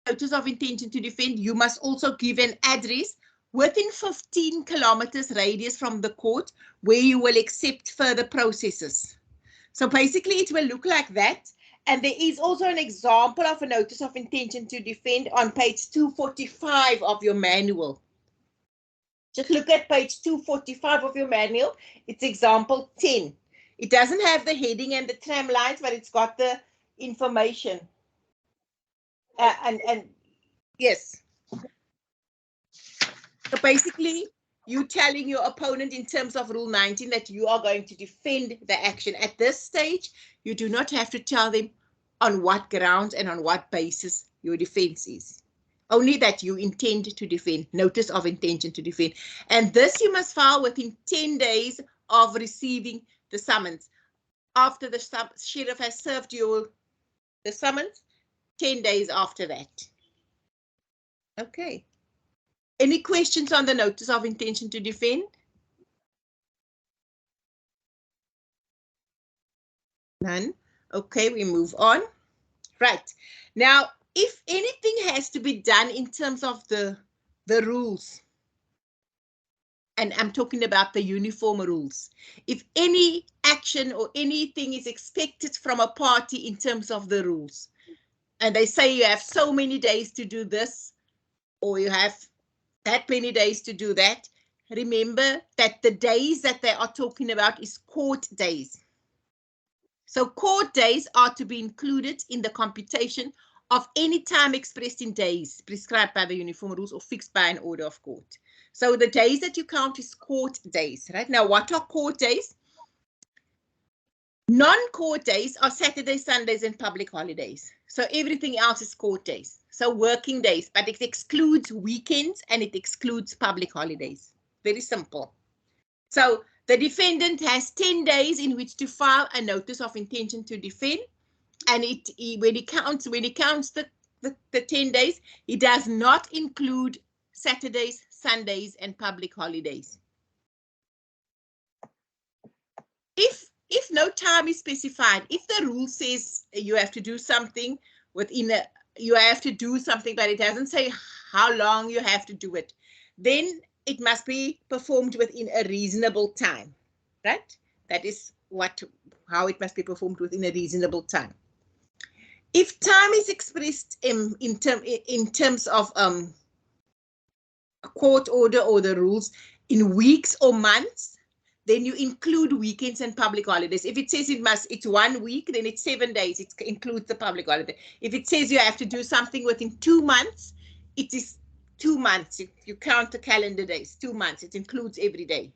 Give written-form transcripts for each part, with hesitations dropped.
notice of intention to defend, you must also give an address within 15 kilometers radius from the court where you will accept further processes. So basically it will look like that. And there is also an example of a notice of intention to defend on page 245 of your manual. Just look at page 245 of your manual. It's example 10. It doesn't have the heading and the tram lines, but it's got the information. And yes. So basically, you telling your opponent in terms of Rule 19 that you are going to defend the action. At this stage, you do not have to tell them on what grounds and on what basis your defense is. Only that you intend to defend, notice of intention to defend. And this you must file within 10 days of receiving the summons. After the sheriff has served you the summons, 10 days after that. Okay. Any questions on the notice of intention to defend? None. Okay, we move on. Right. Now, if anything has to be done in terms of the rules, and I'm talking about the uniform rules, if any action or anything is expected from a party in terms of the rules, and they say you have so many days to do this, or you have that many days to do that, remember that the days that they are talking about is court days. So court days are to be included in the computation of any time expressed in days prescribed by the uniform rules or fixed by an order of court. So the days that you count is court days, right? Now, what are court days? Non-court days are Saturdays, Sundays, and public holidays. So everything else is court days. So working days, but it excludes weekends and it excludes public holidays. Very simple. So the defendant has 10 days in which to file a notice of intention to defend. And when he counts the 10 days, he does not include Saturdays, Sundays, and public holidays. If no time is specified, if the rule says you have to do something within you have to do something, but it doesn't say how long you have to do it, then it must be performed within a reasonable time, right? That is how it must be performed within a reasonable time. If time is expressed in terms of a court order or the rules in weeks or months, then you include weekends and public holidays. If it says it's 1 week, then it's 7 days. It includes the public holiday. If it says you have to do something within 2 months, it is 2 months. If you count the calendar days, 2 months, it includes every day.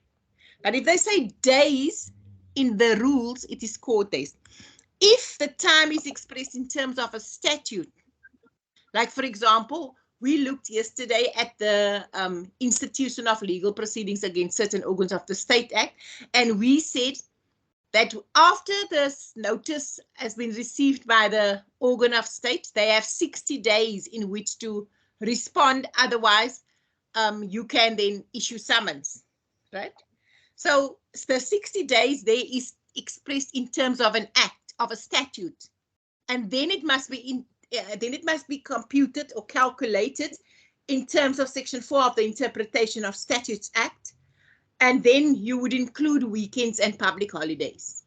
But if they say days in the rules, it is court days. If the time is expressed in terms of a statute, like for example, we looked yesterday at the Institution of Legal Proceedings Against Certain Organs of the State Act, and we said that after this notice has been received by the organ of state, they have 60 days in which to respond. Otherwise, you can then issue summons, right? So the 60 days there is expressed in terms of an act, of a statute, and then it must be computed or calculated in terms of Section 4 of the Interpretation of Statutes Act, and then you would include weekends and public holidays.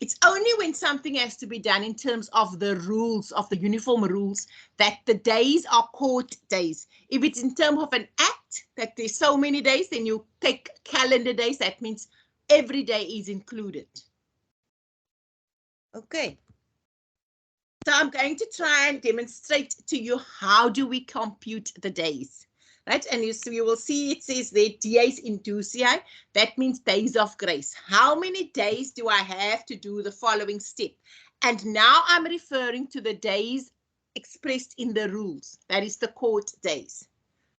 It's only when something has to be done in terms of the rules, of the uniform rules, that the days are court days. If it's in terms of an act, that there's so many days, then you take calendar days. That means every day is included. Okay. So I'm going to try and demonstrate to you how do we compute the days, right? And you will see it says there dies induciae. That means days of grace. How many days do I have to do the following step? And now I'm referring to the days expressed in the rules. That is the court days,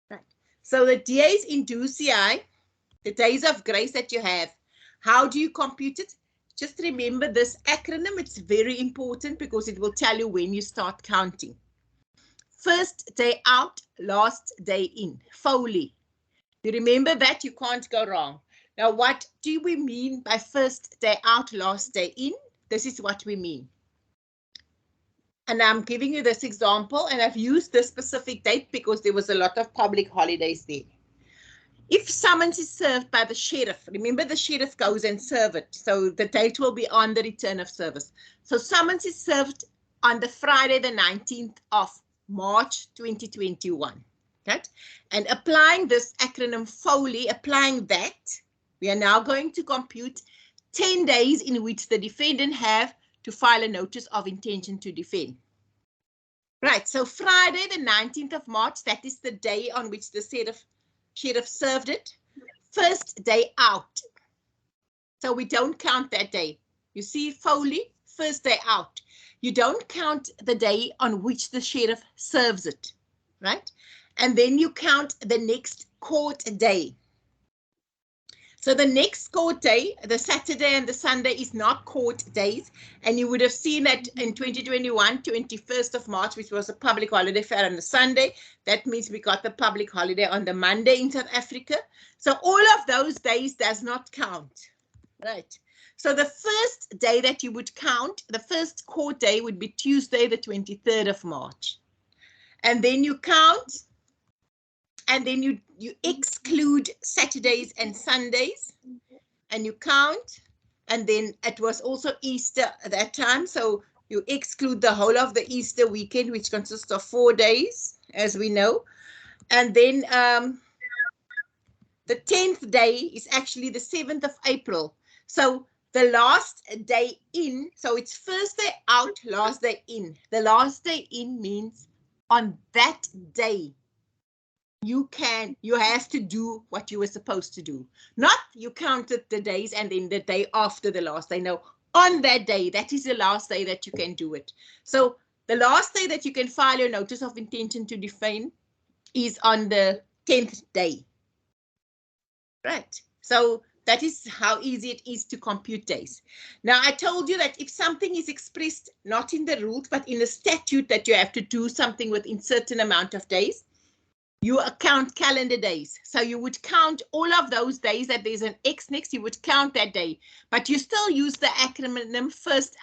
right? So the dies induciae, the days of grace that you have, how do you compute it? Just remember this acronym. It's very important because it will tell you when you start counting. First day out, last day in. Foley. You remember that? You can't go wrong. Now, what do we mean by first day out, last day in? This is what we mean. And I'm giving you this example, and I've used this specific date because there was a lot of public holidays there. If summons is served by the sheriff, remember the sheriff goes and serve it. So the date will be on the return of service. So summons is served on the Friday, the 19th of March, 2021. Okay? And applying this acronym FOLI, applying that, we are now going to compute 10 days in which the defendant have to file a notice of intention to defend. Right, so Friday, the 19th of March, that is the day on which the sheriff served it. First day out. So we don't count that day. You see, FOLI, first day out. You don't count the day on which the sheriff serves it, right? And then you count the next court day. So the next court day, the Saturday and the Sunday is not court days. And you would have seen that in 2021, 21st of March, which was a public holiday fair on the Sunday. That means we got the public holiday on the Monday in South Africa. So all of those days does not count, right? So the first day that you would count, the first court day would be Tuesday, the 23rd of March. And then you count, and then you exclude Saturdays and Sundays, and you count, and then it was also Easter at that time, so you exclude the whole of the Easter weekend, which consists of 4 days, as we know. And then the 10th day is actually the 7th of April. So the last day in, so it's first day out, last day in. The last day in means on that day, you have to do what you were supposed to do. Not you counted the days and then the day after the last day. No, on that day, that is the last day that you can do it. So the last day that you can file your notice of intention to defend is on the 10th day. Right. So that is how easy it is to compute days. Now, I told you that if something is expressed not in the rules, but in the statute that you have to do something within certain amount of days, you account calendar days. So you would count all of those days that there's an X next, you would count that day, but you still use the acronym first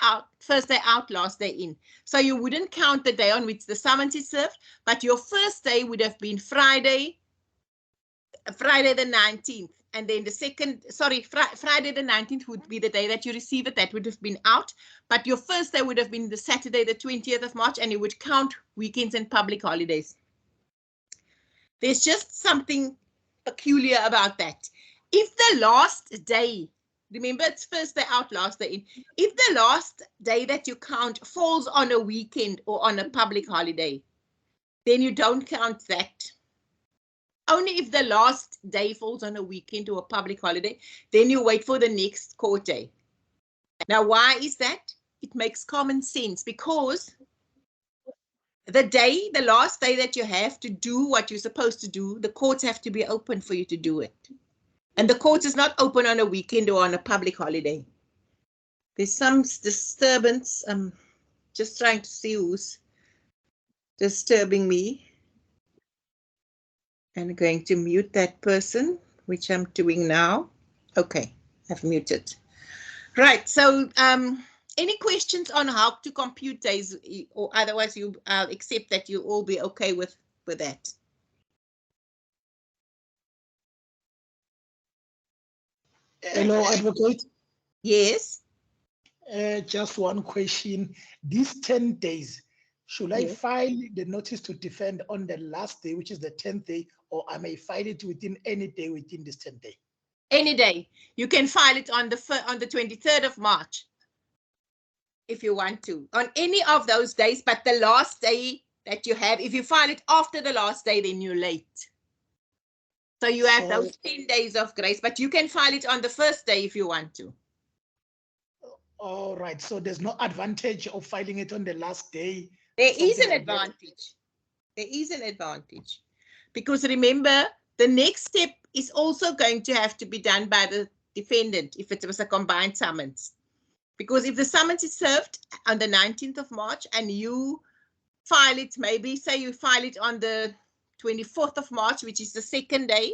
day out, last day in. So you wouldn't count the day on which the summons is served, but your first day would have been Friday the 19th. And then Friday the 19th would be the day that you receive it. That would have been out. But your first day would have been the Saturday, the 20th of March, and you would count weekends and public holidays. There's just something peculiar about that. If the last day, remember it's first day out, last day in. If the last day that you count falls on a weekend or on a public holiday, then you don't count that. Only if the last day falls on a weekend or a public holiday, then you wait for the next court day. Now, why is that? It makes common sense because the last day that you have to do what you're supposed to do, the courts have to be open for you to do it. And the courts is not open on a weekend or on a public holiday. There's some disturbance. I'm just trying to see who's disturbing me. And I'm going to mute that person, which I'm doing now. Okay, I've muted. Right, so any questions on how to compute days, or otherwise I'll accept that you'll all be okay with that. Hello, Advocate. Yes. Just one question. These 10 days, should I file the notice to defend on the last day, which is the 10th day, or I may file it within any day within this 10th day? Any day. You can file it on the 23rd of March. If you want to, on any of those days, but the last day that you have, if you file it after the last day, then you're late. So you have those 10 days of grace, but you can file it on the first day if you want to. All right, so there's no advantage of filing it on the last day? There is an advantage. There is an advantage. Because remember, the next step is also going to have to be done by the defendant if it was a combined summons. Because if the summons is served on the 19th of March and you file it, maybe say you file it on the 24th of March, which is the second day,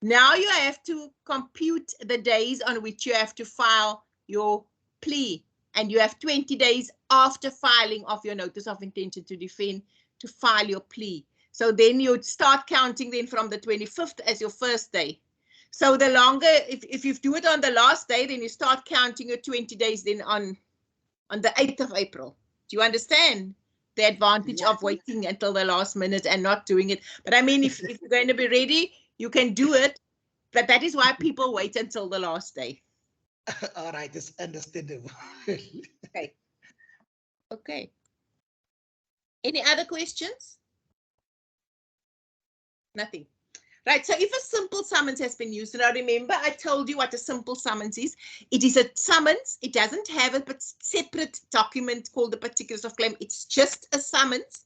now you have to compute the days on which you have to file your plea, and you have 20 days after filing of your notice of intention to defend to file your plea. So then you'd start counting then from the 25th as your first day. So the longer, if you do it on the last day, then you start counting your 20 days then on the 8th of April. Do you understand the advantage of waiting until the last minute and not doing it? But I mean, if you're going to be ready, you can do it. But that is why people wait until the last day. All right, it's understandable. Okay. Okay. Any other questions? Nothing. Right, so if a simple summons has been used, now remember I told you what a simple summons is. It is a summons. It doesn't have a separate document called the particulars of claim. It's just a summons.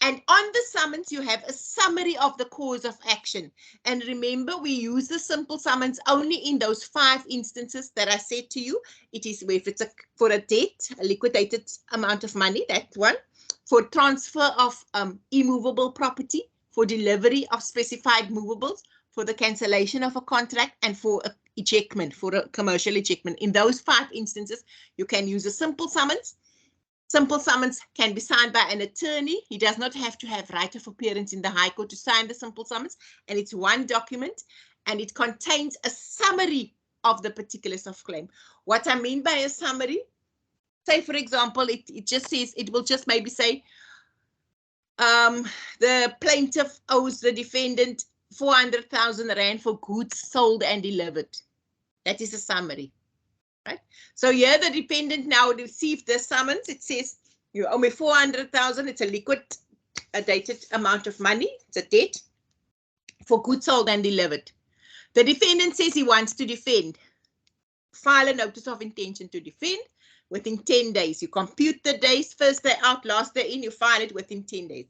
And on the summons, you have a summary of the cause of action. And remember, we use the simple summons only in those 5 instances that I said to you. It is if it's for a debt, a liquidated amount of money, that one. For transfer of immovable property, for delivery of specified movables, for the cancellation of a contract, and for ejectment, for a commercial ejectment. In those 5 instances, you can use a simple summons. Simple summons can be signed by an attorney. He does not have to have right of appearance in the High Court to sign the simple summons. And it's one document, and it contains a summary of the particulars of claim. What I mean by a summary, say, for example, it just says, it will just maybe say, the plaintiff owes the defendant 400,000 Rand for goods sold and delivered. That is a summary. Right? So here the defendant now received the summons. It says you owe me 400,000. It's a liquidated amount of money. It's a debt for goods sold and delivered. The defendant says he wants to defend. File a notice of intention to defend within 10 days. You compute the days, first day out, last day in, you file it within 10 days.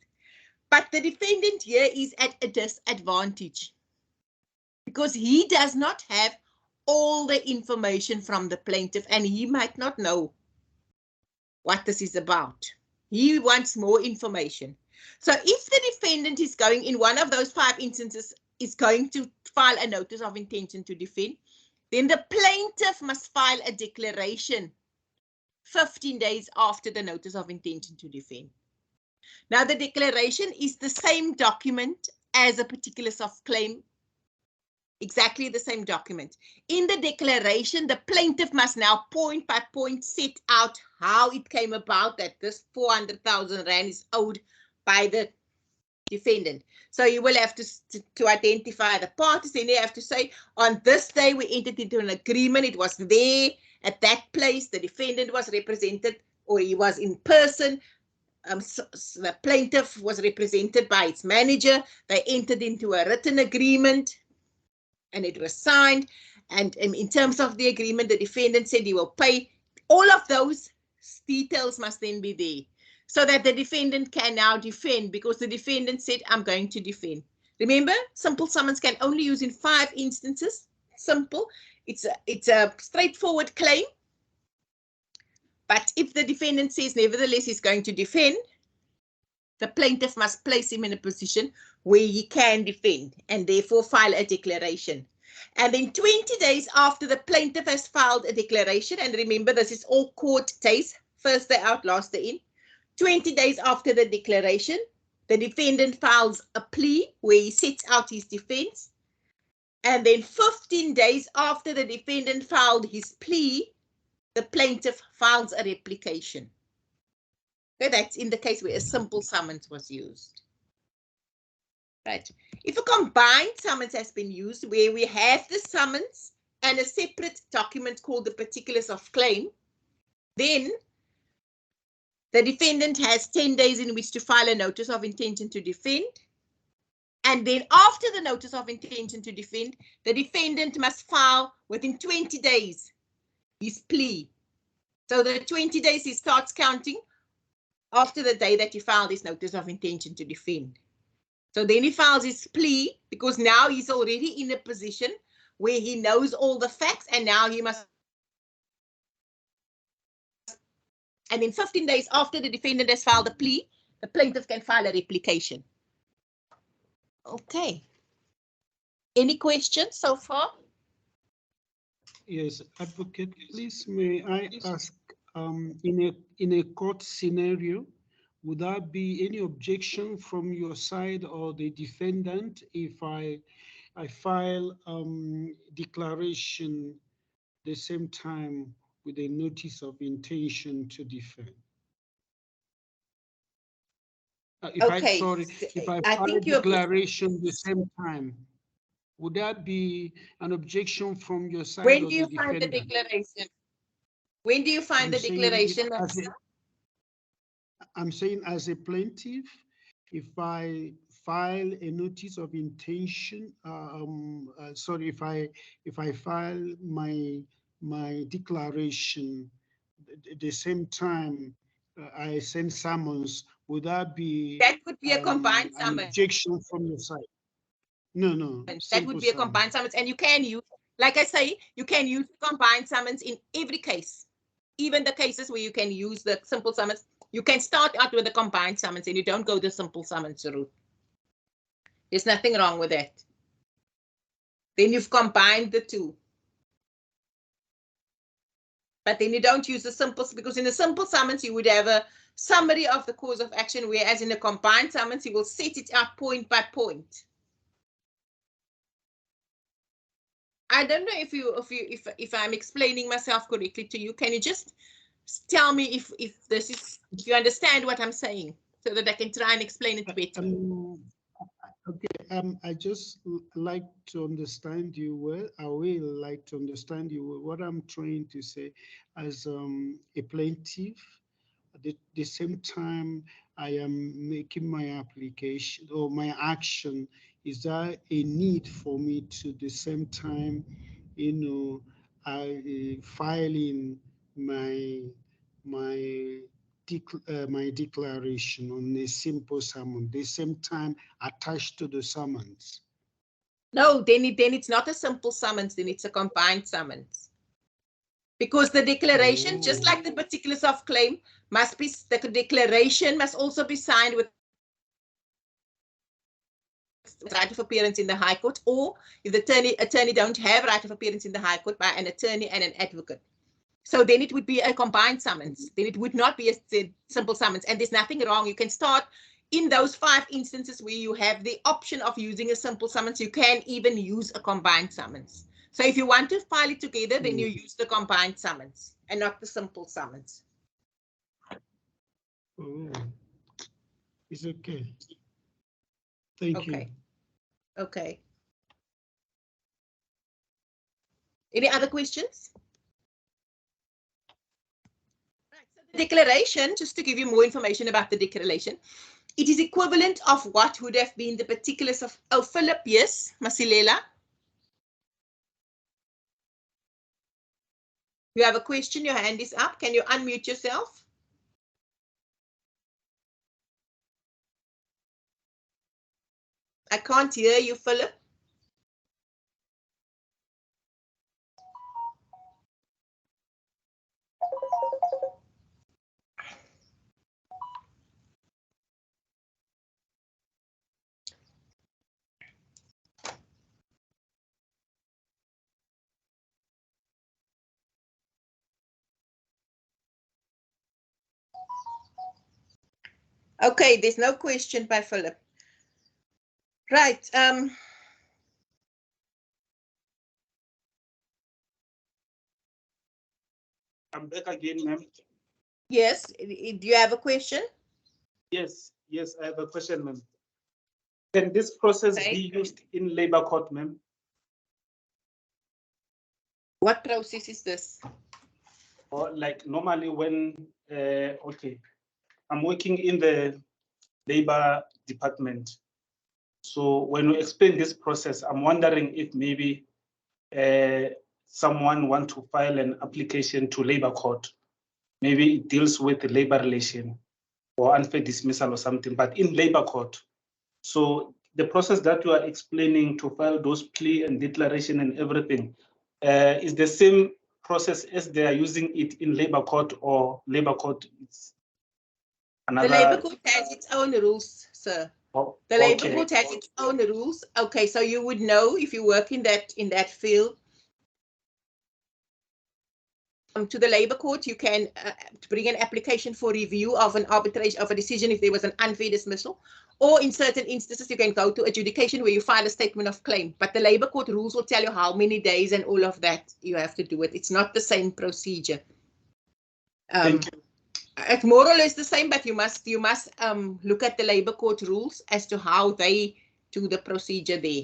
But the defendant here is at a disadvantage because he does not have all the information from the plaintiff, and he might not know what this is about. He wants more information. So if the defendant is going in one of those 5 instances, is going to file a notice of intention to defend, then the plaintiff must file a declaration 15 days after the notice of intention to defend. Now, the declaration is the same document as a particulars of claim. Exactly the same document. In the declaration, the plaintiff must now point by point set out how it came about that this 400,000 Rand is owed by the defendant. So you will have to identify the parties. Then you have to say, on this day we entered into an agreement. It was there at that place. The defendant was represented, or he was in person. So the plaintiff was represented by its manager. They entered into a written agreement, and it was signed. And in terms of the agreement, the defendant said he will pay. All of those details must then be there so that the defendant can now defend, because the defendant said, I'm going to defend. Remember, simple summons can only use in 5 instances. Simple. It's a straightforward claim. But if the defendant says, nevertheless, he's going to defend, the plaintiff must place him in a position where he can defend and therefore file a declaration. And then 20 days after the plaintiff has filed a declaration, and remember, this is all court days, first day out, last day in. 20 days after the declaration, the defendant files a plea where he sets out his defense. And then 15 days after the defendant filed his plea, the plaintiff files a replication. Okay, that's in the case where a simple summons was used. Right. If a combined summons has been used, where we have the summons and a separate document called the particulars of claim, then the defendant has 10 days in which to file a notice of intention to defend. And then after the notice of intention to defend, the defendant must file within 20 days his plea. So the 20 days he starts counting after the day that he filed his notice of intention to defend. So then he files his plea, because now he's already in a position where he knows all the facts, and now he must. And then 15 days after the defendant has filed the plea, the plaintiff can file a replication. Okay. Any questions so far? Yes, Advocate, please may I ask in a court scenario, would there be any objection from your side or the defendant if I file declaration the same time with a notice of intention to defend? If I I file a think you're. declaration the same time, would that be an objection from your side When or do the you find the defendant? declaration? When do you find I'm the saying declaration? I'm saying as a plaintiff, if I file a notice of intention, sorry, if I file my declaration the same time I send summons, would that be That would be a combined an summons. objection from your side? No, That would be a combined summons, and you can use, like I say, you can use combined summons in every case, even the cases where you can use the simple summons. You can start out with a combined summons, and you don't go the simple summons route. There's nothing wrong with that. Then you've combined the two. But then you don't use the simple, because in the simple summons, you would have a summary of the cause of action, whereas in the combined summons, you will set it out point by point. I don't know if I'm explaining myself correctly to you. Can you just tell me if you understand what I'm saying, so that I can try and explain it better? Okay, I just like to understand you well. I will like to understand you well. What I'm trying to say, as a plaintiff, at the same time I am making my application or my action, is there a need for me to the same time, filing my my declaration on a simple summon, the same time attached to the summons? No, then it's not a simple summons, then it's a combined summons. Because the declaration, just like the particulars of claim, the declaration must also be signed with right of appearance in the High Court, or if the attorney don't have right of appearance in the High Court, by an attorney and an advocate. So then it would be a combined summons. Then it would not be a simple summons. And there's nothing wrong. You can start in those 5 instances where you have the option of using a simple summons. You can even use a combined summons. So if you want to file it together, then you use the combined summons and not the simple summons. Oh, it's okay. Thank you. Okay. Any other questions? Right, so the declaration, just to give you more information about the declaration, it is equivalent of what would have been the particulars of, Philip, yes, Masilela? You have a question, your hand is up. Can you unmute yourself? I can't hear you, Philip. Okay, there's no question by Philip. Right. I'm back again, ma'am. Yes. Do you have a question? Yes, I have a question, ma'am. Can this process be used in labor court, ma'am? What process is this? Or like normally when, okay, I'm working in the labor department. So when we explain this process, I'm wondering if maybe someone want to file an application to labor court. Maybe it deals with the labor relation or unfair dismissal or something, but in labor court. So the process that you are explaining to file those plea and declaration and everything is the same process as they are using it in labor court, or labor court is another? The labor court has its own rules, sir. Oh, the labor court has its own rules. Okay, so you would know if you work in that field. to the labor court, you can bring an application for review of an arbitration of a decision if there was an unfair dismissal, or in certain instances, you can go to adjudication where you file a statement of claim. But the labor court rules will tell you how many days and all of that you have to do it. It's not the same procedure. Thank you. It's more or less the same, but you must look at the labor court rules as to how they do the procedure there.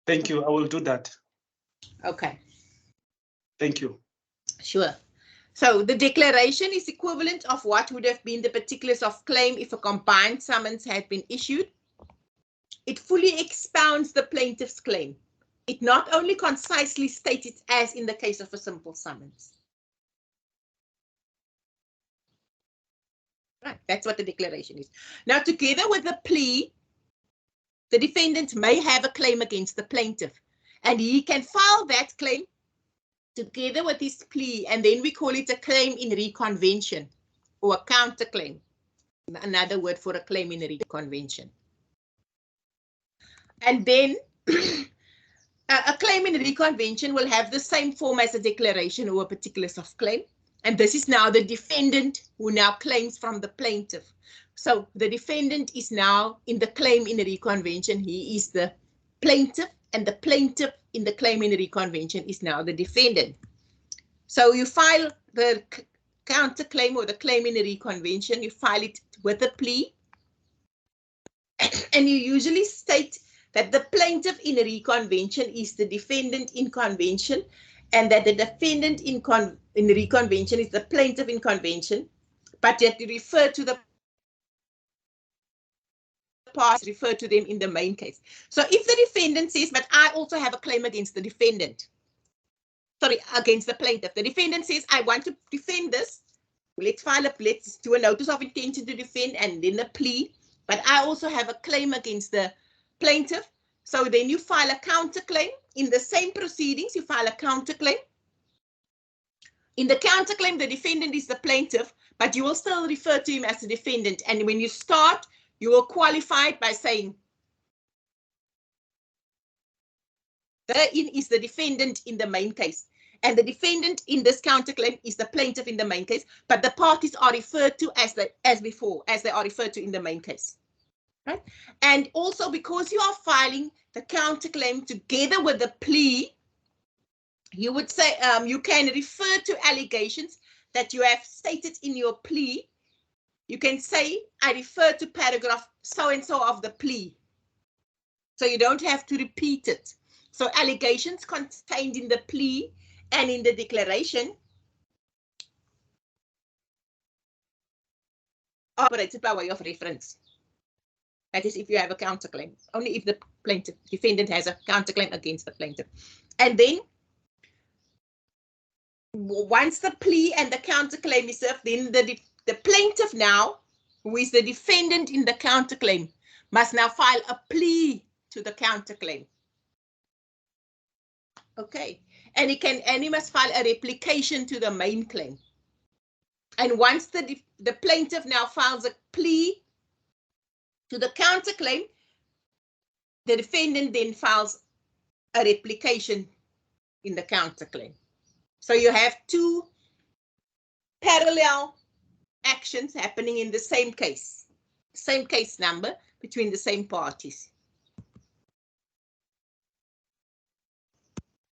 Thank you. I will do that. Okay. Thank you. Sure. So the declaration is equivalent of what would have been the particulars of claim if a combined summons had been issued. It fully expounds the plaintiff's claim. It not only concisely states it as in the case of a simple summons. Right, that's what the declaration is. Now, together with the plea, the defendant may have a claim against the plaintiff, and he can file that claim together with his plea, and then we call it a claim in reconvention or a counterclaim, another word for a claim in reconvention. And then a claim in reconvention will have the same form as a declaration or a particulars of claim. And this is now the defendant who now claims from the plaintiff. So the defendant is now in the claim in reconvention. He is the plaintiff, and the plaintiff in the claim in reconvention is now the defendant. So you file the counterclaim or the claim in reconvention, you file it with a plea, and you usually state that the plaintiff in reconvention is the defendant in convention, and that the defendant in reconvention is the plaintiff in convention, but yet you refer to the parties, refer to them in the main case. So if the defendant says, but I also have a claim against the defendant, sorry, against the plaintiff, the defendant says, I want to defend this, let's do a notice of intention to defend and then a plea, but I also have a claim against the plaintiff. So then you file a counterclaim. In the same proceedings, you file a counterclaim. In the counterclaim, the defendant is the plaintiff, but you will still refer to him as the defendant. And when you start, you will qualify it by saying, therein is the defendant in the main case. And the defendant in this counterclaim is the plaintiff in the main case, but the parties are referred to as before, as they are referred to in the main case. Right? And also because you are filing the counterclaim together with the plea, you would say you can refer to allegations that you have stated in your plea. You can say, I refer to paragraph so-and-so of the plea. So you don't have to repeat it. So allegations contained in the plea and in the declaration are operated by way of reference. That is, if you have a counterclaim, only if the plaintiff, defendant has a counterclaim against the plaintiff. And then once the plea and the counterclaim is served, then the plaintiff now, who is the defendant in the counterclaim, must now file a plea to the counterclaim. Okay, and he must file a replication to the main claim. And once the plaintiff now files a plea to the counterclaim, the defendant then files a replication in the counterclaim. So you have two parallel actions happening in the same case number between the same parties.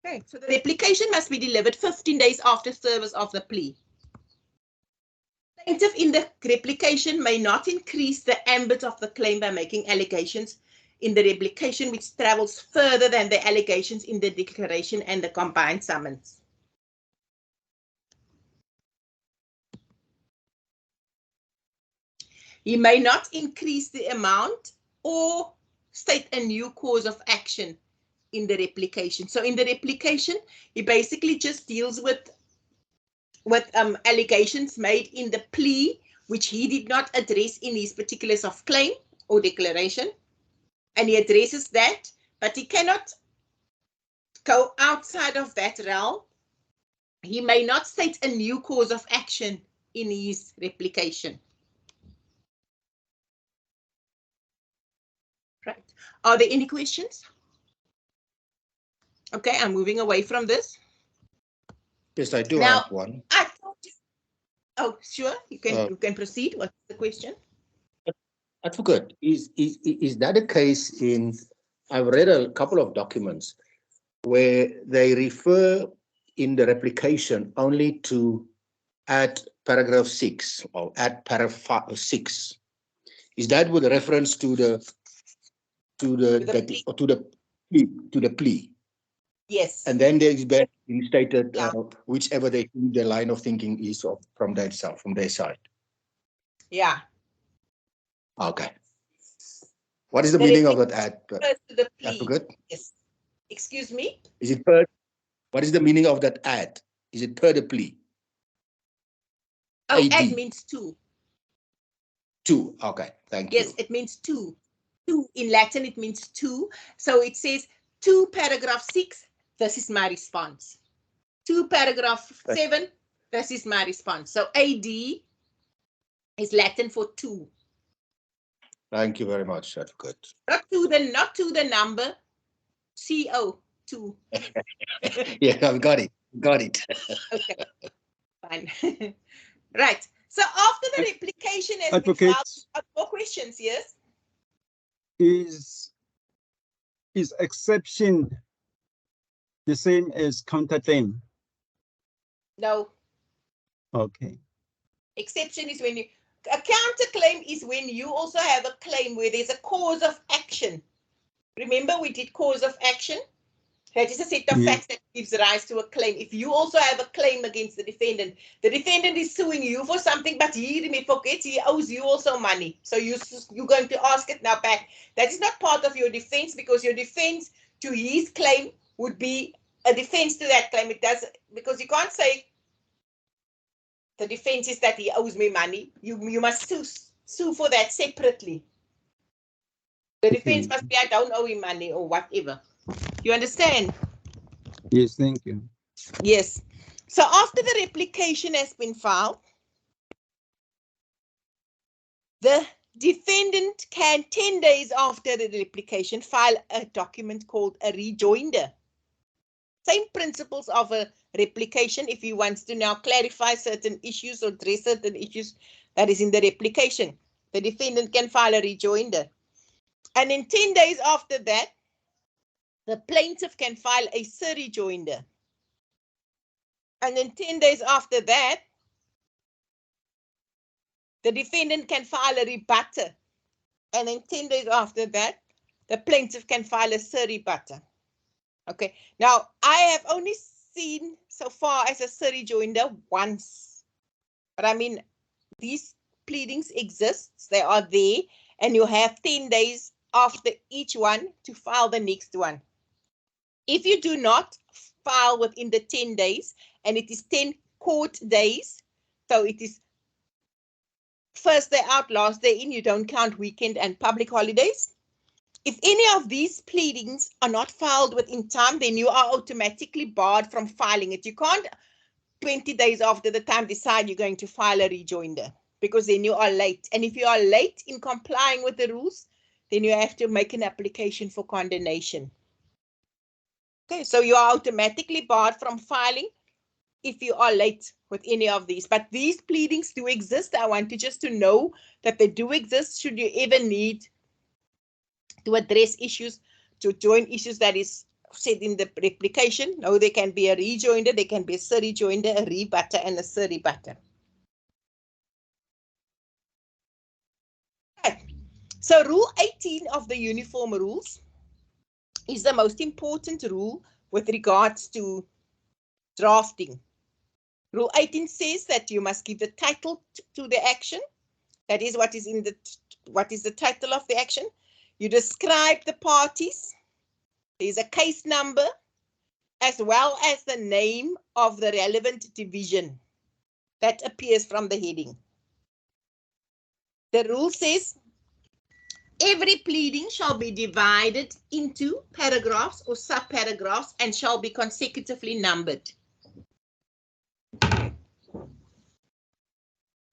Okay, so the replication must be delivered 15 days after service of the plea. Plaintiff in the replication may not increase the ambit of the claim by making allegations in the replication which travels further than the allegations in the declaration and the combined summons. He may not increase the amount or state a new cause of action in the replication. So in the replication, he basically just deals with allegations made in the plea, which he did not address in his particulars of claim or declaration. And he addresses that, but he cannot go outside of that realm. He may not state a new cause of action in his replication. Right. Are there any questions? Okay, I'm moving away from this. Yes, I do Now, have one. I thought you, oh, sure, you can proceed. What's the question? Advocate, is that a case in, I've read a couple of documents where they refer in the replication only to add paragraph 6 or add paragraph 6. Is that with reference to the plea? Yes. And then there is been stated Yeah. whichever they think the line of thinking is from their side. Yeah. Okay. What is the meaning of that add? To the plea. Advocate? Yes. Excuse me? Is it per? What is the meaning of that add? Is it per the plea? Oh, add means two. Two. Okay. Thank you. Yes, it means two. Two in Latin, it means two. So it says 2 paragraph 6. This is my response. 2 paragraph 7. This is my response. So AD is Latin for 2. Thank you very much, Advocate. Not to the number. CO 2. Yeah, I've got it. Got it. Okay. Fine. Right. So after the replication has been Advocate, filed, more questions, yes? is exception the same as counterclaim? No. Okay. Exception is when you, a counterclaim is when you also have a claim where there's a cause of action. Remember we did cause of action? That is a set of facts that gives rise to a claim. If you also have a claim against the defendant is suing you for something, but he forgets he owes you also money. So you're going to ask it now back. That is not part of your defense, because your defense to his claim would be a defense to that claim. It does, because you can't say the defense is that he owes me money. You must sue for that separately. The defense must be I don't owe him money or whatever. You understand? Yes, thank you. Yes. So after the replication has been filed, the defendant can 10 days after the replication file a document called a rejoinder. Same principles of a replication. If he wants to now clarify certain issues or address certain issues that is in the replication, the defendant can file a rejoinder. And in 10 days after that, the plaintiff can file a surrejoinder. And then 10 days after that, the defendant can file a rebutter. And then 10 days after that, the plaintiff can file a surrebutter. Okay, now I have only seen so far as a surrejoinder once. But I mean, these pleadings exist, they are there, and you have 10 days after each one to file the next one. If you do not file within the 10 days, and it is 10 court days, so it is first day out, last day in, you don't count weekend and public holidays. If any of these pleadings are not filed within time, then you are automatically barred from filing it. You can't 20 days after the time decide you're going to file a rejoinder, because then you are late. And if you are late in complying with the rules, then you have to make an application for condemnation. Okay, so you are automatically barred from filing if you are late with any of these. But these pleadings do exist. I want you just to know that they do exist should you ever need to address issues, to join issues that is said in the replication. No, there can be a rejoinder, there can be a surrejoinder, a rebutter, and a surrebutter. Okay. So Rule 18 of the Uniform Rules is the most important rule with regards to drafting. Rule 18 says that you must give the title to the action. That is what is the title of the action. You describe the parties. There's a case number, as well as the name of the relevant division that appears from the heading. The rule says every pleading shall be divided into paragraphs or subparagraphs and shall be consecutively numbered.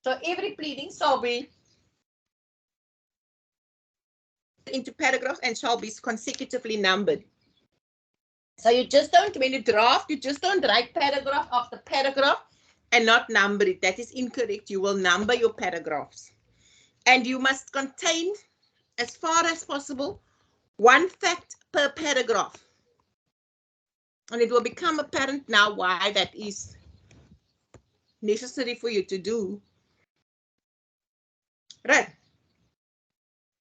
So every pleading shall be into paragraphs and shall be consecutively numbered. So you just don't, when you draft, you just don't write paragraph after paragraph and not number it. That is incorrect. You will number your paragraphs. And you must contain, as far as possible, one fact per paragraph. And it will become apparent now why that is necessary for you to do. Right.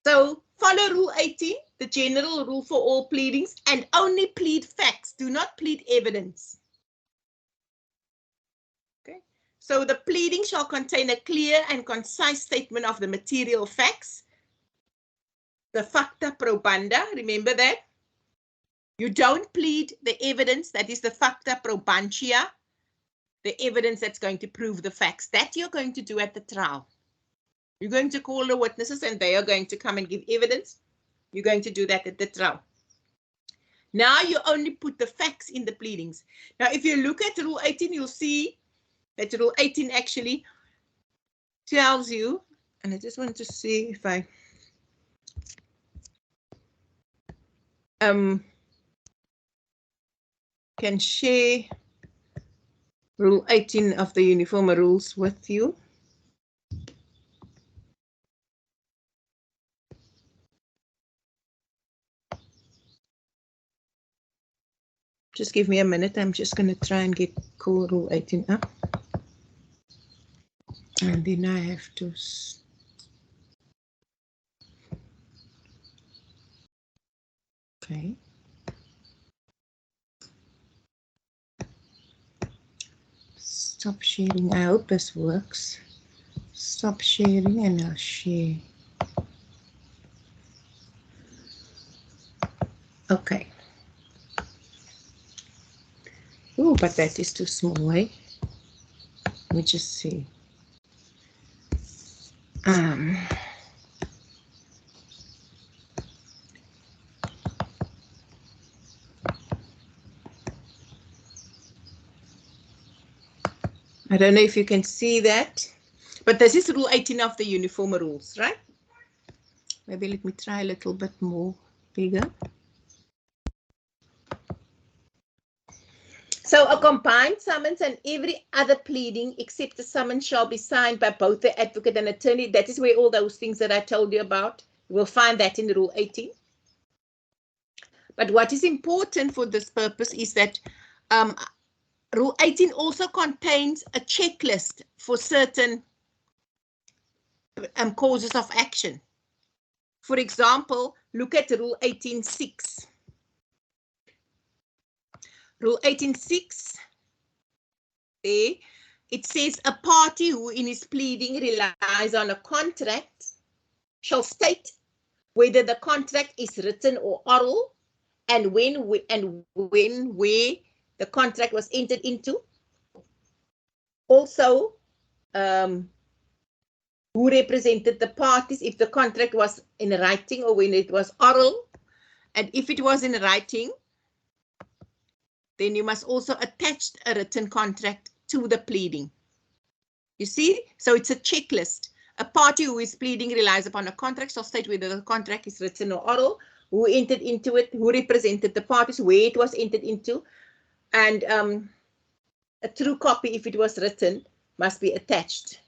So follow Rule 18, the general rule for all pleadings, and only plead facts. Do not plead evidence. Okay. So the pleading shall contain a clear and concise statement of the material facts. The facta probanda, remember that? You don't plead the evidence, that is the facta probantia, the evidence that's going to prove the facts. That you're going to do at the trial. You're going to call the witnesses and they are going to come and give evidence. You're going to do that at the trial. Now you only put the facts in the pleadings. Now, if you look at Rule 18, you'll see that Rule 18 actually tells you, and I just want to see if I can share Rule 18 of the Uniform Rules with you. Just give me a minute. I'm just going to try and get Core Rule 18 up. And then I have to... Okay. Stop sharing. I hope this works. Stop sharing and I'll share. Okay. Oh, but that is too small, eh? Let me just see. I don't know if you can see that, but this is Rule 18 of the Uniform Rules, right? Maybe let me try a little bit more bigger. So a combined summons and every other pleading except the summons shall be signed by both the advocate and attorney. That is where all those things that I told you about, you will find that in Rule 18. But what is important for this purpose is that Rule 18 also contains a checklist for certain causes of action. For example, look at Rule 18.6. Rule 18.6, it says a party who in his pleading relies on a contract shall state whether the contract is written or oral and when where the contract was entered into. Also, who represented the parties if the contract was in writing or when it was oral. And if it was in writing, then you must also attach a written contract to the pleading. You see? So it's a checklist. A party who is pleading relies upon a contract shall state whether the contract is written or oral, who entered into it, who represented the parties, where it was entered into, and a true copy, if it was written, must be attached.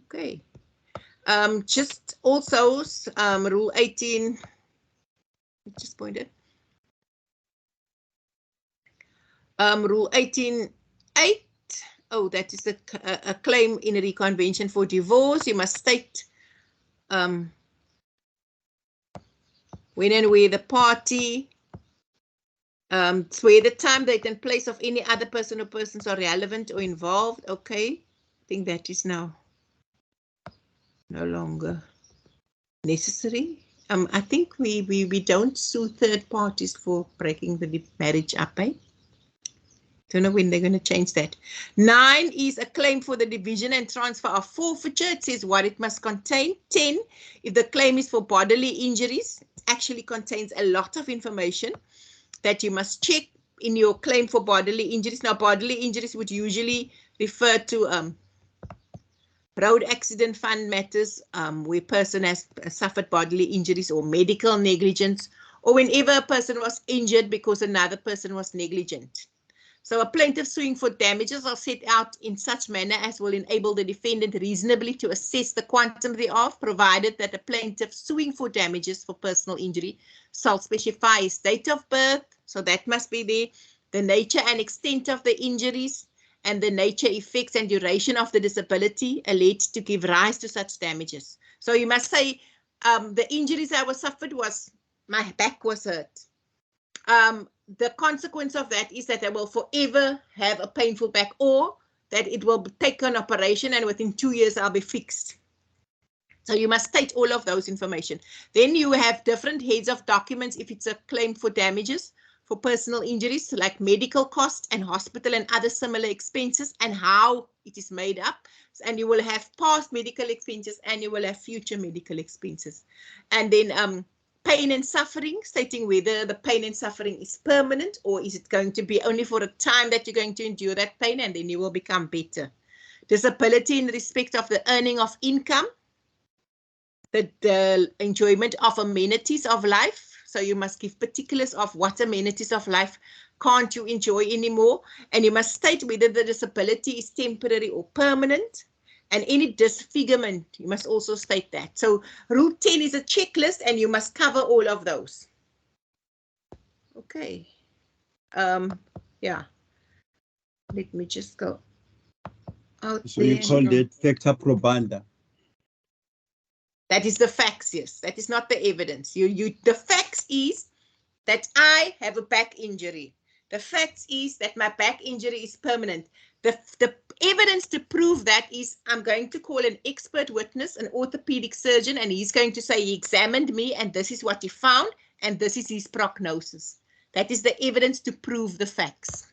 Okay. Just also Rule 18, just pointed. Rule 18.8, oh, that is a claim in a reconvention for divorce. You must state when and where the party, where the time, date, and place of any other person or persons are relevant or involved. Okay, I think that is now no longer necessary. I think we don't sue third parties for breaking the marriage up, eh? Don't know when they're going to change that. 9 is a claim for the division and transfer of forfeiture. It says what it must contain. 10, if the claim is for bodily injuries, it actually contains a lot of information that you must check in your claim for bodily injuries. Now, bodily injuries would usually refer to road accident fund matters where person has suffered bodily injuries or medical negligence or whenever a person was injured because another person was negligent. So a plaintiff suing for damages are set out in such manner as will enable the defendant reasonably to assess the quantum thereof, provided that the plaintiff suing for damages for personal injury shall specify his date of birth, so that must be there, the nature and extent of the injuries, and the nature, effects, and duration of the disability alleged to give rise to such damages. So you must say, the injuries I was suffered was, my back was hurt. The consequence of that is that I will forever have a painful back, or that it will take an operation and within 2 years I'll be fixed. So you must state all of those information. Then you have different heads of documents if it's a claim for damages for personal injuries, like medical costs and hospital and other similar expenses, and how it is made up. And you will have past medical expenses and you will have future medical expenses. And then pain and suffering, stating whether the pain and suffering is permanent or is it going to be only for a time that you're going to endure that pain and then you will become better. Disability in respect of the earning of income, the enjoyment of amenities of life. So you must give particulars of what amenities of life can't you enjoy anymore. And you must state whether the disability is temporary or permanent. And any disfigurement, you must also state that. So Rule 10 is a checklist and you must cover all of those. Okay. Yeah. Let me just go out So there. you called it facta probanda. That is the facts, yes. That is not the evidence. The facts is that I have a back injury. The facts is that my back injury is permanent. The evidence to prove that is I'm going to call an expert witness, an orthopedic surgeon, and he's going to say he examined me and this is what he found and this is his prognosis. That is the evidence to prove the facts.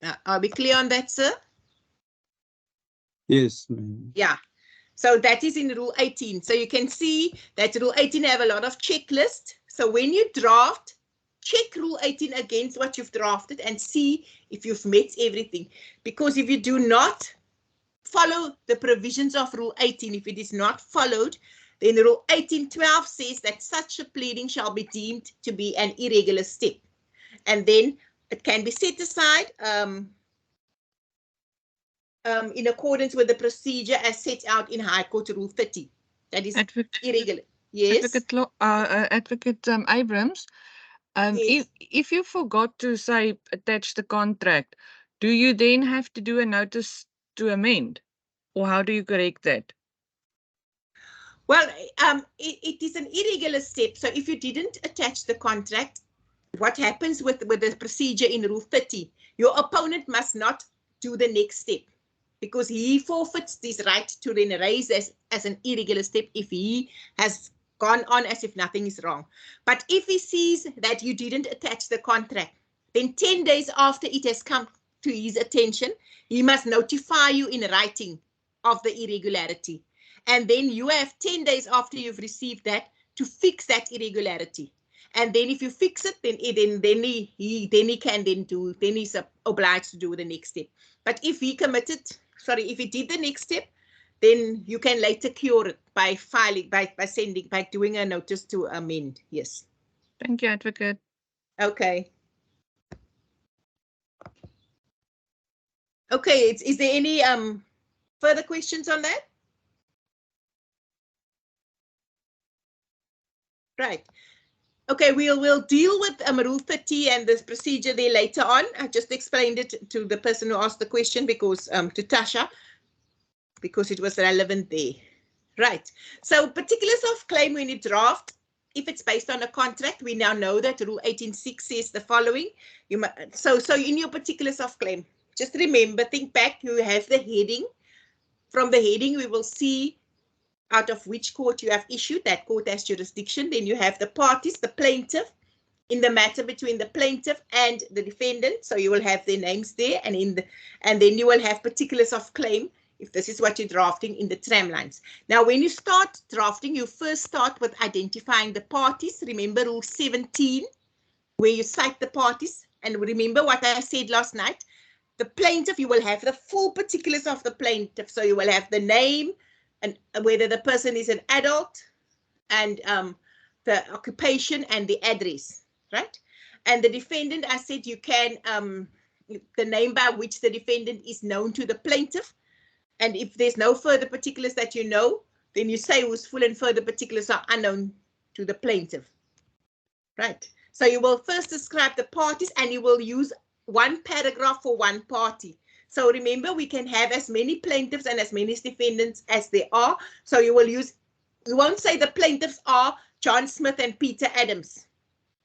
Now, are we clear on that, sir? Yes, ma'am. Yeah. So that is in Rule 18. So you can see that Rule 18 have a lot of checklists. So when you draft, check Rule 18 against what you've drafted and see if you've met everything. Because if you do not follow the provisions of Rule 18, if it is not followed, then Rule 18.12 says that such a pleading shall be deemed to be an irregular step. And then it can be set aside in accordance with the procedure as set out in High Court Rule 30. That is irregular. Yes. Advocate Abrams, Yes. if you forgot to say attach the contract, do you then have to do a notice to amend, or how do you correct that? Well, it is an irregular step. So if you didn't attach the contract, what happens with the procedure in Rule 30? Your opponent must not do the next step, because he forfeits this right to then raise as an irregular step if he has gone on as if nothing is wrong. But if he sees that you didn't attach the contract, then 10 days after it has come to his attention, he must notify you in writing of the irregularity. And then you have 10 days after you've received that to fix that irregularity. And then if you fix it, then he's obliged to do the next step. But if he if he did the next step, then you can later cure it by filing, by doing a notice to amend. Yes. Thank you, Advocate. Okay. Okay, is there any further questions on that? Right. Okay, we'll deal with Rule 30 and this procedure there later on. I just explained it to the person who asked the question because to Tasha, because it was relevant there. Right. So particulars of claim when you draft, if it's based on a contract, we now know that Rule 18.6 says the following. So in your particulars of claim, just remember, think back, you have the heading. From the heading, we will see out of which court you have issued. That court has jurisdiction. Then you have the parties, the plaintiff, in the matter between the plaintiff and the defendant. So you will have their names there, and then you will have particulars of claim, if this is what you're drafting, in the tramlines. Now, when you start drafting, you first start with identifying the parties. Remember Rule 17, where you cite the parties. And remember what I said last night. The plaintiff, you will have the full particulars of the plaintiff. So you will have the name and whether the person is an adult and the occupation and the address, right? And the defendant, I said you can, the name by which the defendant is known to the plaintiff. And if there's no further particulars that you know, then you say whose full and further particulars are unknown to the plaintiff, right? So you will first describe the parties and you will use one paragraph for one party. So remember, we can have as many plaintiffs and as many defendants as there are. So you will use, you won't say the plaintiffs are John Smith and Peter Adams.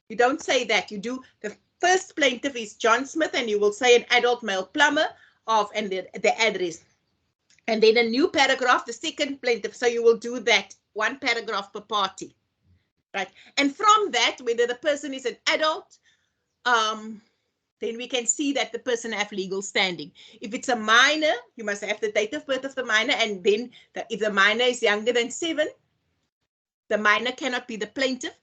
You don't say that. You do, the first plaintiff is John Smith and you will say an adult male plumber of, and the address. And then a new paragraph, the second plaintiff. So you will do that, one paragraph per party, right? And from that, whether the person is an adult, then we can see that the person have legal standing. If it's a minor, you must have the date of birth of the minor. And then if the minor is younger than 7, the minor cannot be the plaintiff.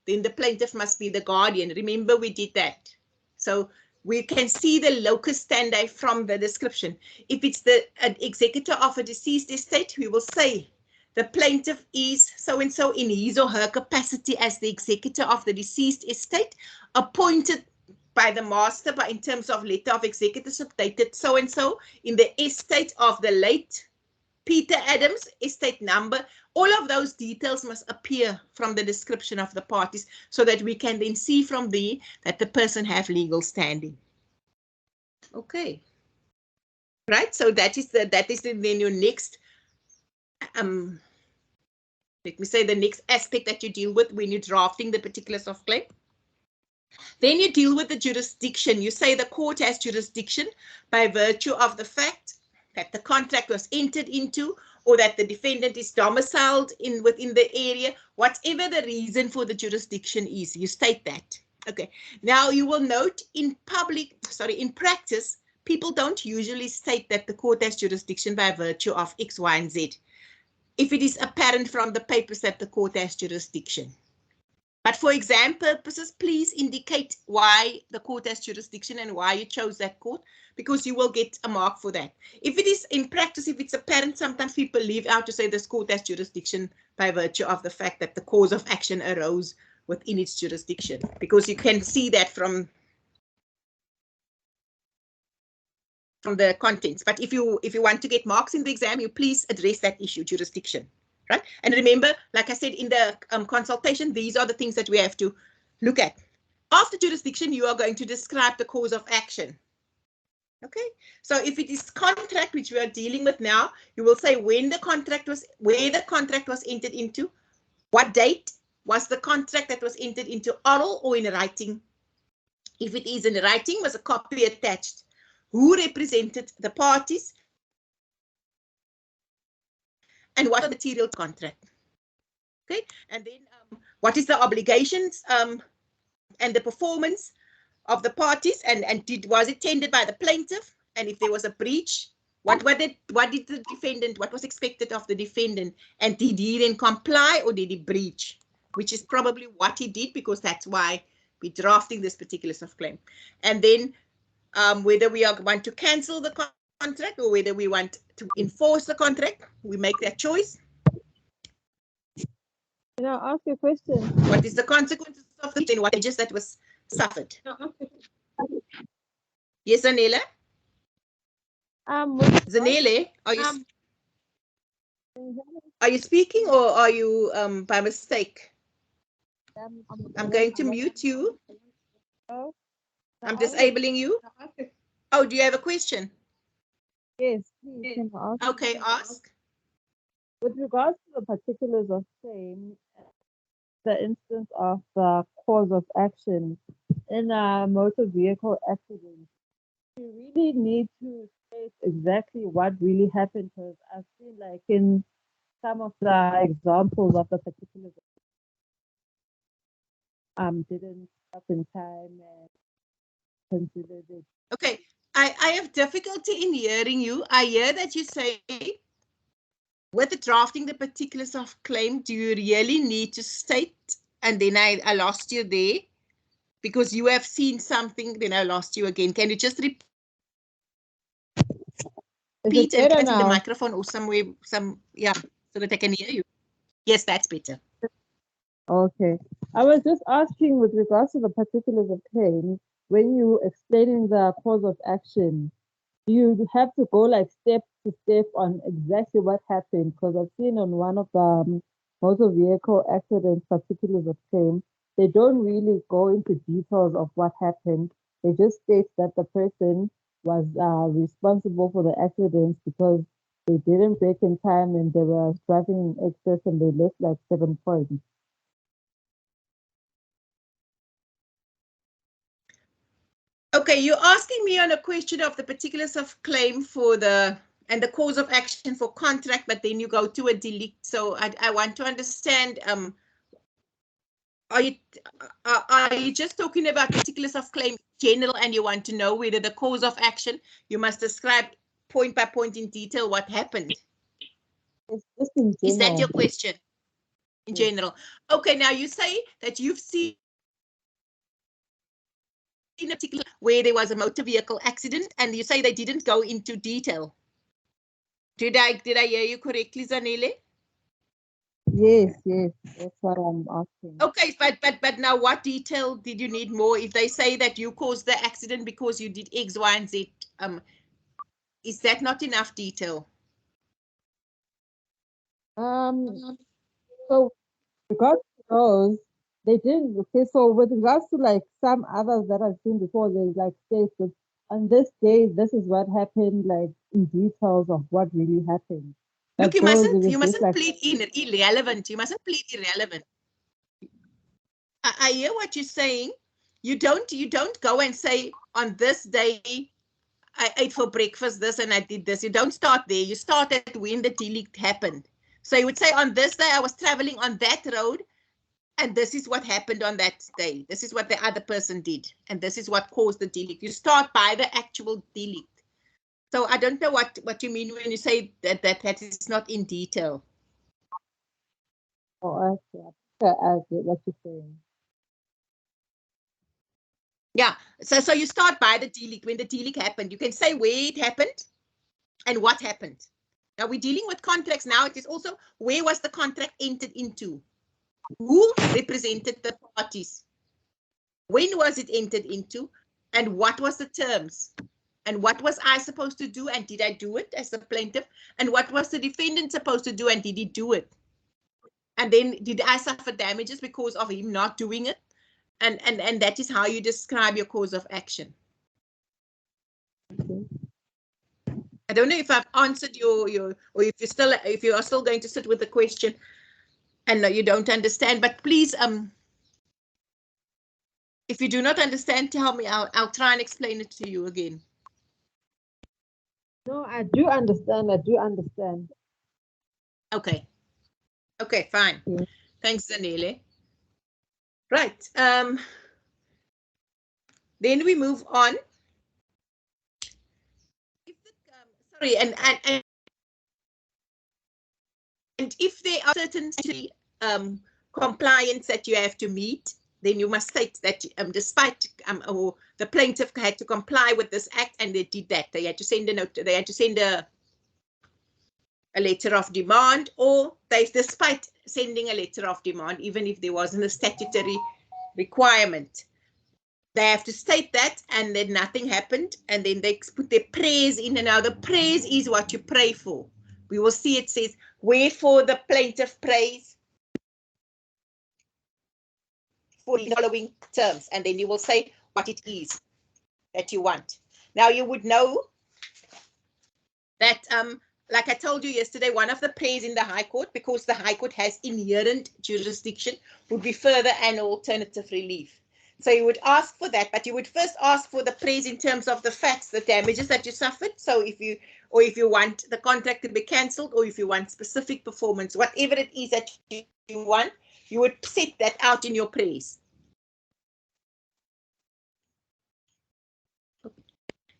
Then the plaintiff must be the guardian. Remember, we did that. So we can see the locus standi from the description. If it's an executor of a deceased estate, we will say the plaintiff is so-and-so in his or her capacity as the executor of the deceased estate, appointed by the master in terms of letter of executorship dated so-and-so in the estate of the late Peter Adams, estate number. All of those details must appear from the description of the parties so that we can then see from there that the person have legal standing. Okay. Right, so that is then your next, let me say, the next aspect that you deal with when you're drafting the particulars of claim. Then you deal with the jurisdiction. You say the court has jurisdiction by virtue of the fact that the contract was entered into or that the defendant is domiciled within the area, whatever the reason for the jurisdiction is, you state that. Okay, now you will note in practice, people don't usually state that the court has jurisdiction by virtue of X, Y, and Z, if it is apparent from the papers that the court has jurisdiction. But for exam purposes, please indicate why the court has jurisdiction and why you chose that court, because you will get a mark for that. If it is in practice, if it's apparent, sometimes people leave out to say this court has jurisdiction by virtue of the fact that the cause of action arose within its jurisdiction, because you can see that from the contents. But if you want to get marks in the exam, you please address that issue, jurisdiction. Right? And remember, like I said in the consultation, these are the things that we have to look at. After jurisdiction, you are going to describe the cause of action. Okay, so if it is contract, which we are dealing with now, you will say when the contract was, where the contract was entered into, what date was the contract that was entered into, oral or in writing. If it is in writing, was a copy attached. Who represented the parties? And what are the material contract? Okay, and then what is the obligations and the performance of the parties, and was it tendered by the plaintiff? And if there was a breach, what did the defendant, what was expected of the defendant, and did he then comply or did he breach? Which is probably what he did, because that's why we're drafting this particulars of claim. And then whether we want to cancel the contract or whether we want to enforce the contract, we make that choice. Can I ask you a question? What is the consequences of the then what damages that was suffered? Yes, Zanele? Zanele, are you speaking or are you by mistake? I'm going to mute you. I'm disabling you. Oh, do you have a question? Yes, please. Can I ask? Okay, ask. With regards to the particulars of claim, the instance of the cause of action in a motor vehicle accident, you really need to state exactly what really happened, because I've seen, like, in some of the examples of the particulars didn't stop in time and considered it. Okay, I have difficulty in hearing you. I hear that you say with the drafting the particulars of claim, do you really need to state? And then I lost you there because you have seen something, then I lost you again. Can you just repeat and get the microphone or somewhere, yeah, so that I can hear you? Yes, that's better. Okay. I was just asking with regards to the particulars of claim, when you explaining the cause of action, do you have to go like step to step on exactly what happened? Because I've seen on one of the motor vehicle accident particulars of claim, they don't really go into details of what happened. They just state that the person was responsible for the accidents because they didn't brake in time and they were driving in excess and they left like 7 points. Okay, you're asking me on a question of the particulars of claim for the and the cause of action for contract, but then you go to a delete. So I want to understand, are you just talking about particulars of claim general and you want to know whether the cause of action, you must describe point by point in detail what happened? It's just in Is that general. your question? In general. Okay, now you say that you've seen a particular where there was a motor vehicle accident and you say they didn't go into detail. Did I hear you correctly, Zanele? Yes, that's what I'm asking. Okay, but now what detail did you need more? If they say that you caused the accident because you did X, Y, and Z, is that not enough detail? So regards to those, they didn't. Okay, so with regards to like some others that I've seen before, they like state that on this day, this is what happened, like in details of what really happened. Look, But you those, mustn't like, plead irrelevant. You mustn't plead irrelevant. I hear what you're saying. You don't go and say on this day I ate for breakfast this and I did this. You don't start there. You start at when the delete happened. So you would say on this day I was traveling on that road and this is what happened on that day. This is what the other person did. And this is what caused the delete. You start by the actual delete. So I don't know what you mean when you say that is not in detail. oh, I get what you're saying. Yeah, so you start by the delete. When the delete happened, you can say where it happened and what happened. Now we're dealing with contracts now. It is also where was the contract entered into? Who represented the parties? When was it entered into? And what was the terms? And what was I supposed to do? And did I do it as the plaintiff? And what was the defendant supposed to do? And did he do it? And then did I suffer damages because of him not doing it? And that is how you describe your cause of action. I don't know if I've answered your or if you are still going to sit with the question and no, you don't understand, but please, if you do not understand, tell me. I'll try and explain it to you again. No, I do understand. Okay. Okay, fine. Yeah. Thanks, Zanele. Right. Then we move on. Sorry, and if there are certain compliance that you have to meet, then you must state that despite or the plaintiff had to comply with this act and they did that. They had to send a note, they had to send a letter of demand, or despite sending a letter of demand, even if there wasn't a statutory requirement, they have to state that, and then nothing happened, and then they put their prayers in. And now the praise is what you pray for. We will see it says, wherefore the plaintiff prays for the following terms, and then you will say what it is that you want. Now you would know that like I told you yesterday, one of the prayers in the High Court, because the High Court has inherent jurisdiction, would be further and alternative relief. So you would ask for that, but you would first ask for the praise in terms of the facts, the damages that you suffered. So if you want the contract to be cancelled, or if you want specific performance, whatever it is that you want, you would set that out in your praise.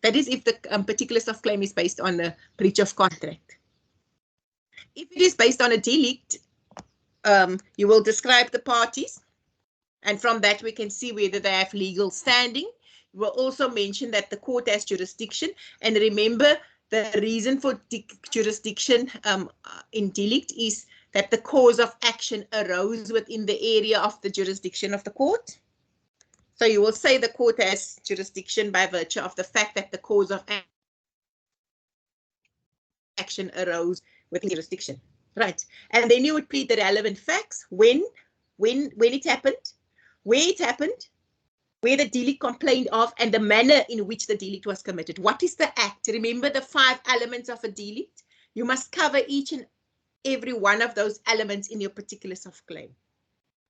That is if the particulars of claim is based on a breach of contract. If it is based on a delete, you will describe the parties, and from that we can see whether they have legal standing. You will also mention that the court has jurisdiction, and remember the reason for jurisdiction in delict is that the cause of action arose within the area of the jurisdiction of the court. So you will say the court has jurisdiction by virtue of the fact that the cause of action arose within jurisdiction, right? And then you would plead the relevant facts, when it happened, where it happened, where the delict complained of, and the manner in which the delict was committed. What is the act? Remember the 5 elements of a delict? You must cover each and every one of those elements in your particulars of claim.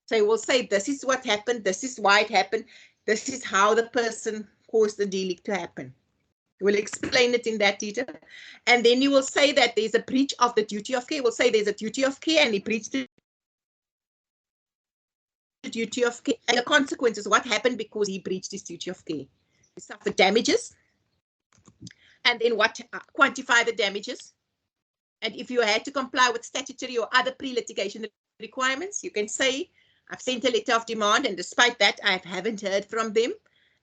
So you will say, this is what happened, this is why it happened, this is how the person caused the delict to happen. You will explain it in that detail. And then you will say that there's a breach of the duty of care. You will say there's a duty of care and he breached the duty of care. And the consequences, what happened because he breached his duty of care. He suffered damages. And then what, quantify the damages. And if you had to comply with statutory or other pre-litigation requirements, you can say, I've sent a letter of demand, and despite that, I haven't heard from them.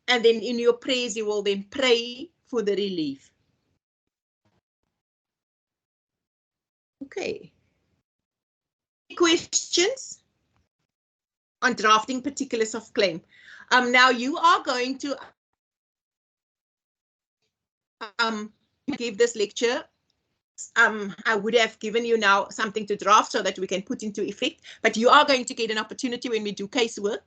And then in your prayers, you will then pray for the relief. Okay. Questions on drafting particulars of claim? Now you are going to give this lecture. I would have given you now something to draft so that we can put into effect, but you are going to get an opportunity when we do casework.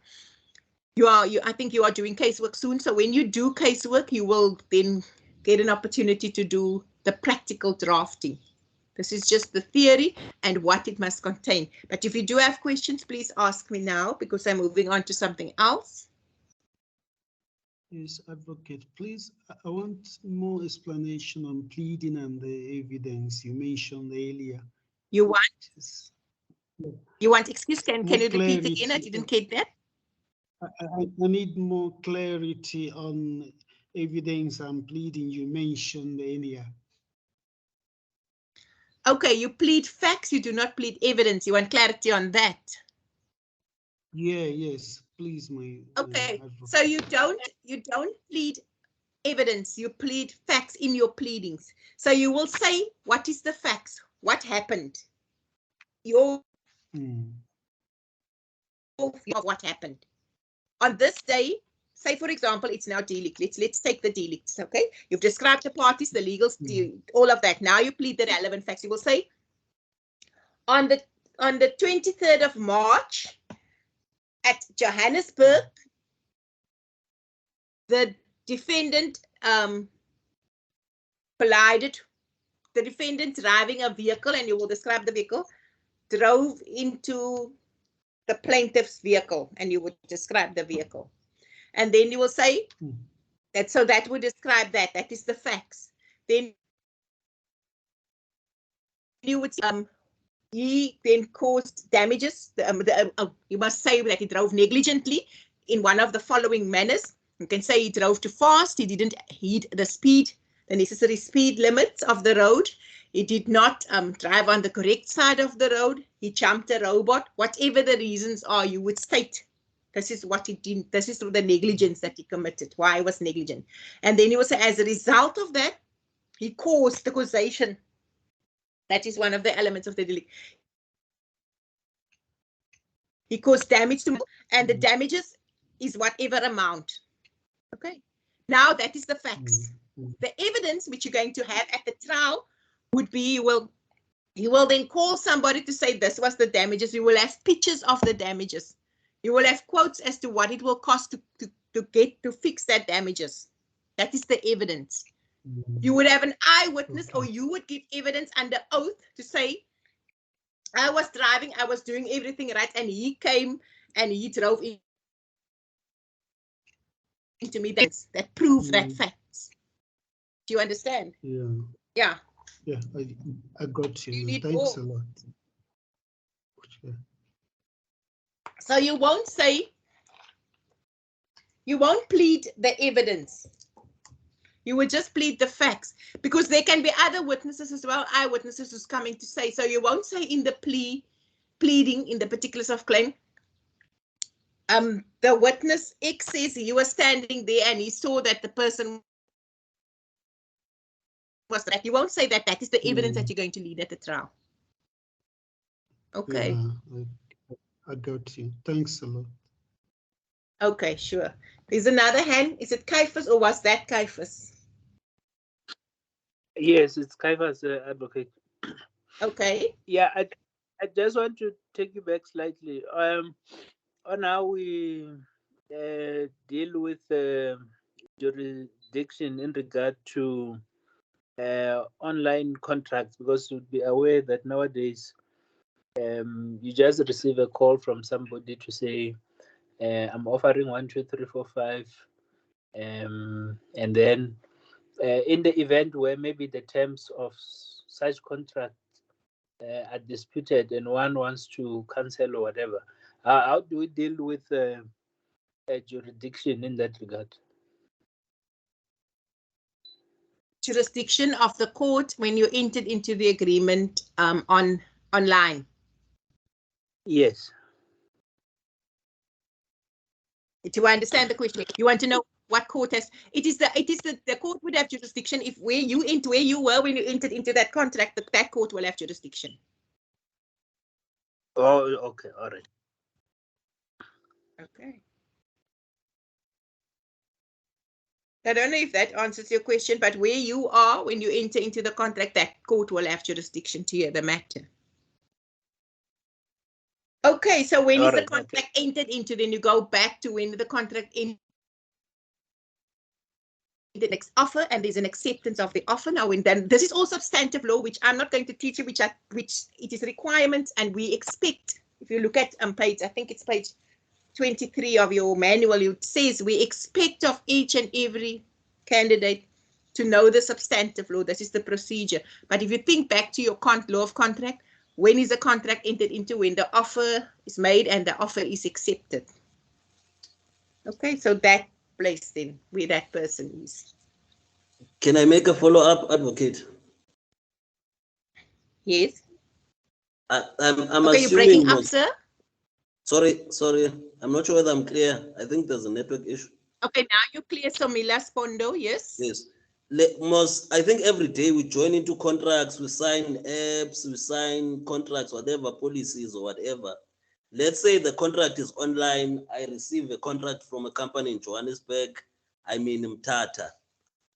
I think you are doing casework soon. So when you do casework, you will then get an opportunity to do the practical drafting. This is just the theory and what it must contain. But if you do have questions, please ask me now because I'm moving on to something else. Yes, advocate, please, I want more explanation on pleading and the evidence you mentioned earlier. You want? Yes. You want, excuse, can you repeat clarity. again? I didn't get that. I need more clarity on evidence and pleading you mentioned earlier. Okay, you plead facts, you do not plead evidence. You want clarity on that? Yeah, yes, please, my. Okay, so you don't plead evidence, you plead facts in your pleadings. So you will say, what is the facts? What happened? Your what happened on this day. Say, for example, it's now delict. Let's take the delicts. Okay, you've described the parties, the legals, all of that. Now you plead the relevant facts. You will say, on the 23rd of March at Johannesburg, the defendant collided. The defendant driving a vehicle, and you will describe the vehicle, drove into the plaintiff's vehicle, and you would describe the vehicle. And then you will say that, so that would describe that. That is the facts. Then you would he then caused damages. You must say that he drove negligently in one of the following manners. You can say he drove too fast. He didn't heed the necessary speed limits of the road. He did not drive on the correct side of the road. He jumped a robot. Whatever the reasons are, you would state, this is what he did. This is the negligence that he committed, why he was negligent. And then he will say, as a result of that, he caused the causation. That is one of the elements of the delict. He caused damage to, and the damages is whatever amount. Okay. Now that is the facts. The evidence which you're going to have at the trial would be, you will then call somebody to say this was the damages. You will have pictures of the damages. You will have quotes as to what it will cost to fix that damages. That is the evidence. You would have an eyewitness, or you would give evidence under oath to say, I was driving, I was doing everything right, and he came and he drove into me. That prove that facts. Do you understand? Yeah. Yeah. Yeah, I got you. You Thanks a lot. Yeah. So you won't say, you won't plead the evidence. You would just plead the facts, because there can be other witnesses as well, eyewitnesses who's coming to say. So you won't say in the pleading in the particulars of claim, the witness X says he was standing there and he saw that the person was that. You won't say that that is the evidence that you're going to lead at the trial. Okay. Yeah, I got you. Thanks a lot. Okay, sure. There's another hand. Is it Caiaphas or was that Caiaphas? Yes, it's Caiaphas, advocate. Okay. Yeah, I just want to take you back slightly. On how we deal with jurisdiction in regard to online contracts, because you'd be aware that nowadays you just receive a call from somebody to say, I'm offering 1, 2, 3, 4, 5, and then in the event where maybe the terms of such contract are disputed and one wants to cancel or whatever, how do we deal with a jurisdiction in that regard? Jurisdiction of the court when you entered into the agreement online. Yes. Do I understand the question? You want to know what court has? It is the court would have jurisdiction if where you were when you entered into that contract, that court will have jurisdiction. Oh, okay, all right. Okay. I don't know if that answers your question, but where you are when you enter into the contract, that court will have jurisdiction to hear the matter. Okay, so when is the contract entered into? Then you go back to when the contract ended. The next offer, and there's an acceptance of the offer. Now, when then this is all substantive law, which I'm not going to teach you, which it is requirements, and we expect. If you look at page, I think it's page 23 of your manual, it says we expect of each and every candidate to know the substantive law. This is the procedure. But if you think back to your law of contract, when is the contract entered into? When the offer is made and the offer is accepted. Okay, so that place then where that person is. Can I make a follow-up, advocate? Yes. I'm okay, assuming. You're breaking up, sir. Sorry. I'm not sure whether I'm clear. I think there's a network issue. Okay, now you're clear, Somila Spondo, yes? Yes. I think every day we join into contracts, we sign apps, we sign contracts, whatever, policies or whatever. Let's say the contract is online. I receive a contract from a company in Johannesburg. I'm in Mthatha.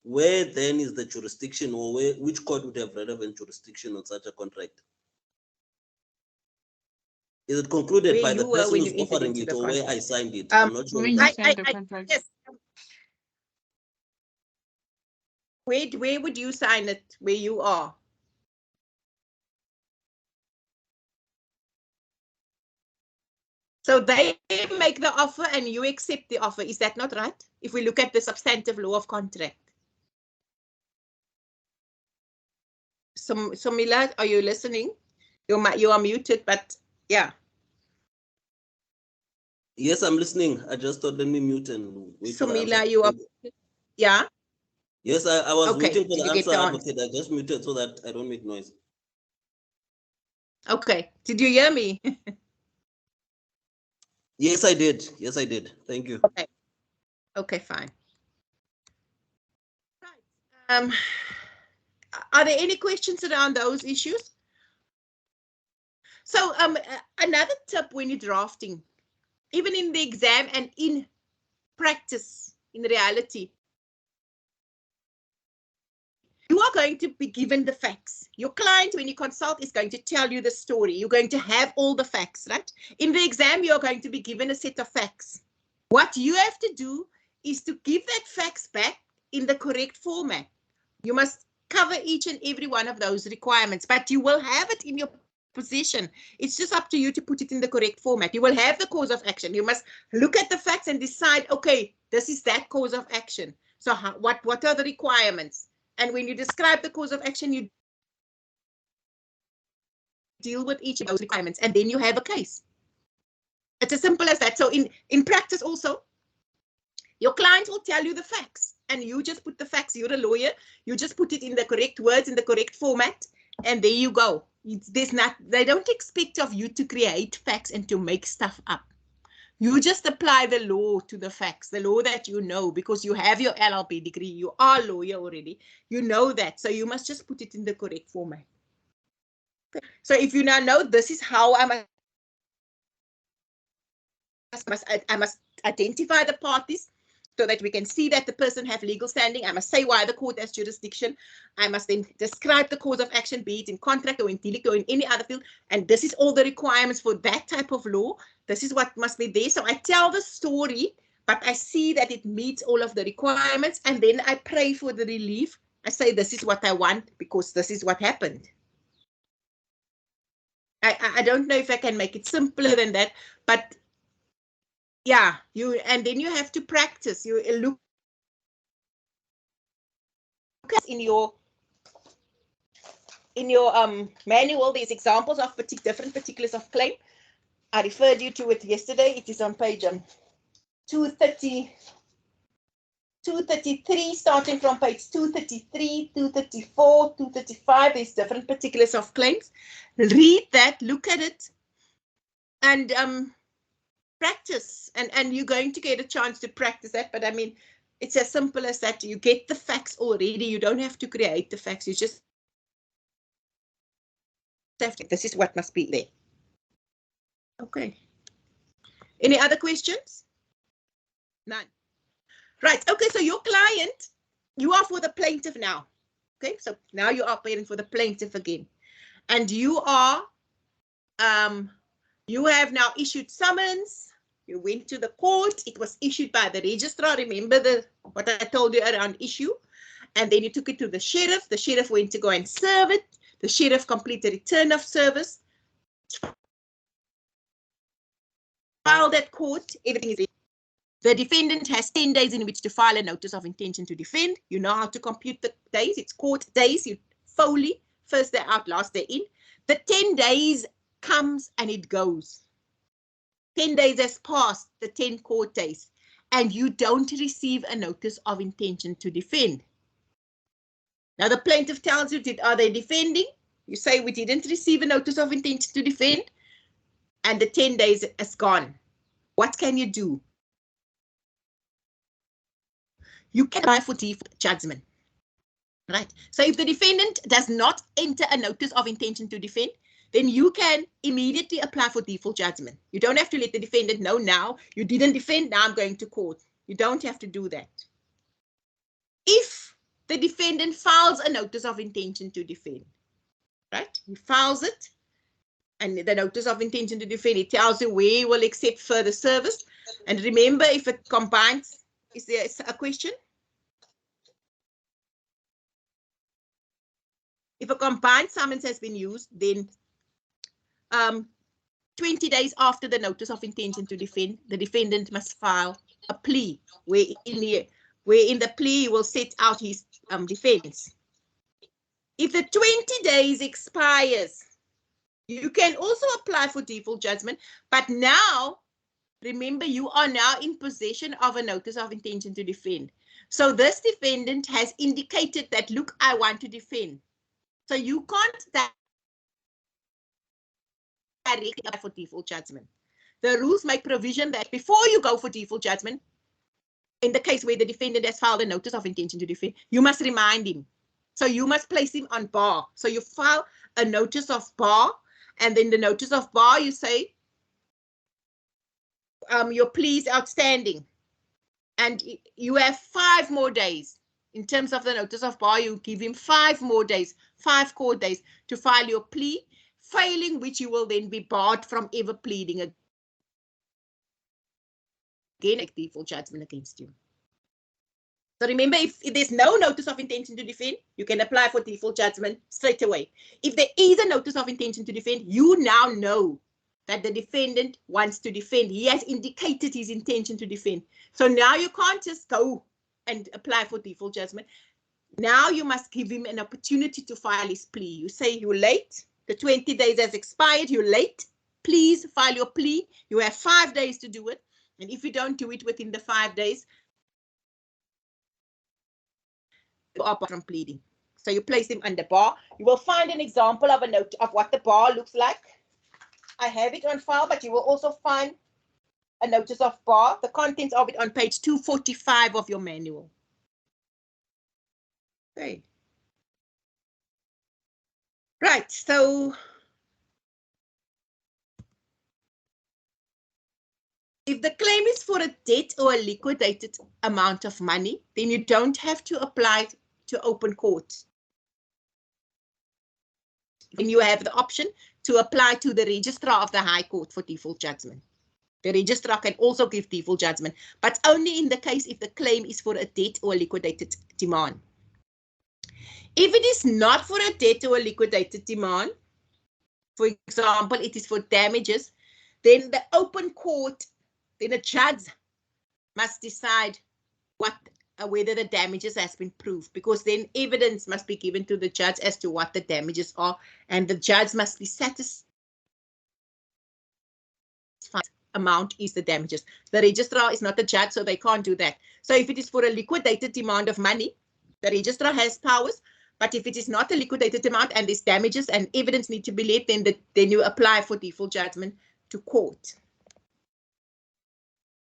Where then is the jurisdiction, or which court would have relevant jurisdiction on such a contract? Is it concluded where by the person who's offering it or where I signed it? I'm not sure. Yes. Where would you sign it? Where you are? So they make the offer and you accept the offer. Is that not right? If we look at the substantive law of contract. So Mila, are you listening? You are muted, but yeah. Yes, I'm listening. I just thought let me mute and wait. So Mila, you are, yeah? Yes, I was okay. waiting for the answer, advocate. I just muted so that I don't make noise. Okay. Did you hear me? Yes, I did. Yes, I did. Thank you. Okay. Okay, fine. Right. Are there any questions around those issues? So another tip when you're drafting, even in the exam and in practice, in reality, you are going to be given the facts. Your client, when you consult, is going to tell you the story. You're going to have all the facts, right? In the exam, you're going to be given a set of facts. What you have to do is to give that facts back in the correct format. You must cover each and every one of those requirements, but you will have it in your position. It's just up to you to put it in the correct format. You will have the cause of action. You must look at the facts and decide, okay, this is that cause of action. So what are the requirements? And when you describe the cause of action, you deal with each of those requirements, and then you have a case. It's as simple as that. So in practice also, your client will tell you the facts, and you just put the facts. You're a lawyer. You just put it in the correct words, in the correct format, and there you go. They don't expect of you to create facts and to make stuff up. You just apply the law to the facts, the law that you know, because you have your LLB degree, you are a lawyer already, you know that, so you must just put it in the correct format. Okay. So if you now know this is how I must identify the parties so that we can see that the person have legal standing. I must say why the court has jurisdiction. I must then describe the cause of action, be it in contract or in delict or in any other field. And this is all the requirements for that type of law. This is what must be there. So I tell the story, but I see that it meets all of the requirements. And then I pray for the relief. I say, this is what I want because this is what happened. I don't know if I can make it simpler than that, but yeah, and then you have to practice. You look in your manual. There's examples of different particulars of claim. I referred you to it yesterday. It is on page 233, starting from page 233, 234, 235. There's different particulars of claims. Read that, look at it, and practice. And you're going to get a chance to practice that. But I mean, it's as simple as that. You get the facts already. You don't have to create the facts. You just have to. This is what must be there. Okay. Any other questions? None. Right. Okay. So your client, you are for the plaintiff now. Okay. So now you are appearing for the plaintiff again, and you are, you have now issued summons. You went to the court. It was issued by the registrar. Remember what I told you around issue, and then you took it to the sheriff. The sheriff went to go and serve it. The sheriff completed return of service. Filed at court. Everything is ready. The defendant has 10 days in which to file a notice of intention to defend. You know how to compute the days. It's court days. You Foley, first day out, last day in. The 10 days comes and it goes. 10 days has passed, the 10 court days, and you don't receive a notice of intention to defend. Now the plaintiff tells you, are they defending? You say, we didn't receive a notice of intention to defend, and the 10 days is gone. What can you do? You can apply for default judgment. Right. So if the defendant does not enter a notice of intention to defend, then you can immediately apply for default judgment. You don't have to let the defendant know now, you didn't defend, now I'm going to court. You don't have to do that. If the defendant files a notice of intention to defend, right? He files it, and the notice of intention to defend, it tells you where he will accept further service. And remember, if it combines, is there a question? If a combined summons has been used, then 20 days after the notice of intention to defend, the defendant must file a plea, where in the plea he will set out his defense. If the 20 days expires, you can also apply for default judgment, but now, remember, you are now in possession of a notice of intention to defend. So this defendant has indicated that, look, I want to defend. So you can't directly apply for default judgment. The rules make provision that before you go for default judgment, in the case where the defendant has filed a notice of intention to defend, you must remind him. So you must place him on bar. So you file a notice of bar, and then the notice of bar, you say, your plea is outstanding. And you have 5 more days. In terms of the notice of bar, you give him 5 more days, 5 court days to file your plea, failing which you will then be barred from ever pleading again a default judgment against you. So remember, if there's no notice of intention to defend, you can apply for default judgment straight away. If there is a notice of intention to defend, you now know that the defendant wants to defend. He has indicated his intention to defend. So now you can't just go and apply for default judgment. Now you must give him an opportunity to file his plea. You say you're late, the 20 days has expired, you're late, please file your plea. You have 5 days to do it. And if you don't do it within the 5 days, you are barred from pleading. So you place him under bar. You will find an example of a note of what the bar looks like. I have it on file, but you will also find a notice of bar, the contents of it on page 245 of your manual. Okay. Right, so if the claim is for a debt or a liquidated amount of money, then you don't have to apply to open court. Then you have the option to apply to the registrar of the High Court for default judgment. The registrar can also give default judgment, but only in the case if the claim is for a debt or a liquidated demand. If it is not for a debt or a liquidated demand, for example, it is for damages, then the open court, then a judge must decide whether the damages has been proved, because then evidence must be given to the judge as to what the damages are, and the judge must be satisfied amount is the damages. The registrar is not a judge, so they can't do that. So if it is for a liquidated demand of money, the registrar has powers, but if it is not a liquidated amount and there's damages and evidence need to be laid, then you apply for default judgment to court.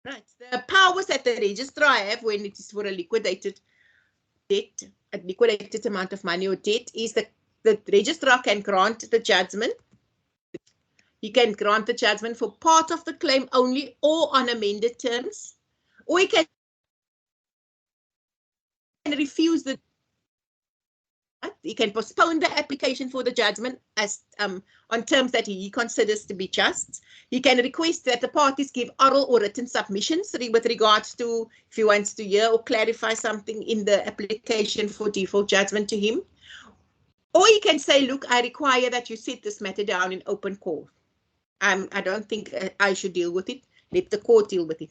Right. The powers that the registrar have when it is for a liquidated debt, a liquidated amount of money or debt, is the registrar can grant the judgment. He can grant the judgment for part of the claim only or on amended terms, or he can refuse the. He can postpone the application for the judgment as on terms that he considers to be just. He can request that the parties give oral or written submissions with regards to if he wants to hear or clarify something in the application for default judgment to him. Or he can say, look, I require that you set this matter down in open court. I don't think I should deal with it. Let the court deal with it.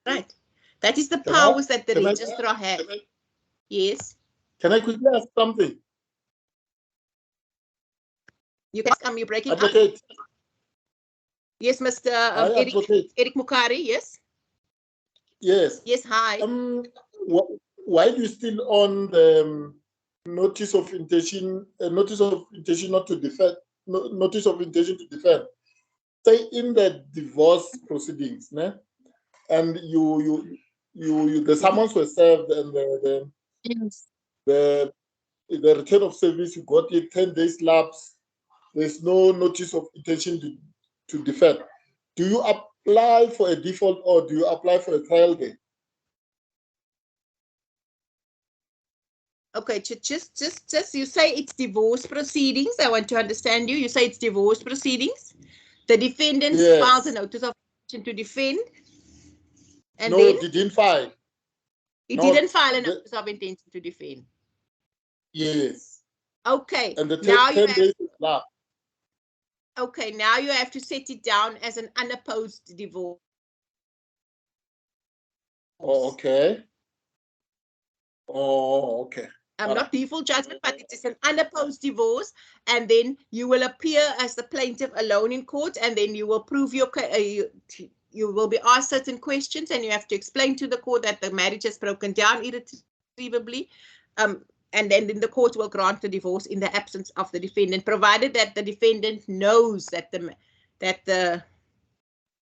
Right. That is the powers that the registrar has. Yes. Can I quickly ask something? You can ask, you're breaking Advocate. up. Yes, Mr. Eric Mukari, yes? Yes. Yes, hi. Why do you still on the notice of intention, notice of intention not to defend, notice of intention to defend? Say in the divorce proceedings, né? And the summons were served and the return of service, you got it 10 days lapse. There's no notice of intention to defend. Do you apply for a default or do you apply for a trial day? Okay, just you say it's divorce proceedings. I want to understand you. You say it's divorce proceedings. The defendant files a notice of intention to defend. And no, then he didn't file. He didn't file a notice of intention to defend. Yes. Okay. And the now 10 days is lapsed. Okay, now you have to set it down as an unopposed divorce. Oh, okay. Oh, okay. Not default judgment, but it is an unopposed divorce, and then you will appear as the plaintiff alone in court, and then you will prove your you will be asked certain questions, and you have to explain to the court that the marriage has broken down irretrievably, and then the court will grant the divorce in the absence of the defendant, provided that the defendant knows that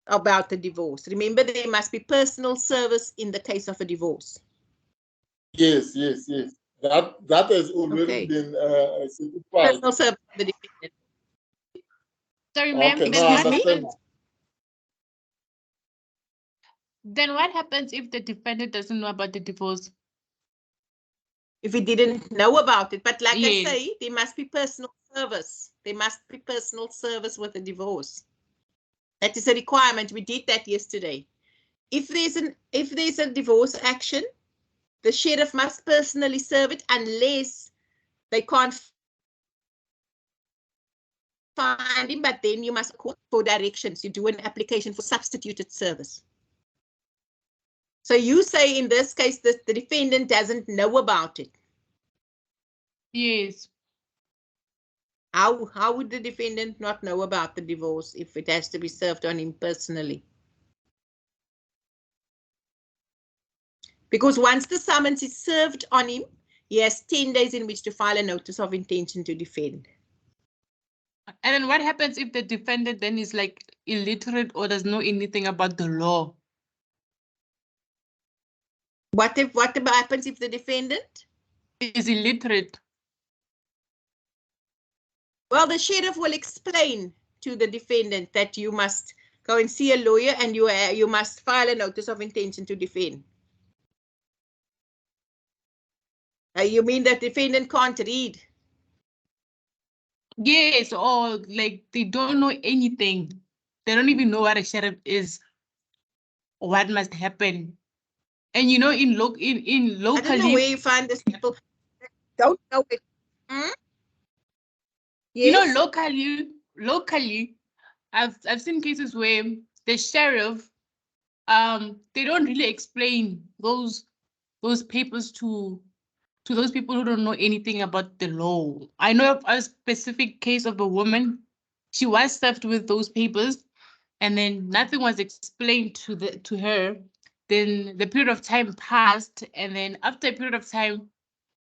about the divorce. Remember, there must be personal service in the case of a divorce. Yes. That has already been certified. Personal service of the defendant. Sorry, ma'am. Okay, no, I understand. Then what happens if the defendant doesn't know about the divorce? If he didn't know about it, but like I say, there must be personal service. There must be personal service with a divorce. That is a requirement. We did that yesterday. If there's a divorce action, the sheriff must personally serve it unless they can't find him, but then you must call for directions. You do an application for substituted service. So you say in this case that the defendant doesn't know about it. Yes. How would the defendant not know about the divorce if it has to be served on him personally? Because once the summons is served on him, he has 10 days in which to file a notice of intention to defend. And then what happens if the defendant then is like illiterate or doesn't know anything about the law? What happens if the defendant is illiterate? Well, the sheriff will explain to the defendant that you must go and see a lawyer and you must file a notice of intention to defend. You mean the defendant can't read? Yes, or like they don't know anything. They don't even know what a sheriff is or what must happen. And you know, in locally, I don't know where you find these people that don't know it. Hmm? Yes? You know, locally, I've seen cases where the sheriff, they don't really explain those papers to those people who don't know anything about the law. I know of a specific case of a woman. She was served with those papers, and then nothing was explained to her. Then the period of time passed, and then after a period of time,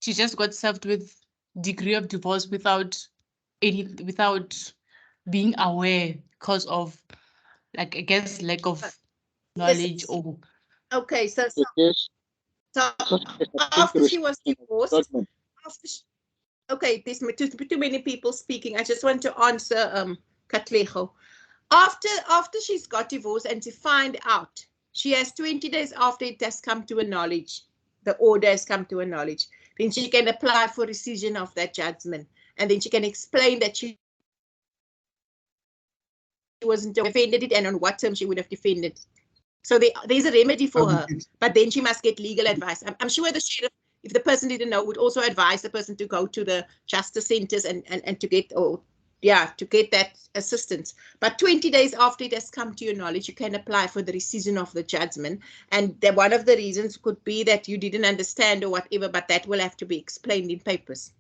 she just got served with decree of divorce without being aware because of, like, I guess, lack of knowledge. Or okay, so I after she was divorced, Judgment. okay, there's too many people speaking. I just want to answer Katlego. After she's got divorced and to find out, she has 20 days after it has come to her knowledge, the order has come to her knowledge, then she can apply for rescission of that judgment. And then she can explain that she wasn't defended it and on what terms she would have defended. So there's a remedy for her, but then she must get legal advice. I'm sure the sheriff, if the person didn't know, would also advise the person to go to the justice centers and to get, to get that assistance. But 20 days after it has come to your knowledge, you can apply for the rescission of the judgment. And one of the reasons could be that you didn't understand or whatever, but that will have to be explained in papers.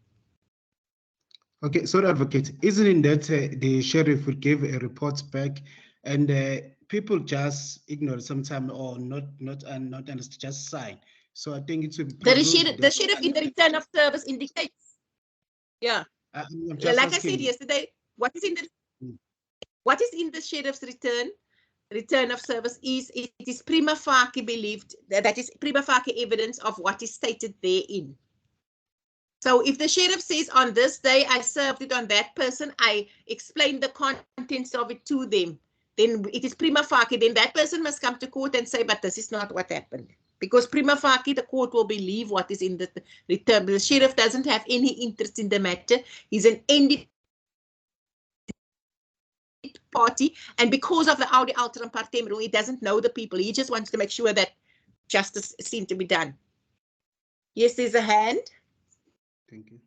Okay, so advocate, isn't it that the sheriff would give a report back and people just ignore sometimes or not understand, just sign? So I think it should be the sheriff in the return of service indicates. Yeah. Like I said yesterday, what is in the sheriff's return of service it is prima facie believed that is prima facie evidence of what is stated therein. So if the sheriff says on this day I served it on that person, I explained the contents of it to them, then it is prima facie. Then that person must come to court and say, but this is not what happened. Because prima facie, the court will believe what is in the return. The sheriff doesn't have any interest in the matter. He's an independent party, and because of the Audi Alteram Partem rule, he doesn't know the people. He just wants to make sure that justice seems to be done. Yes, there's a hand. Thank you.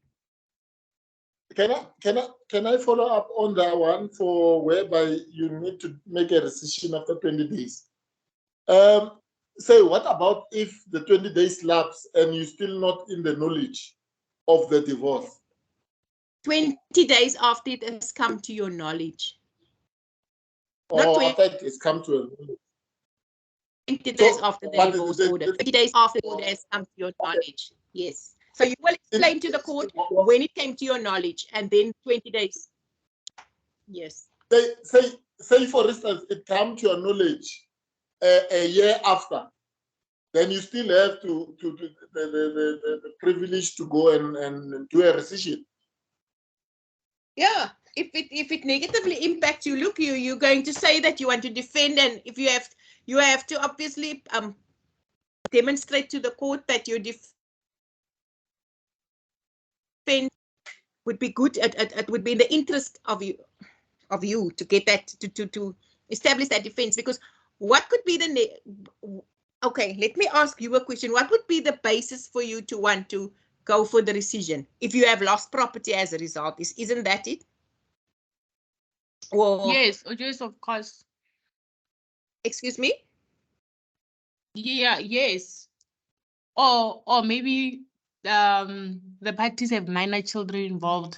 Can I follow up on that one for whereby you need to make a decision after 20 days? Say, what about if the 20 days lapse and you're still not in the knowledge of the divorce? 20 days after it has come to your knowledge. Or after it has come to a knowledge. 20 days after the divorce order. 20 days after the order has come to your knowledge. Yes. So you will explain to the court when it came to your knowledge, and then 20 days. Yes. Say for instance, it came to your knowledge a year after, then you still have the privilege to go and do a rescission. Yeah. If it negatively impacts you, look, you're going to say that you want to defend, and if you have to obviously demonstrate to the court that you defend would be good. It would be in the interest of you to get that to establish that defense. Because what could be okay, let me ask you a question. What would be the basis for you to want to go for the rescission if you have lost property as a result? Isn't that it? Or yes, or just of course. Excuse me? Yeah, yes. Or maybe the parties have minor children involved.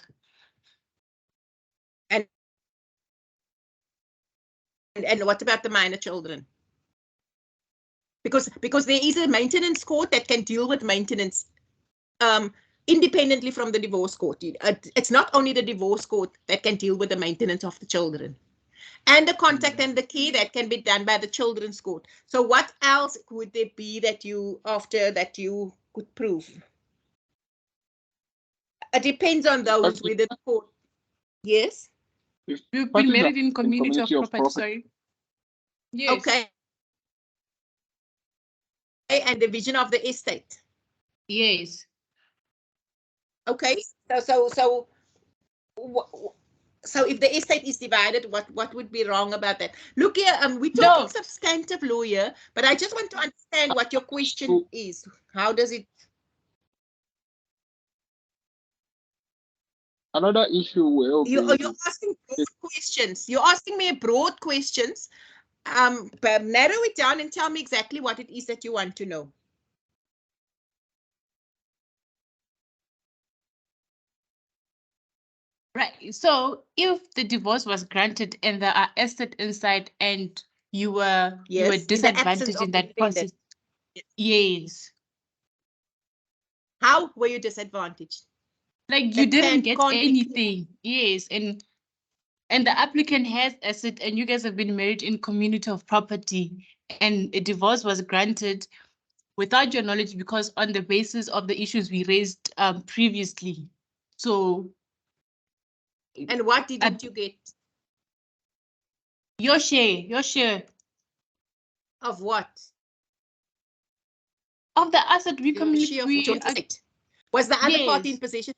And what about the minor children? Because there is a maintenance court that can deal with maintenance independently from the divorce court. It's not only the divorce court that can deal with the maintenance of the children. And the contact and the key that can be done by the children's court. So what else would there be that you, after that you could prove? It depends on those with the court. Yes? You've been married in community of property, sorry. Yes. Okay. And division of the estate. Yes. Okay. So if the estate is divided, what would be wrong about that? Look here, we're talking substantive law here, but I just want to understand what your question is. How does it? Another issue will you're asking broad questions. You're asking me broad questions. But narrow it down and tell me exactly what it is that you want to know. Right. So if the divorce was granted and there are assets inside and you were disadvantaged in that process. Yes. How were you disadvantaged? Like you didn't get anything. Yes. And the applicant has asset and you guys have been married in community of property and a divorce was granted without your knowledge because on the basis of the issues we raised previously. So. And what didn't you get? Your share. Of what? Of the asset we communicate. Was the other party in possession?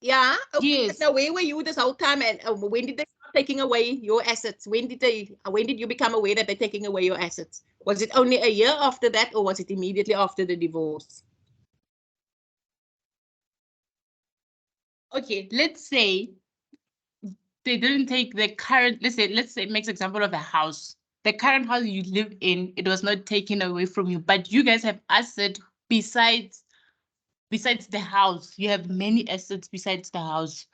Yeah. Okay. Yes. Now, where were you this whole time, and when did they start taking away your assets? When did you become aware that they're taking away your assets? Was it only a year after that, or was it immediately after the divorce? Okay, let's say they didn't take the current. Let's say it makes example of a house. The current house you live in, it was not taken away from you, but you guys have assets besides the house. You have many assets besides the house.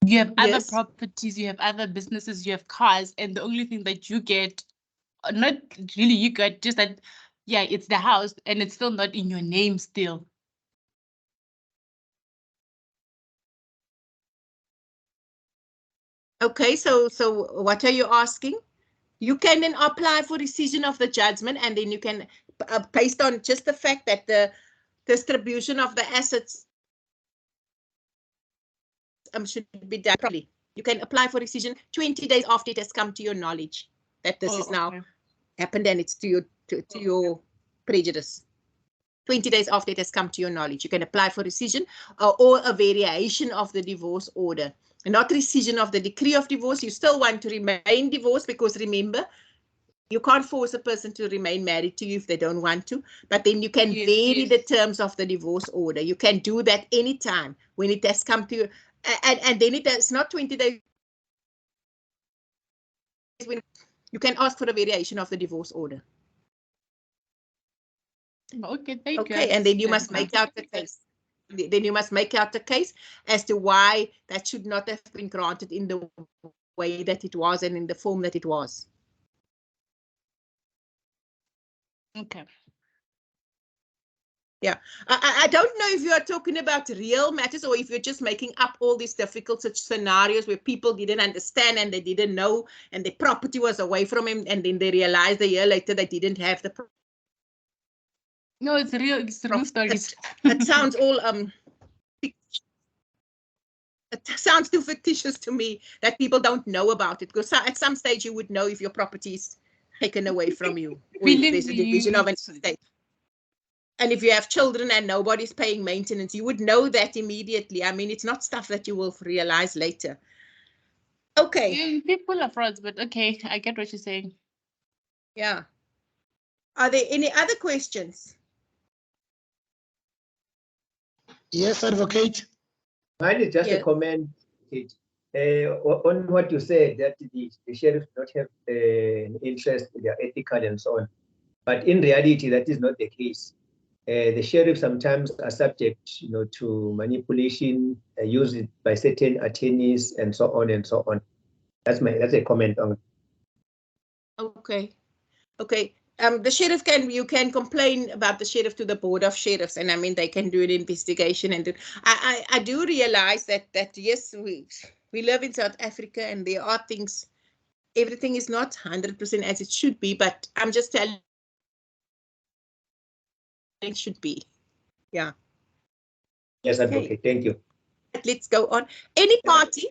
You have other properties, you have other businesses, you have cars, and the only thing that you get, not really you get, just that, yeah, it's the house and it's still not in your name still. Okay, so what are you asking? You can then apply for rescission of the judgment, and then you can, based on just the fact that the distribution of the assets should be done properly. You can apply for rescission 20 days after it has come to your knowledge that this is now happened and it's to your prejudice. 20 days after it has come to your knowledge, you can apply for rescission or a variation of the divorce order. And not rescission of the decree of divorce. You still want to remain divorced because remember, you can't force a person to remain married to you if they don't want to. But then you can vary the terms of the divorce order. You can do that anytime when it has come to you. And then it's not 20 days. When you can ask for a variation of the divorce order. Okay, thank you. Okay, and then you must make out the case. Then you must make out the case as to why that should not have been granted in the way that it was and in the form that it was. Okay. Yeah, I don't know if you are talking about real matters or if you're just making up all these difficult such scenarios where people didn't understand and they didn't know and the property was away from him and then they realized a year later they didn't have the property. No, it's real stories. It sounds all it sounds too fictitious to me that people don't know about it, because at some stage you would know if your property is taken away from you or if there's a division of an estate. And if you have children and nobody's paying maintenance, you would know that immediately. I mean, it's not stuff that you will realize later. Okay. People are frauds, but okay, I get what you're saying. Yeah. Are there any other questions? Yes, advocate. Mine is just a comment on what you said, that the sheriffs don't have an interest, they are ethical and so on. But in reality, that is not the case. The sheriffs sometimes are subject, to manipulation used by certain attorneys and so on and so on. That's a comment on. Okay. the sheriff you can complain about the sheriff to the board of sheriffs, and I mean they can do an investigation. And I do realize that yes, we live in South Africa and there are things, everything is not 100% as it should be, but I'm just telling it should be. Yeah. Yes, Advocate. Thank you. Let's go on. Any party.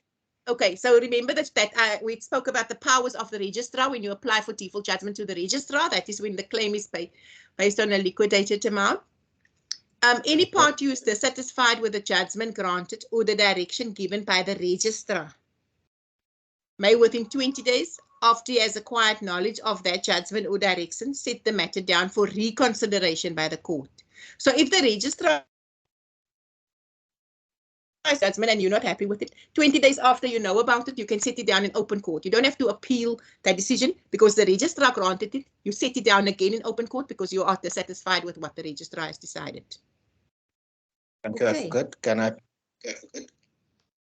Okay, so remember that we spoke about the powers of the registrar when you apply for default judgment to the registrar. That is when the claim is based on a liquidated amount. Any party who is dissatisfied with the judgment granted or the direction given by the registrar may, within 20 days after he has acquired knowledge of that judgment or direction, set the matter down for reconsideration by the court. So if the registrar judgment and you're not happy with it, 20 days after you know about it, you can set it down in open court. You don't have to appeal that decision because the registrar granted it. You set it down again in open court because you are dissatisfied with what the registrar has decided. Thank you, Advocate. Can I?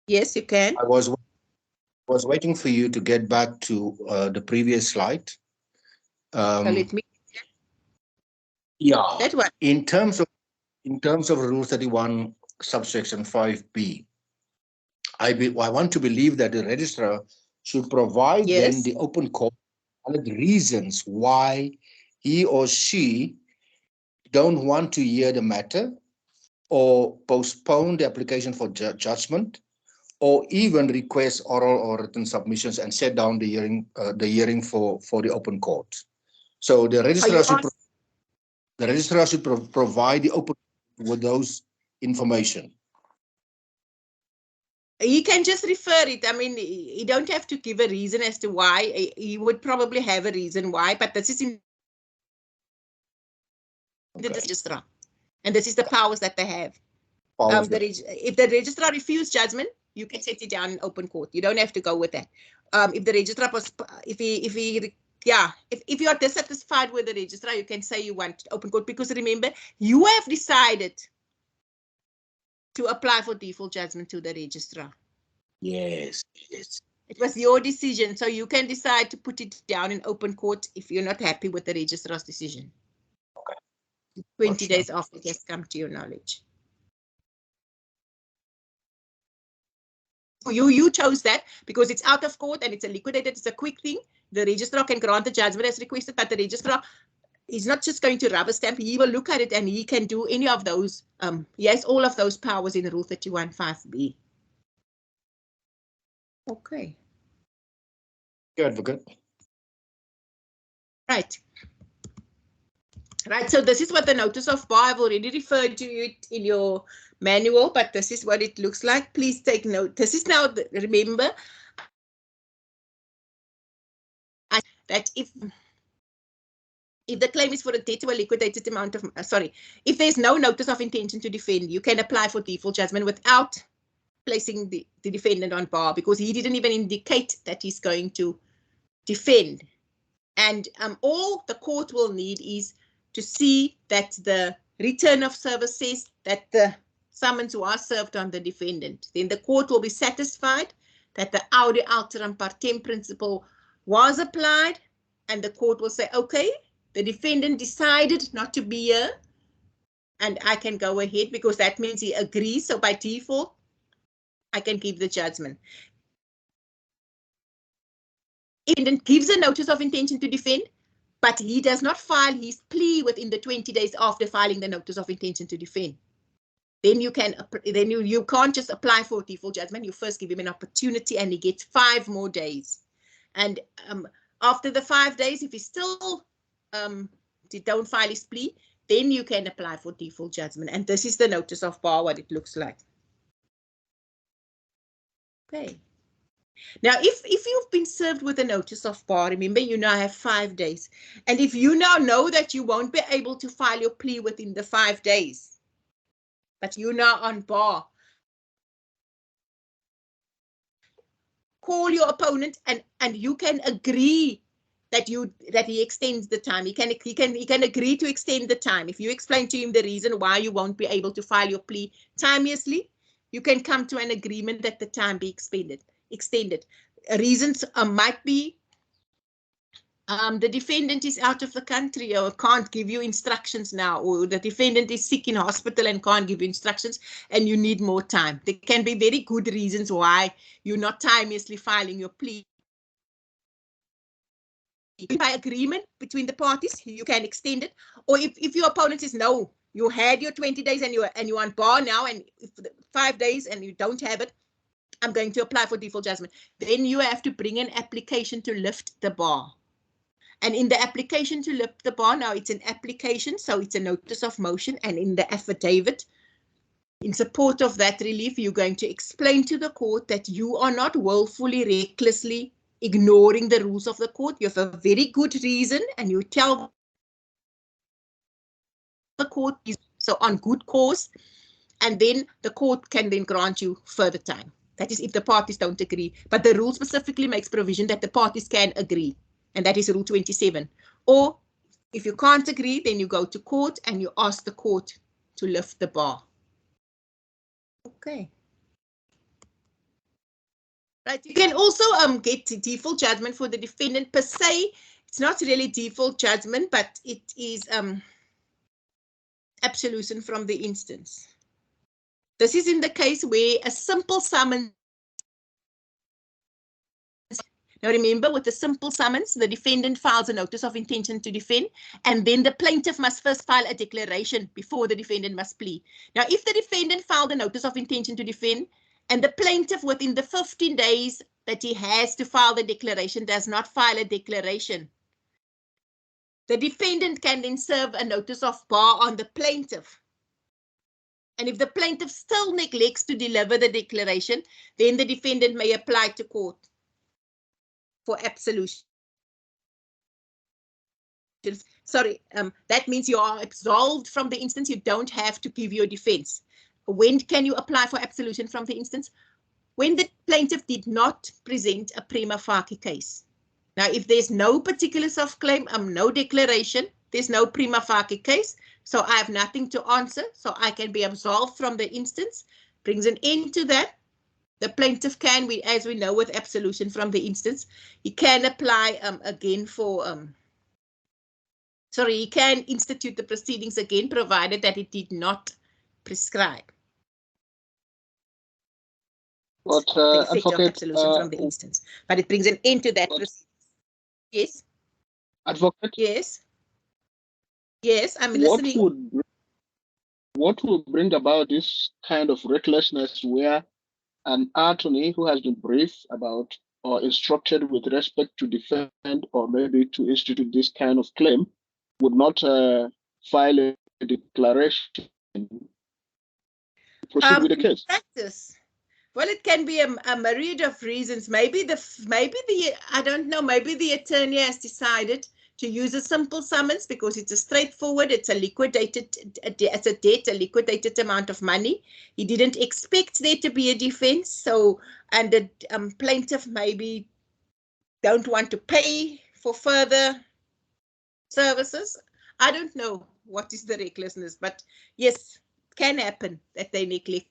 Yes, you can. I was waiting for you to get back to the previous slide. So let me. Yeah. That one. In terms of Rule 31, subsection 5B, I want to believe that the registrar should provide then the open court valid reasons why he or she don't want to hear the matter or postpone the application for judgment, or even request oral or written submissions and set down the hearing for the open court. So the registrar should provide the open with those information. He can just refer it. I mean, you don't have to give a reason as to why. He would probably have a reason why, but this is in the registrar, and this is the powers that they have. If the registrar refused judgment, you can set it down in open court. You don't have to go with that. If the registrar was, if you are dissatisfied with the registrar, you can say you want open court, because remember, you have decided to apply for default judgment to the registrar. Yes. It was your decision, so you can decide to put it down in open court if you're not happy with the registrar's decision. Okay. 20 days after it has come to your knowledge. You chose that because it's out of court and it's a liquidated, it's a quick thing. The registrar can grant the judgment as requested, but the registrar is not just going to rubber stamp. He will look at it and he can do any of those. He has all of those powers in Rule 31(5)(b). Okay. Good, Advocate. Right. Right, so this is what the notice of bar, I've already referred to it in your manual, but this is what it looks like. Please take note. This is now, remember, that if the claim is for a debt to a liquidated amount of, if there's no notice of intention to defend, you can apply for default judgment without placing the defendant on bar, because he didn't even indicate that he's going to defend. And all the court will need is to see that the return of service says that the summons was served on the defendant. Then the court will be satisfied that the audi alteram partem principle was applied, and the court will say, okay, the defendant decided not to be here, and I can go ahead because that means he agrees. So by default, I can give the judgment. If the defendant gives a notice of intention to defend, but he does not file his plea within the 20 days after filing the notice of intention to defend, then you can't just apply for default judgment. You first give him an opportunity and he gets 5 more days. And after the 5 days, if he still don't file his plea, then you can apply for default judgment. And this is the notice of bar, what it looks like. Okay. Now, if you've been served with a notice of bar, remember you now have 5 days. And if you now know that you won't be able to file your plea within the 5 days, but you're now on bar, call your opponent and you can agree that he extends the time. He can agree to extend the time. If you explain to him the reason why you won't be able to file your plea timeously, you can come to an agreement that the time be extended. Reasons might be the defendant is out of the country or can't give you instructions now, or the defendant is sick in hospital and can't give you instructions and you need more time. There can be very good reasons why you're not timeously filing your plea. By agreement between the parties, you can extend it. Or if your opponent says, no, you had your 20 days and you're on bar now, and 5 days and you don't have it, I'm going to apply for default judgment. Then you have to bring an application to lift the bar. And in the application to lift the bar, now it's an application, so it's a notice of motion. And in the affidavit, in support of that relief, you're going to explain to the court that you are not willfully, recklessly ignoring the rules of the court. You have a very good reason, and you tell the court, so on good cause, and then the court can then grant you further time. That is if the parties don't agree. But the rule specifically makes provision that the parties can agree. And that is Rule 27. Or if you can't agree, then you go to court and you ask the court to lift the bar. Okay. Right. You can also get default judgment for the defendant per se. It's not really default judgment, but it is absolution from the instance. This is in the case where a simple summons. Now remember, with the simple summons, the defendant files a notice of intention to defend, and then the plaintiff must first file a declaration before the defendant must plead. Now, if the defendant filed a notice of intention to defend, and the plaintiff within the 15 days that he has to file the declaration does not file a declaration, the defendant can then serve a notice of bar on the plaintiff. And if the plaintiff still neglects to deliver the declaration, then the defendant may apply to court for absolution. Sorry, that means you are absolved from the instance. You don't have to give your defense. When can you apply for absolution from the instance? When the plaintiff did not present a prima facie case. Now, if there's no particulars of claim, no declaration, there's no prima facie case, so I have nothing to answer, so I can be absolved from the instance, brings an end to that. The plaintiff can, as we know, with absolution from the instance, he can apply again for, he can institute the proceedings again, provided that it did not prescribe. But the effect of advocate, absolution from the instance, but it brings an end to that. Yes. Advocate. Yes. Yes, I'm listening. What would bring about this kind of recklessness where an attorney who has been briefed about or instructed with respect to defend or maybe to institute this kind of claim would not file a declaration, proceed with the case? Practice. Well, it can be a myriad of reasons. Maybe I don't know, maybe the attorney has decided to use a simple summons because it's a straightforward, it's a liquidated, it's a debt, a liquidated amount of money. He didn't expect there to be a defense, so, and the plaintiff maybe don't want to pay for further services. I don't know what is the recklessness, but yes, it can happen that they neglect.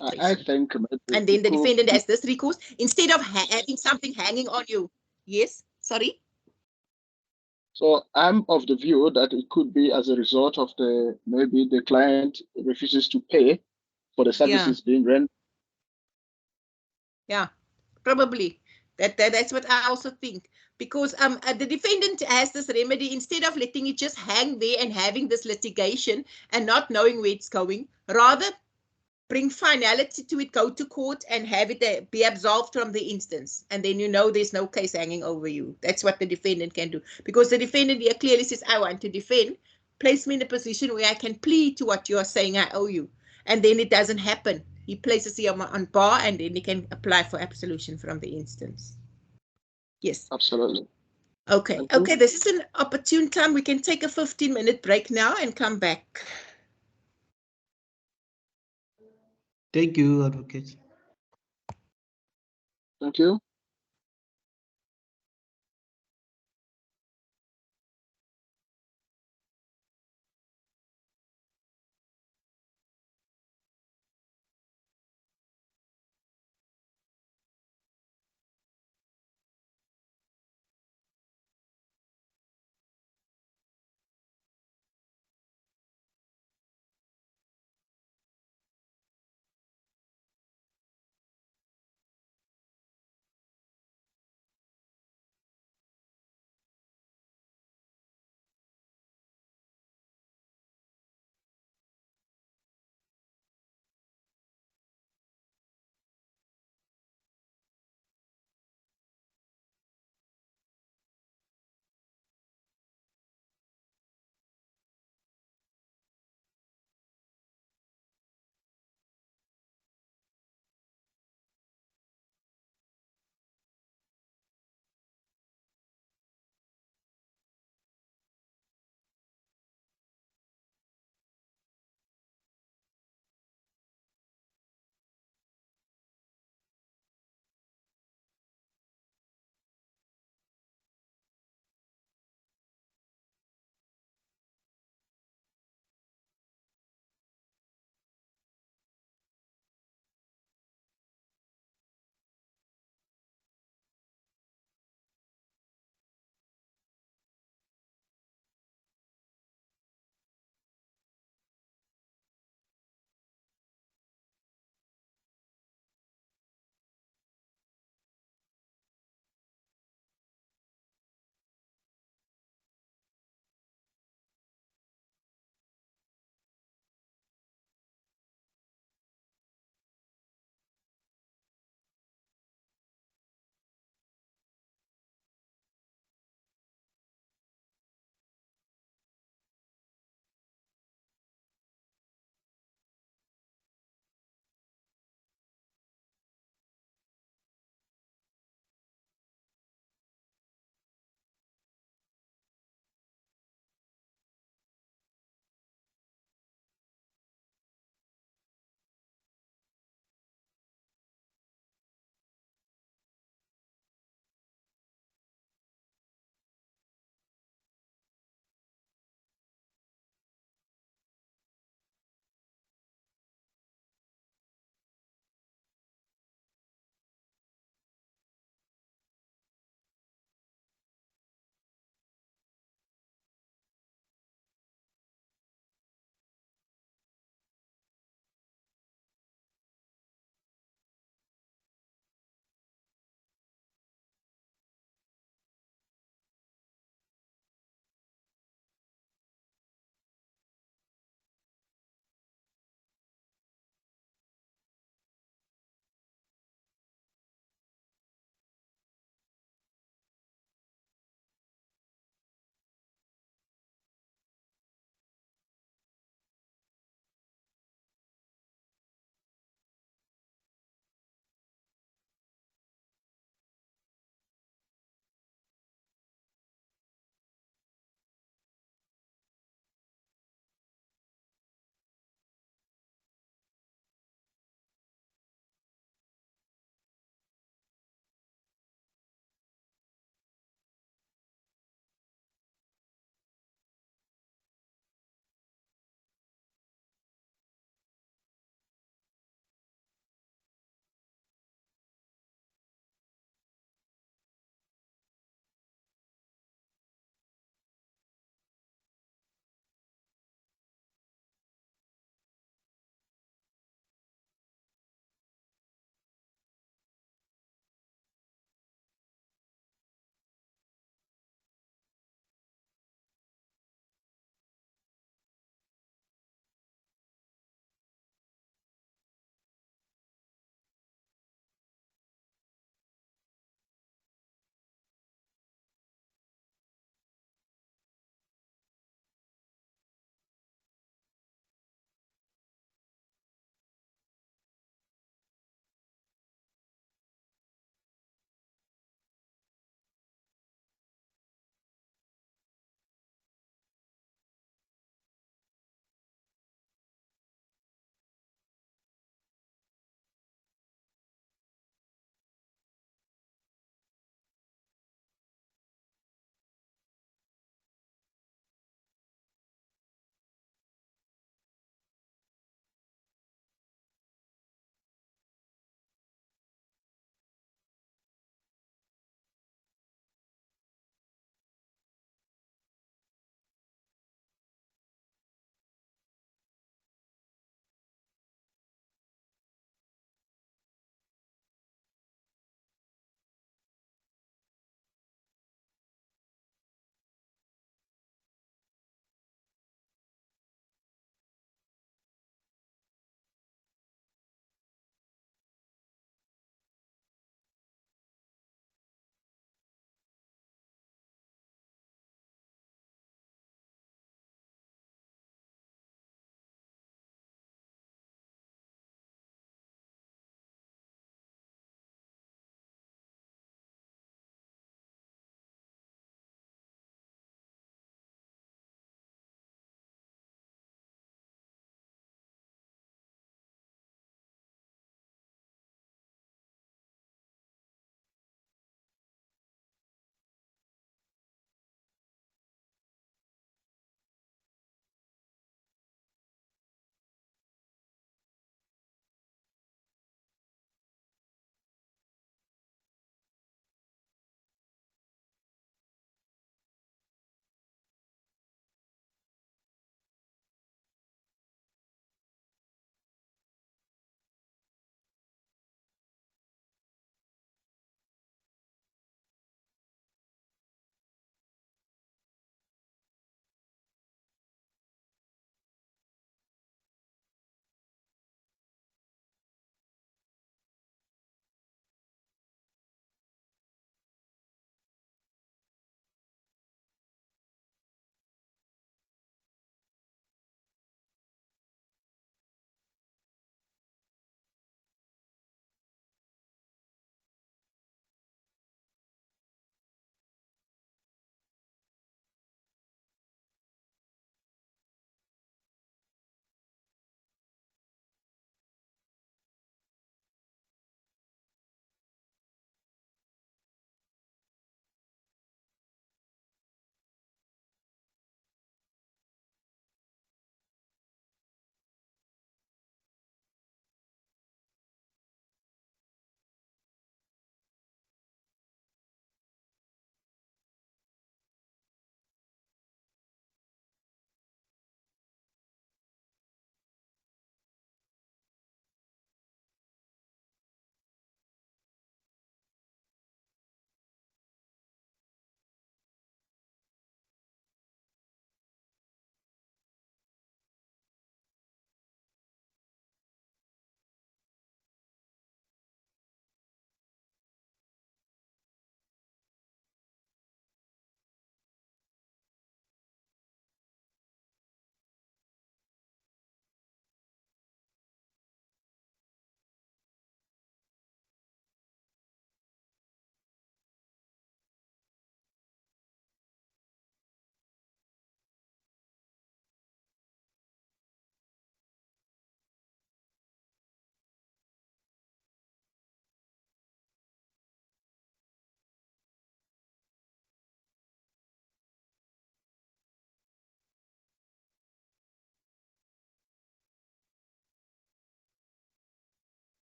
I think, and then the defendant has this recourse instead of having something hanging on you. Yes, sorry. So I'm of the view that it could be as a result of maybe the client refuses to pay for the services being rendered. Yeah, probably. That's what I also think, because the defendant has this remedy instead of letting it just hang there and having this litigation and not knowing where it's going. Rather, bring finality to it, go to court and have it be absolved from the instance. And then you know there's no case hanging over you. That's what the defendant can do. Because the defendant here clearly says, I want to defend. Place me in a position where I can plead to what you are saying I owe you. And then it doesn't happen. He places him on bar and then he can apply for absolution from the instance. Yes. Absolutely. Okay. Okay, this is an opportune time. We can take a 15-minute break now and come back. Thank you, Advocate. Thank you.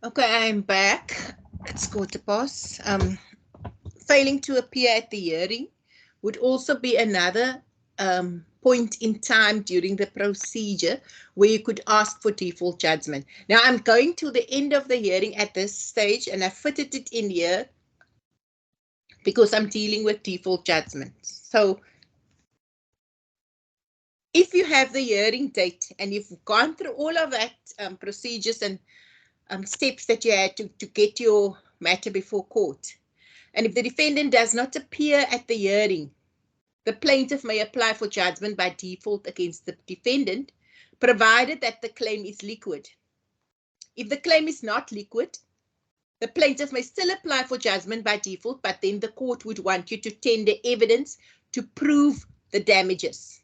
Okay, I'm back. It's 15:15. Failing to appear at the hearing would also be another point in time during the procedure where you could ask for default judgment. Now I'm going to the end of the hearing at this stage, and I fitted it in here because I'm dealing with default judgments. So if you have the hearing date and you've gone through all of that procedures and steps that you had to get your matter before court, and if the defendant does not appear at the hearing, the plaintiff may apply for judgment by default against the defendant, provided that the claim is liquid. If the claim is not liquid, the plaintiff may still apply for judgment by default, but then the court would want you to tender evidence to prove the damages.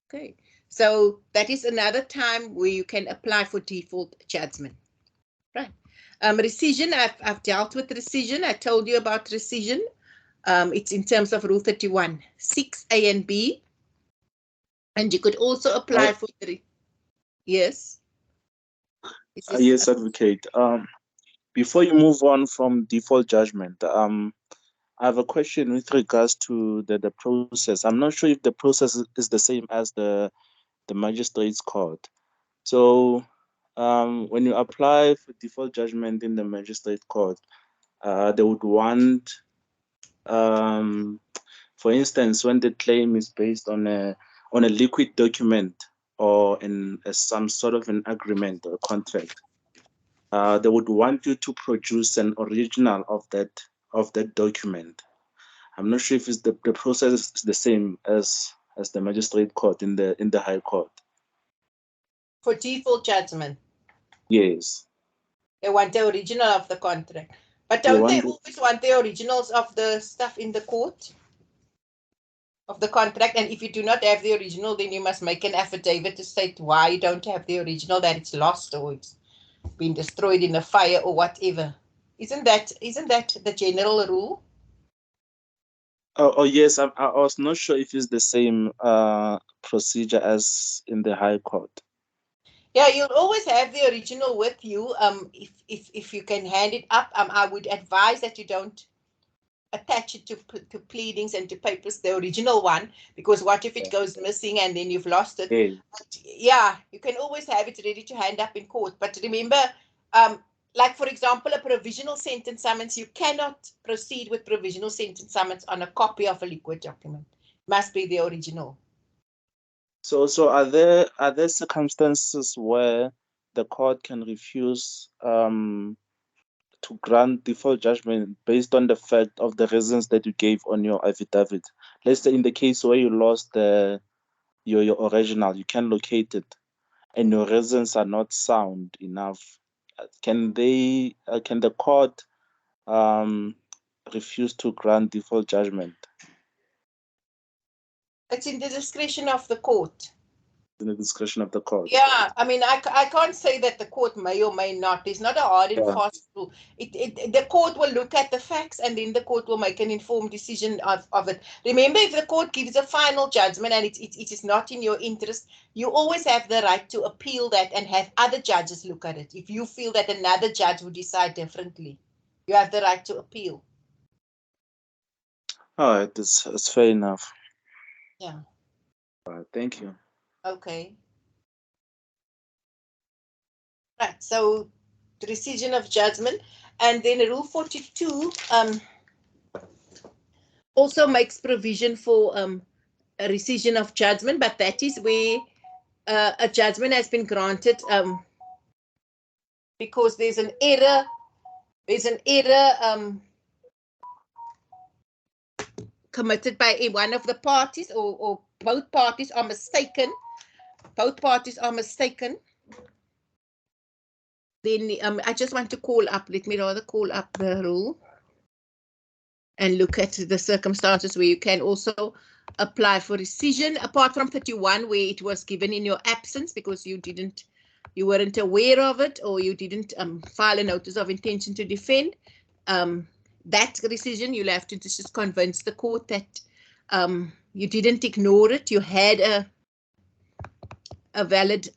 Okay, so that is another time where you can apply for default judgment. Right. Rescission, I've dealt with rescission. I told you about rescission. It's in terms of Rule 31, 6A and B. And you could also apply for the, yes? Yes, Advocate. Before you move on from default judgment, I have a question with regards to the process. I'm not sure if the process is the same as the magistrate's court. So when you apply for default judgment in the magistrate court, they would want, for instance, when the claim is based on a liquid document or in some sort of an agreement or contract, they would want you to produce an original of that document. I'm not sure if it's the process is the same as the magistrate court in the high court. For default judgment? Yes. They want the original of the contract. But don't they always want the originals of the stuff in the court? Of the contract? And if you do not have the original, then you must make an affidavit to state why you don't have the original, that it's lost or it's been destroyed in a fire or whatever. Isn't that the general rule? Oh yes, I was not sure if it's the same procedure as in the high court. Yeah, you'll always have the original with you. If you can hand it up, I would advise that you don't attach it to pleadings and to papers, the original one, because what if it goes missing and then you've lost it? Okay. But yeah, you can always have it ready to hand up in court. But remember, like for example, a provisional sentence summons, you cannot proceed with provisional sentence summons on a copy of a liquid document. It must be the original. So are there circumstances where the court can refuse to grant default judgment based on the fact of the reasons that you gave on your affidavit? Let's say in the case where you lost your original, you can locate it, and your reasons are not sound enough. Can the court refuse to grant default judgment? It's in the discretion of the court. In the discretion of the court. Yeah, I mean, I can't say that the court may or may not. There's not a hard and fast rule. The court will look at the facts and then the court will make an informed decision of it. Remember, if the court gives a final judgment and it is not in your interest, you always have the right to appeal that and have other judges look at it. If you feel that another judge would decide differently, you have the right to appeal. All right, that's fair enough. Yeah. All right, thank you. Okay. Right, so the rescission of judgment, and then Rule 42 also makes provision for a rescission of judgment, but that is where a judgment has been granted because there's an error. Committed by one of the parties, or both parties are mistaken. Both parties are mistaken. Then I just want to call up, let me rather call up the rule and look at the circumstances where you can also apply for rescission, apart from 31 where it was given in your absence because you weren't aware of it, or you didn't file a notice of intention to defend. That rescission, you'll have to just convince the court that you didn't ignore it, you had a valid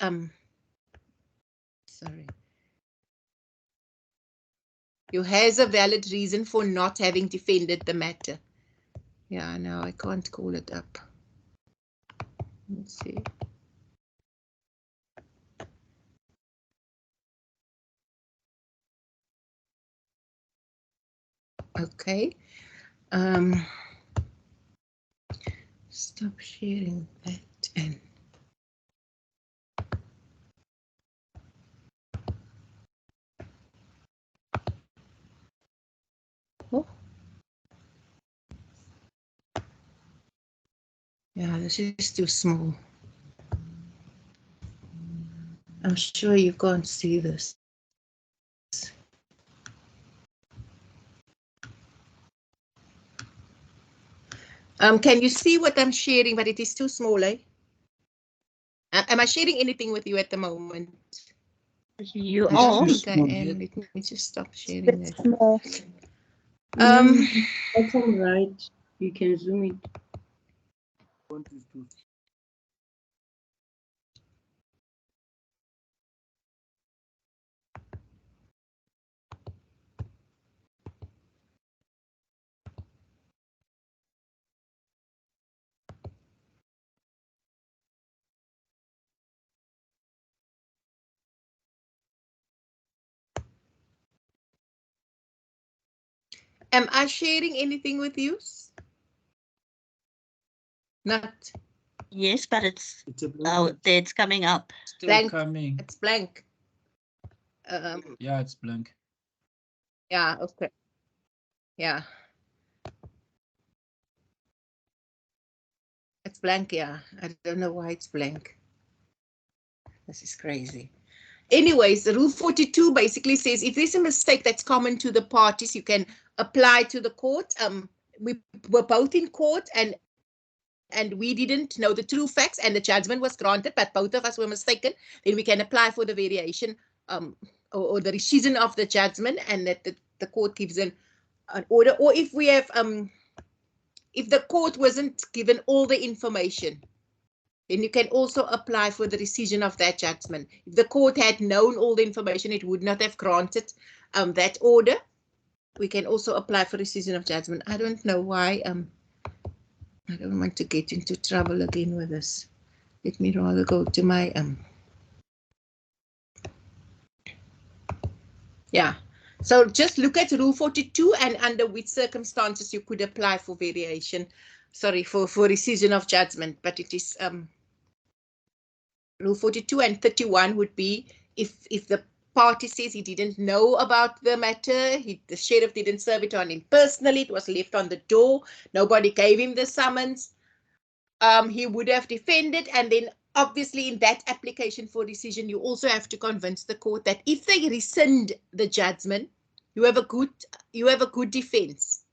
You has a valid reason for not having defended the matter. Yeah, no, I can't call it up. Let's see. Okay. Stop sharing that and oh. Yeah, this is too small. I'm sure you can't see this. Can you see what I'm sharing? But it is too small, eh? Am I sharing anything with you at the moment? You I are. don't think I am. Let me just stop sharing that. Small. Bottom right, you can zoom it. Am I sharing anything with you? Not. Yes, but it's out there. It's coming up. Still Blank. coming. It's blank. Yeah, it's blank. Yeah, okay. Yeah. It's blank, yeah. I don't know why it's blank. This is crazy. Anyways, Rule 42 basically says if there's a mistake that's common to the parties, you can apply to the court. We were both in court and we didn't know the true facts and the judgment was granted, but both of us were mistaken. Then we can apply for the variation or the rescission of the judgment, and that the court gives an order. Or if we have if the court wasn't given all the information, then you can also apply for the rescission of that judgment. If the court had known all the information, it would not have granted that order. We can also apply for rescission of judgment. I don't know why. I don't want to get into trouble again with this. Let me rather go to my yeah. So just look at Rule 42 and under which circumstances you could apply for variation. Sorry, for rescission of judgment, but it is Rule 42 and 31 would be if the party says he didn't know about the matter, the sheriff didn't serve it on him personally, it was left on the door, nobody gave him the summons, he would have defended, and then obviously in that application for rescission, you also have to convince the court that if they rescind the judgment, you have a good defense.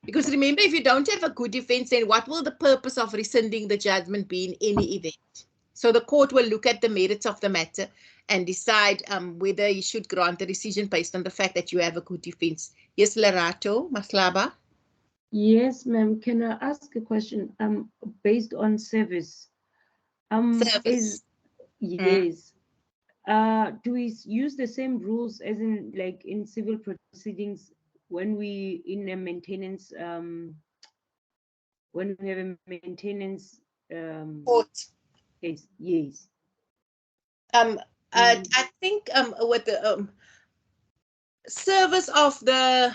Because remember, if you don't have a good defense, then what will the purpose of rescinding the judgment be in any event? So the court will look at the merits of the matter and decide whether you should grant the rescission based on the fact that you have a good defense. Yes, Lerato, Maslaba? Yes, ma'am. Can I ask a question? Based on service. Service. Yes. Do we use the same rules as in like in civil proceedings when we in a maintenance when we have a maintenance court case? Yes. I think with the service of the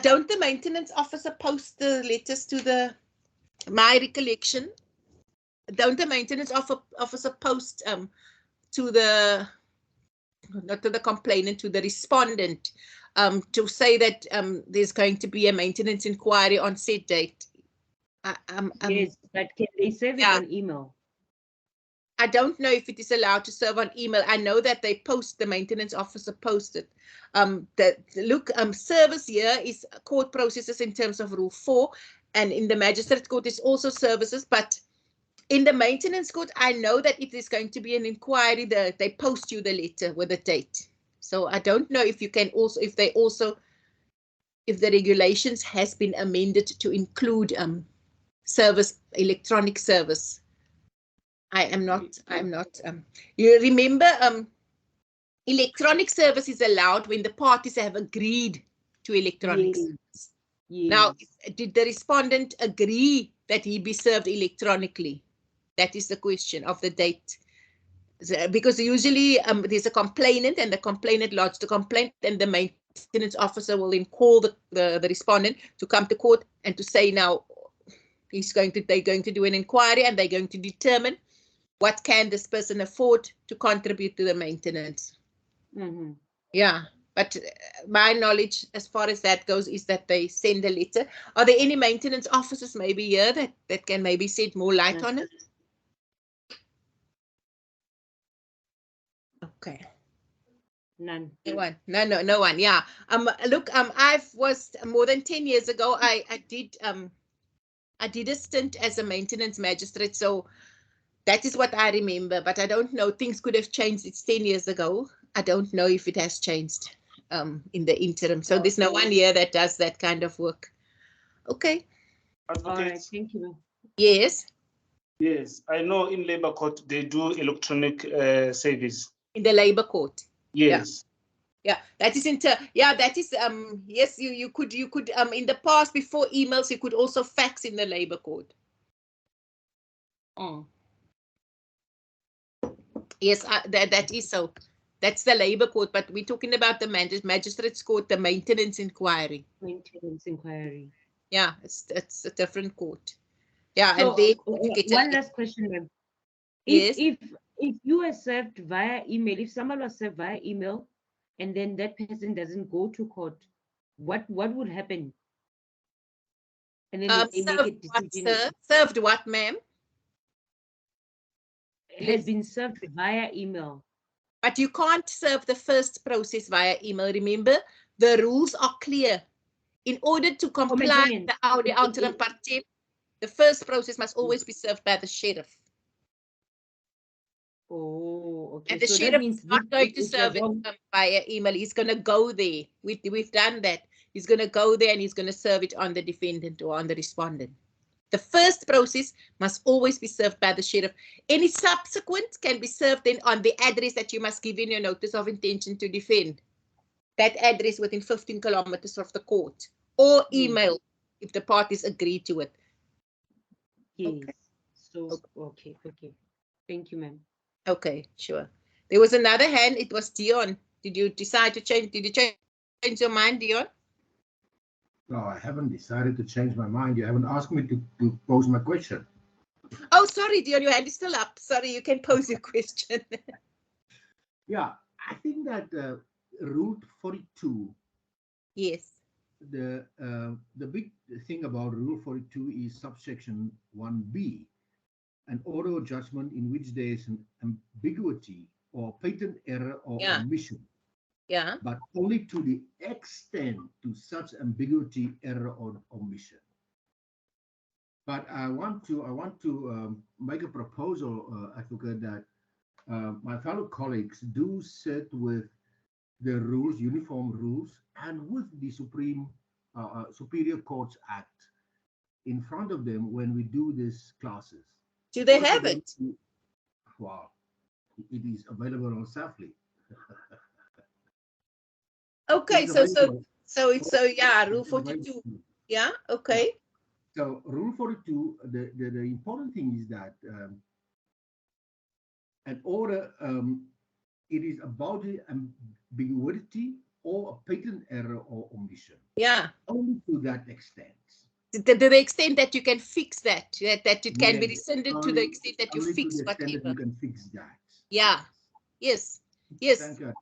don't the maintenance officer post the letters to my recollection? Don't the maintenance officer post to the not to the complainant, to the respondent, to say that there's going to be a maintenance inquiry on said date? Yes, but can they serve it on email? I don't know if it is allowed to serve on email. I know that they post, the maintenance officer posted. Service here is court processes in terms of Rule 4, and in the magistrate court is also services, but in the maintenance court, I know that if there's going to be an inquiry, they post you the letter with a date. So I don't know if you can also, if the regulations has been amended to include service, electronic service. I'm not, you remember, electronic service is allowed when the parties have agreed to electronic service. Now, did the respondent agree that he be served electronically? That is the question of the date. Because usually there's a complainant and the complainant lodged the complaint, and the maintenance officer will then call the respondent to come to court and to say, now they're going to do an inquiry and they're going to determine what can this person afford to contribute to the maintenance. Yeah, but my knowledge as far as that goes is that they send a letter. Are there any maintenance officers maybe here that can maybe shed more light on it? Okay. None. No one. No one. Yeah. Look, I've was more than 10 years ago. I did a stint as a maintenance magistrate, so that is what I remember. But I don't know. Things could have changed. It's 10 years ago. I don't know if it has changed in the interim. So there's no one here that does that kind of work. Okay. All right. Thank you. Yes. Yes, I know in labor court they do electronic service. In the labor court. Yes. Yeah, that is that is yes, you could in the past before emails you could also fax in the labor court. Yes, that is so. That's the labor court, but we're talking about the magistrates court, the maintenance inquiry. Maintenance inquiry. Yeah, it's a different court. Yeah, So, and they one last question, ma'am. Yes. If you were served via email, if someone was served via email, and then that person doesn't go to court, what would happen? And then they make a decision. Served what, ma'am? Has been served via email. But you can't serve the first process via email. Remember, the rules are clear. In order to comply with the Audi Interim Partem, the first process must always be served by the sheriff. Oh, okay. And the so sheriff that means is not going to serve it via email. He's going to go there. We've done that. He's going to go there and he's going to serve it on the defendant or on the respondent. The first process must always be served by the sheriff. Any subsequent can be served then on the address that you must give in your notice of intention to defend. That address within 15 kilometers of the court, or email if the parties agree to it. Yes. Okay. So, okay. Thank you, ma'am. Okay, sure. There was another hand. It was Dion. Did you decide to change? Did you change your mind, Dion? No, I haven't decided to change my mind. You haven't asked me to pose my question. Oh, sorry, Dion, your hand is still up. Sorry, you can pose your question. Yeah, I think that Rule 42. Yes. The big thing about Rule 42 is subsection 1B, an order or judgment in which there is an ambiguity or patent error or omission. Yeah. But only to the extent to such ambiguity, error, or omission. But I want to make a proposal, Advocate, that my fellow colleagues do sit with the rules, uniform rules, and with the Superior Courts Act in front of them when we do these classes. Do they have it? Wow, it is available on Safely. Okay, so yeah, Rule 42. Yeah, okay. So Rule 42, the important thing is that an order, it is about the ambiguity or a patent error or omission. Yeah. Only to that extent. To the extent that you can fix that it can be rescinded to the extent that you fix whatever. You can fix that. Yeah. Yes. Yes. Thank you.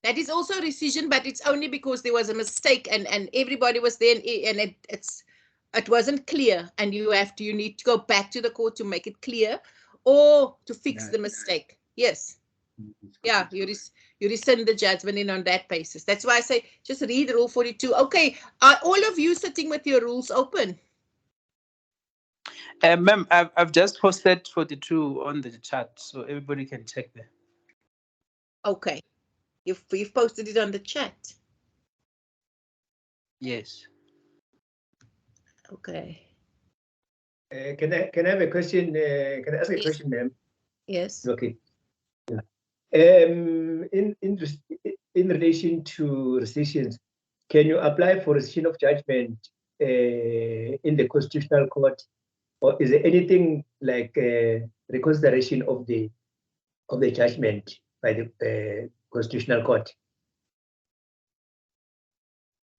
That is also rescission, but it's only because there was a mistake and everybody was there and it wasn't clear, and you need to go back to the court to make it clear or to fix the mistake. Yes. Yeah, you rescind the judgment in on that basis. That's why I say just read Rule 42. Okay, are all of you sitting with your rules open? Ma'am, I've just posted 42 on the chat, so everybody can check there. Okay, you've posted it on the chat. Yes. Okay. Can I have a question? Can I ask a question, ma'am? Yes. Okay. In relation to rescissions, can you apply for rescission of judgment in the Constitutional Court, or is there anything like reconsideration of the judgment by the Constitutional Court?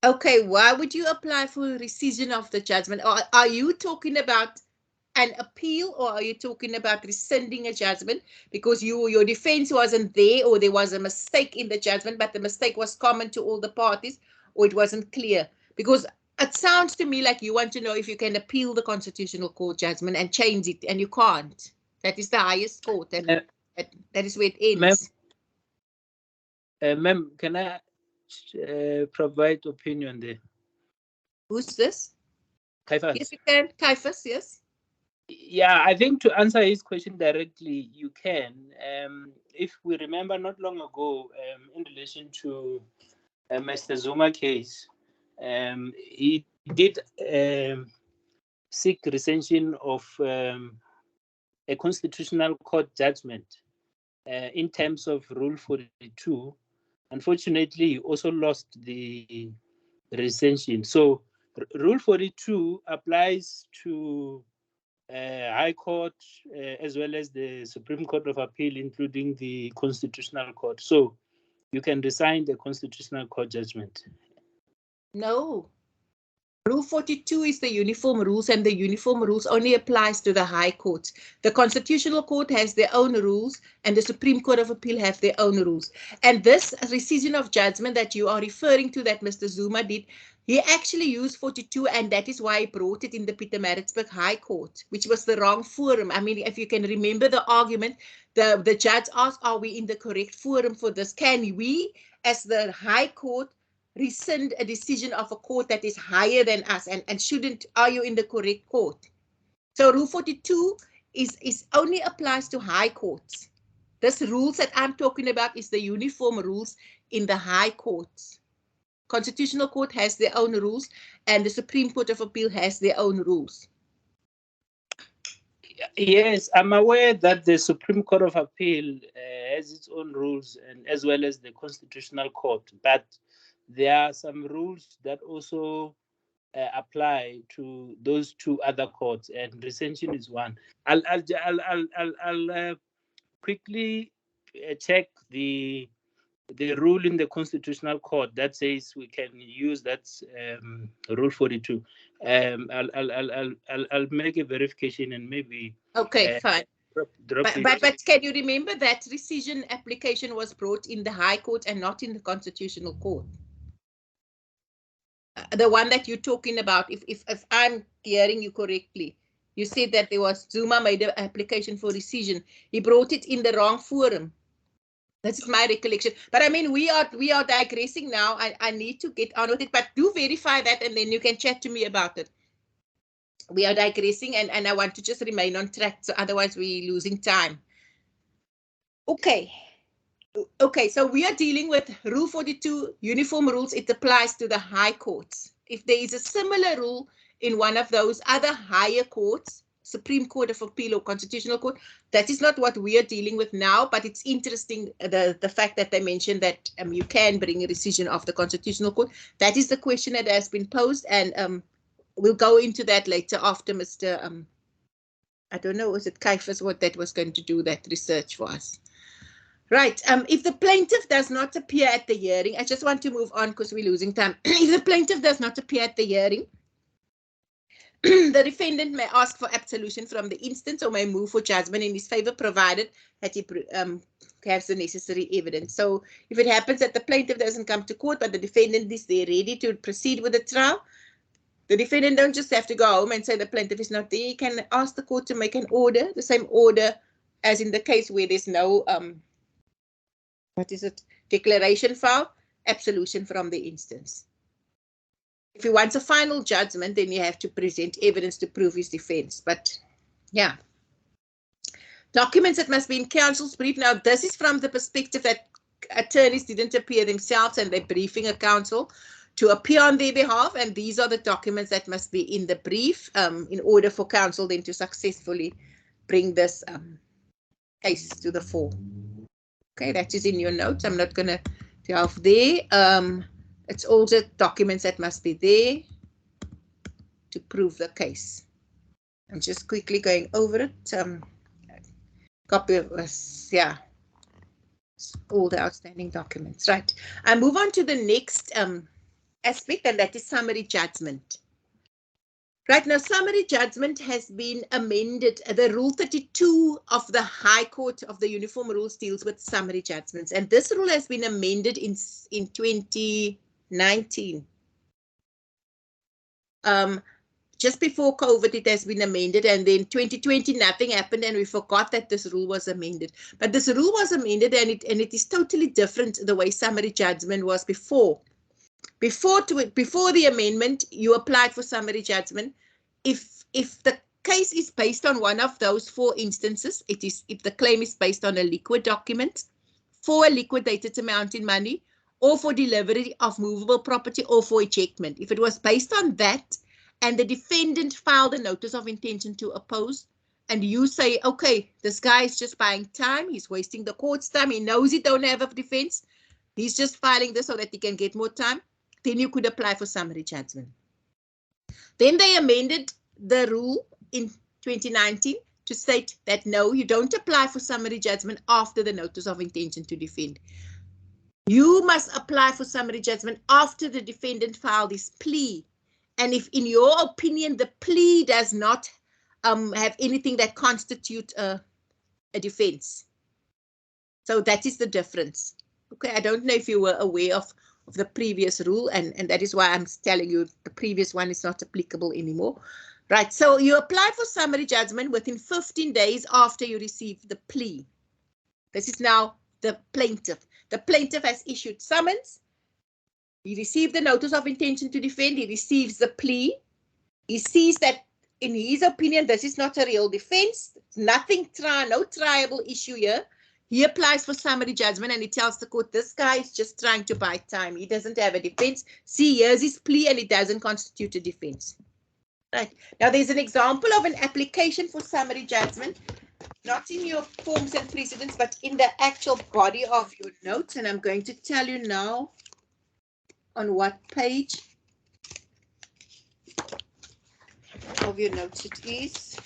Okay, why would you apply for rescission of the judgment? Or are you talking about an appeal, or are you talking about rescinding a judgment because your defense wasn't there, or there was a mistake in the judgment, but the mistake was common to all the parties, or it wasn't clear? Because it sounds to me like you want to know if you can appeal the Constitutional Court judgment and change it, and you can't. That is the highest court, and that is where it ends. Ma'am, can I provide opinion there? Who's this? Kaifas. Yes, you can. Kaifas, yes. Yeah, I think to answer his question directly, you can. If we remember not long ago, in relation to Mr. Zuma case, he did seek rescission of a Constitutional Court judgment in terms of Rule 42. Unfortunately, he also lost the rescission. So Rule 42 applies to High Court as well as the Supreme Court of Appeal, including the Constitutional Court. So you can rescind the Constitutional Court judgment. No. Rule 42 is the uniform rules, and the uniform rules only applies to the High Courts. The Constitutional Court has their own rules, and the Supreme Court of Appeal have their own rules. And this rescission of judgment that you are referring to, that Mr. Zuma did, he actually used 42, and that is why he brought it in the Pietermaritzburg High Court, which was the wrong forum. I mean, if you can remember the argument, the judge asked, are we in the correct forum for this? Can we, as the High Court, rescind a decision of a court that is higher than us, and shouldn't, are you in the correct court? So Rule 42 is only applies to high courts. This rules that I'm talking about is the uniform rules in the high courts. Constitutional Court has their own rules, and the Supreme Court of Appeal has their own rules. Yes, I'm aware that the Supreme Court of Appeal has its own rules, and as well as the Constitutional Court, but there are some rules that also apply to those two other courts, and rescission is one. I'll quickly check the rule in the Constitutional Court that says we can use that Rule 42. I'll make a verification and maybe. Okay, fine. Drop it. But can you remember that rescission application was brought in the High Court and not in the Constitutional Court? The one that you're talking about, if I'm hearing you correctly, you said that there was Zuma made an application for rescission. He brought it in the wrong forum. This is my recollection. But I mean, we are digressing now. I need to get on with it, but do verify that, and then you can chat to me about it. We are digressing, and I want to just remain on track, so otherwise we're losing time. Okay. Okay, so we are dealing with Rule 42, uniform rules. It applies to the high courts. If there is a similar rule in one of those other higher courts, Supreme Court of Appeal or Constitutional Court, that is not what we are dealing with now, but it's interesting, the fact that they mentioned that you can bring a rescission of the Constitutional Court. That is the question that has been posed, and we'll go into that later after Mr. I don't know, was it Kaifas what that was going to do that research for us? Right. If the plaintiff does not appear at the hearing, I just want to move on because we're losing time. If the plaintiff does not appear at the hearing, the defendant may ask for absolution from the instance or may move for judgment in his favor, provided that he has the necessary evidence. So if it happens that the plaintiff doesn't come to court, but the defendant is there ready to proceed with the trial, the defendant don't just have to go home and say the plaintiff is not there. He can ask the court to make an order, the same order as in the case where there's no declaration file, absolution from the instance. If he wants a final judgment, then you have to present evidence to prove his defense. But yeah. Documents that must be in counsel's brief. Now, this is from the perspective that attorneys didn't appear themselves and they're briefing a counsel to appear on their behalf. And these are the documents that must be in the brief in order for counsel then to successfully bring this case to the fore. Okay, that is in your notes. I'm not going to delve there. It's all the documents that must be there to prove the case. I'm just quickly going over it. Copy of us, yeah. All the outstanding documents. Right. I move on to the next aspect, and that is summary judgment. Right now, summary judgment has been amended. The Rule 32 of the High Court of the Uniform Rules deals with summary judgments, and this rule has been amended in 2019. Just before COVID, it has been amended, and then 2020, nothing happened, and we forgot that this rule was amended. But this rule was amended, and it is totally different the way summary judgment was before. Before the amendment, you applied for summary judgment. If the case is based on one of those four instances, if the claim is based on a liquid document, for a liquidated amount in money, or for delivery of movable property, or for ejectment. If it was based on that, and the defendant filed a notice of intention to oppose, and you say, okay, this guy is just buying time, he's wasting the court's time, he knows he don't have a defense, he's just filing this so that he can get more time, then you could apply for summary judgment. Then they amended the rule in 2019 to state that no, you don't apply for summary judgment after the notice of intention to defend. You must apply for summary judgment after the defendant filed his plea. And if, in your opinion, the plea does not have anything that constitutes a defense. So that is the difference. Okay, I don't know if you were aware of the previous rule, and that is why I'm telling you the previous one is not applicable anymore. Right, so you apply for summary judgment within 15 days after you receive the plea. This is now the plaintiff. The plaintiff has issued summons. He received the notice of intention to defend. He receives the plea. He sees that, in his opinion, this is not a real defense. Nothing, no triable issue here. He applies for summary judgment and he tells the court, this guy is just trying to buy time. He doesn't have a defense. See, here's his plea and it doesn't constitute a defense. Right. Now, there's an example of an application for summary judgment, not in your forms and precedents, but in the actual body of your notes. And I'm going to tell you now on what page of your notes it is.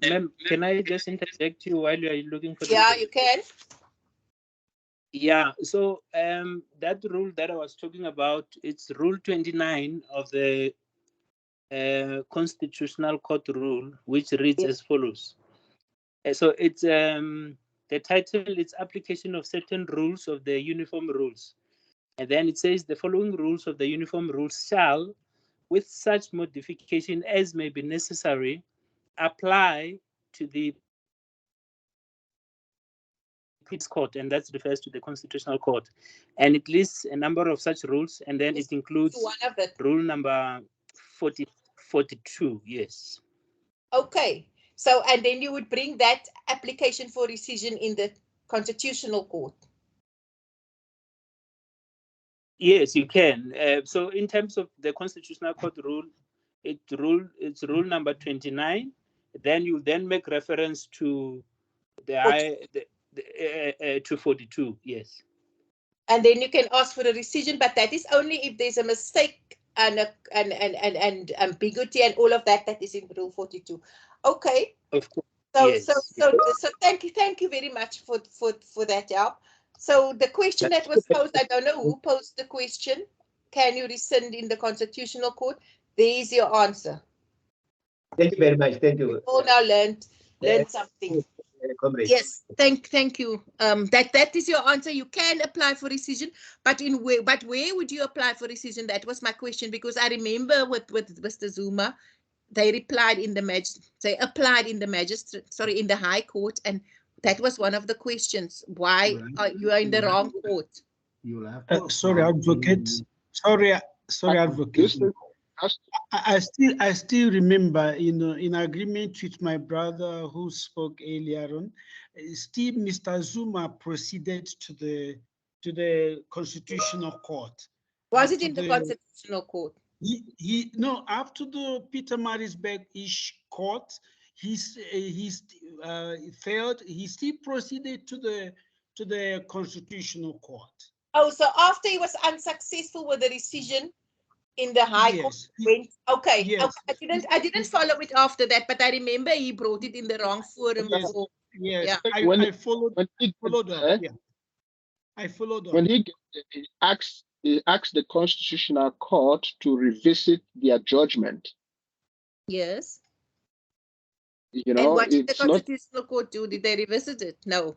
Ma'am, can I just interject you while you are looking for? Yeah, you can. Yeah, so that rule that I was talking about, it's Rule 29 of the Constitutional Court rule, which reads as follows. So it's the title is application of certain rules of the uniform rules. And then it says the following rules of the uniform rules shall, with such modification as may be necessary, apply to the court, and that refers to the Constitutional Court. And it lists a number of such rules, and then it includes rule number 42, yes. Okay, so and then you would bring that application for rescission in the Constitutional Court. Yes, you can. So in terms of the Constitutional Court rule, it's rule number 29. Then you then make reference to to 42. Yes. And then you can ask for a rescission, but that is only if there's a mistake and ambiguity and all of that. That is in Rule 42. Okay. Of course. So yes. so thank you very much for that help. So the question that was posed, I don't know who posed the question. Can you rescind in the Constitutional Court? There is your answer. Thank you very much. Thank you. We all now learned something. Yes, thank you. That is your answer. You can apply for rescission, but where would you apply for rescission? That was my question, because I remember with Mr. Zuma, they applied in the High Court, and that was one of the questions. Why you are in the wrong court? Sorry, advocate. Sorry, advocate. I still remember, in agreement with my brother who spoke earlier on, still Mr. Zuma proceeded to the Constitutional Court. Was it in the Constitutional Court? No, after the Peter Marisburg-ish court, he failed. He still proceeded to the Constitutional Court. Oh, so after he was unsuccessful with the rescission in the High Court, went okay. Yes. Okay. I didn't follow it after that, but I remember he brought it in the wrong forum. Yes. For, yes. Yeah. I followed up. Yeah. I followed up. When he asked the Constitutional Court to revisit their judgment. Yes. You know, and what did the it's not. Constitutional Court do? Did they revisit it? No.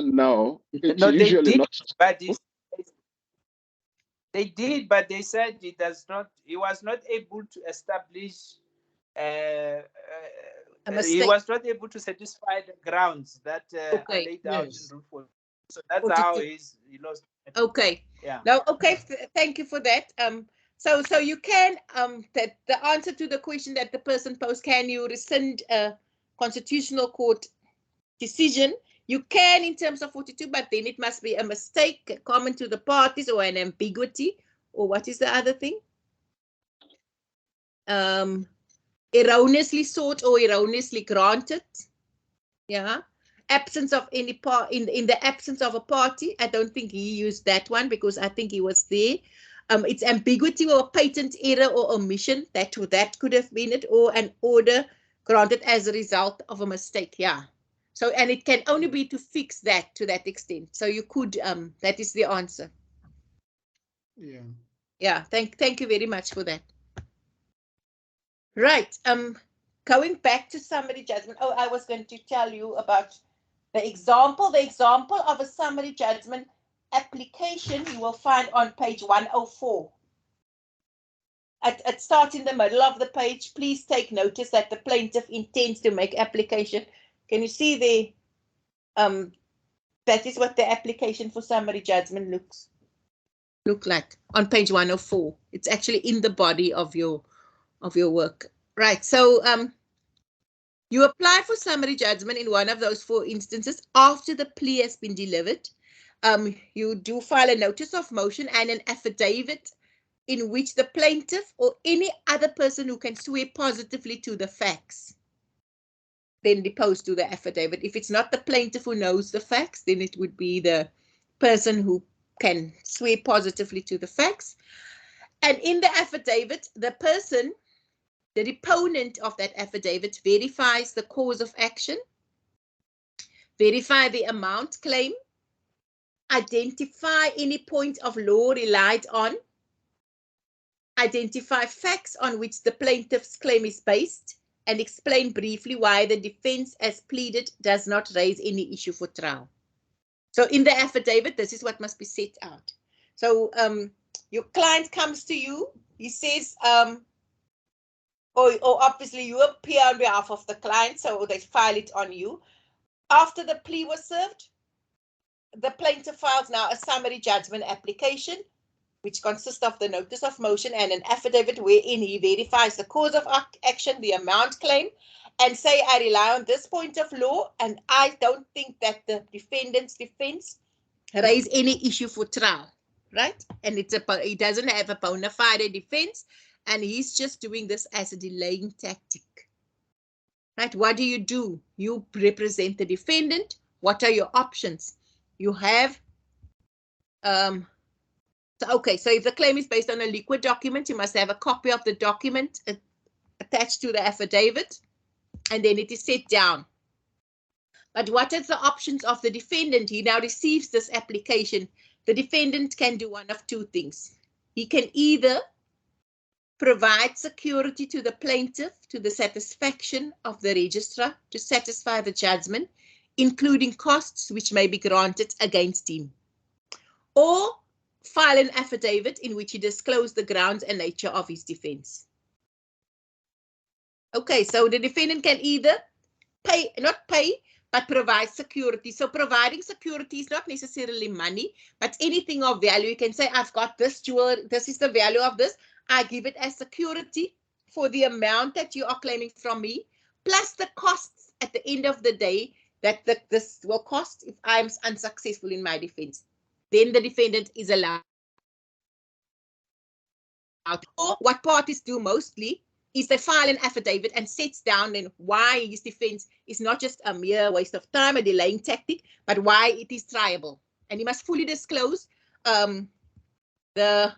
No, it's No, they usually did, not. but they did, but they said it does not. He was not able to establish. He was not able to satisfy the grounds that are laid out in Rule 4. So that's how he lost. Okay. Yeah. Now, okay. Thank you for that. So you can that the answer to the question that the person posed, can you rescind a Constitutional Court decision? You can in terms of 42, but then it must be a mistake common to the parties or an ambiguity, or what is the other thing? Erroneously sought or erroneously granted. Yeah. Absence of any part in the absence of a party. I don't think he used that one because I think he was there. It's ambiguity or patent error or omission. That could have been it, or an order granted as a result of a mistake. Yeah. So, and it can only be to fix that to that extent. So you could, that is the answer. Yeah. Yeah. Thank you very much for that. Right. Going back to summary judgment. Oh, I was going to tell you about the example of a summary judgment application you will find on page 104. It starts in the middle of the page. Please take notice that the plaintiff intends to make application. Can you see there? That is what the application for summary judgment look like on page 104. It's actually in the body of your work. Right. So you apply for summary judgment in one of those 4 instances after the plea has been delivered. You do file a notice of motion and an affidavit in which the plaintiff or any other person who can swear positively to the facts then depose to the affidavit. If it's not the plaintiff who knows the facts, then it would be the person who can swear positively to the facts. And in the affidavit, the person, the deponent of that affidavit, verifies the cause of action, verify the amount claim, identify any point of law relied on, identify facts on which the plaintiff's claim is based, and explain briefly why the defense as pleaded does not raise any issue for trial. So in the affidavit, this is what must be set out. So your client comes to you, he says, or obviously you appear on behalf of the client, so they file it on you. After the plea was served, the plaintiff files now a summary judgment application, which consists of the notice of motion and an affidavit wherein he verifies the cause of action, the amount claim, and say, I rely on this point of law, and I don't think that the defendant's defense raise any issue for trial, right? And he doesn't have a bona fide defense, and he's just doing this as a delaying tactic, right? What do? You represent the defendant. What are your options? You have, so if the claim is based on a liquid document, you must have a copy of the document attached to the affidavit, and then it is set down. But what are the options of the defendant? He now receives this application. The defendant can do one of 2 things. He can either provide security to the plaintiff to the satisfaction of the registrar to satisfy the judgment, including costs which may be granted against him, or file an affidavit in which he disclosed the grounds and nature of his defense. Okay, so the defendant can either not pay, but provide security. So providing security is not necessarily money, but anything of value. You can say, I've got this jewel, this is the value of this. I give it as security for the amount that you are claiming from me, plus the costs at the end of the day that this will cost if I'm unsuccessful in my defense. Then the defendant is allowed. Or what parties do mostly is they file an affidavit and sets down then why his defense is not just a mere waste of time, a delaying tactic, but why it is triable. And he must fully disclose in the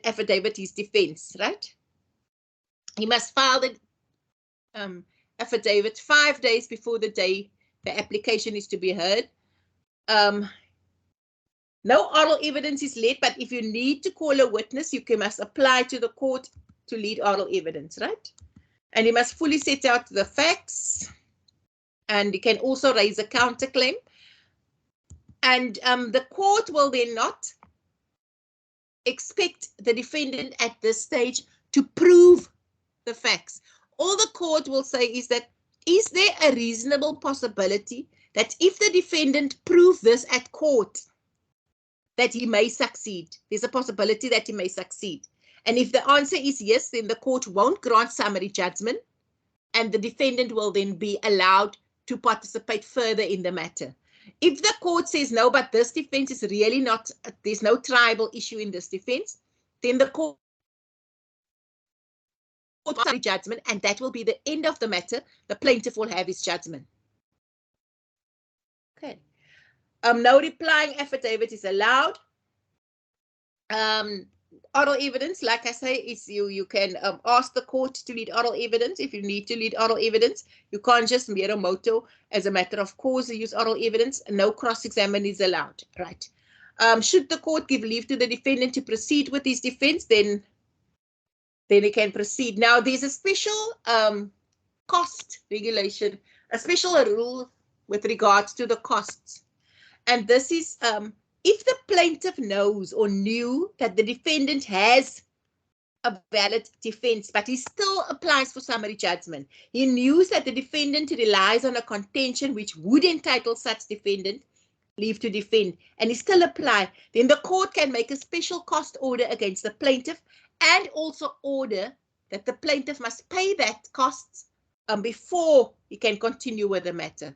affidavit his defense, right? He must file the affidavit 5 days before the day the application is to be heard. No oral evidence is led, but if you need to call a witness, you must apply to the court to lead oral evidence, right? And you must fully set out the facts, and you can also raise a counterclaim. And the court will then not expect the defendant at this stage to prove the facts. All the court will say is that, is there a reasonable possibility that if the defendant proves this at court, that he may succeed? There's a possibility that he may succeed. And if the answer is yes, then the court won't grant summary judgment, and the defendant will then be allowed to participate further in the matter. If the court says no, but this defense is really not, there's no tribal issue in this defense, then the court summary judgment, and that will be the end of the matter. The plaintiff will have his judgment. Okay. No replying affidavit is allowed. Oral evidence, like I say, is you can ask the court to lead oral evidence if you need to lead oral evidence. You can't just mero moto as a matter of course use oral evidence. No cross-examination is allowed, right? Should the court give leave to the defendant to proceed with his defense, then it can proceed. Now, there's a special cost regulation, a special rule with regards to the costs. And this is if the plaintiff knows or knew that the defendant has a valid defense, but he still applies for summary judgment. He knew that the defendant relies on a contention which would entitle such defendant leave to defend, and he still apply, then the court can make a special cost order against the plaintiff and also order that the plaintiff must pay that cost before he can continue with the matter.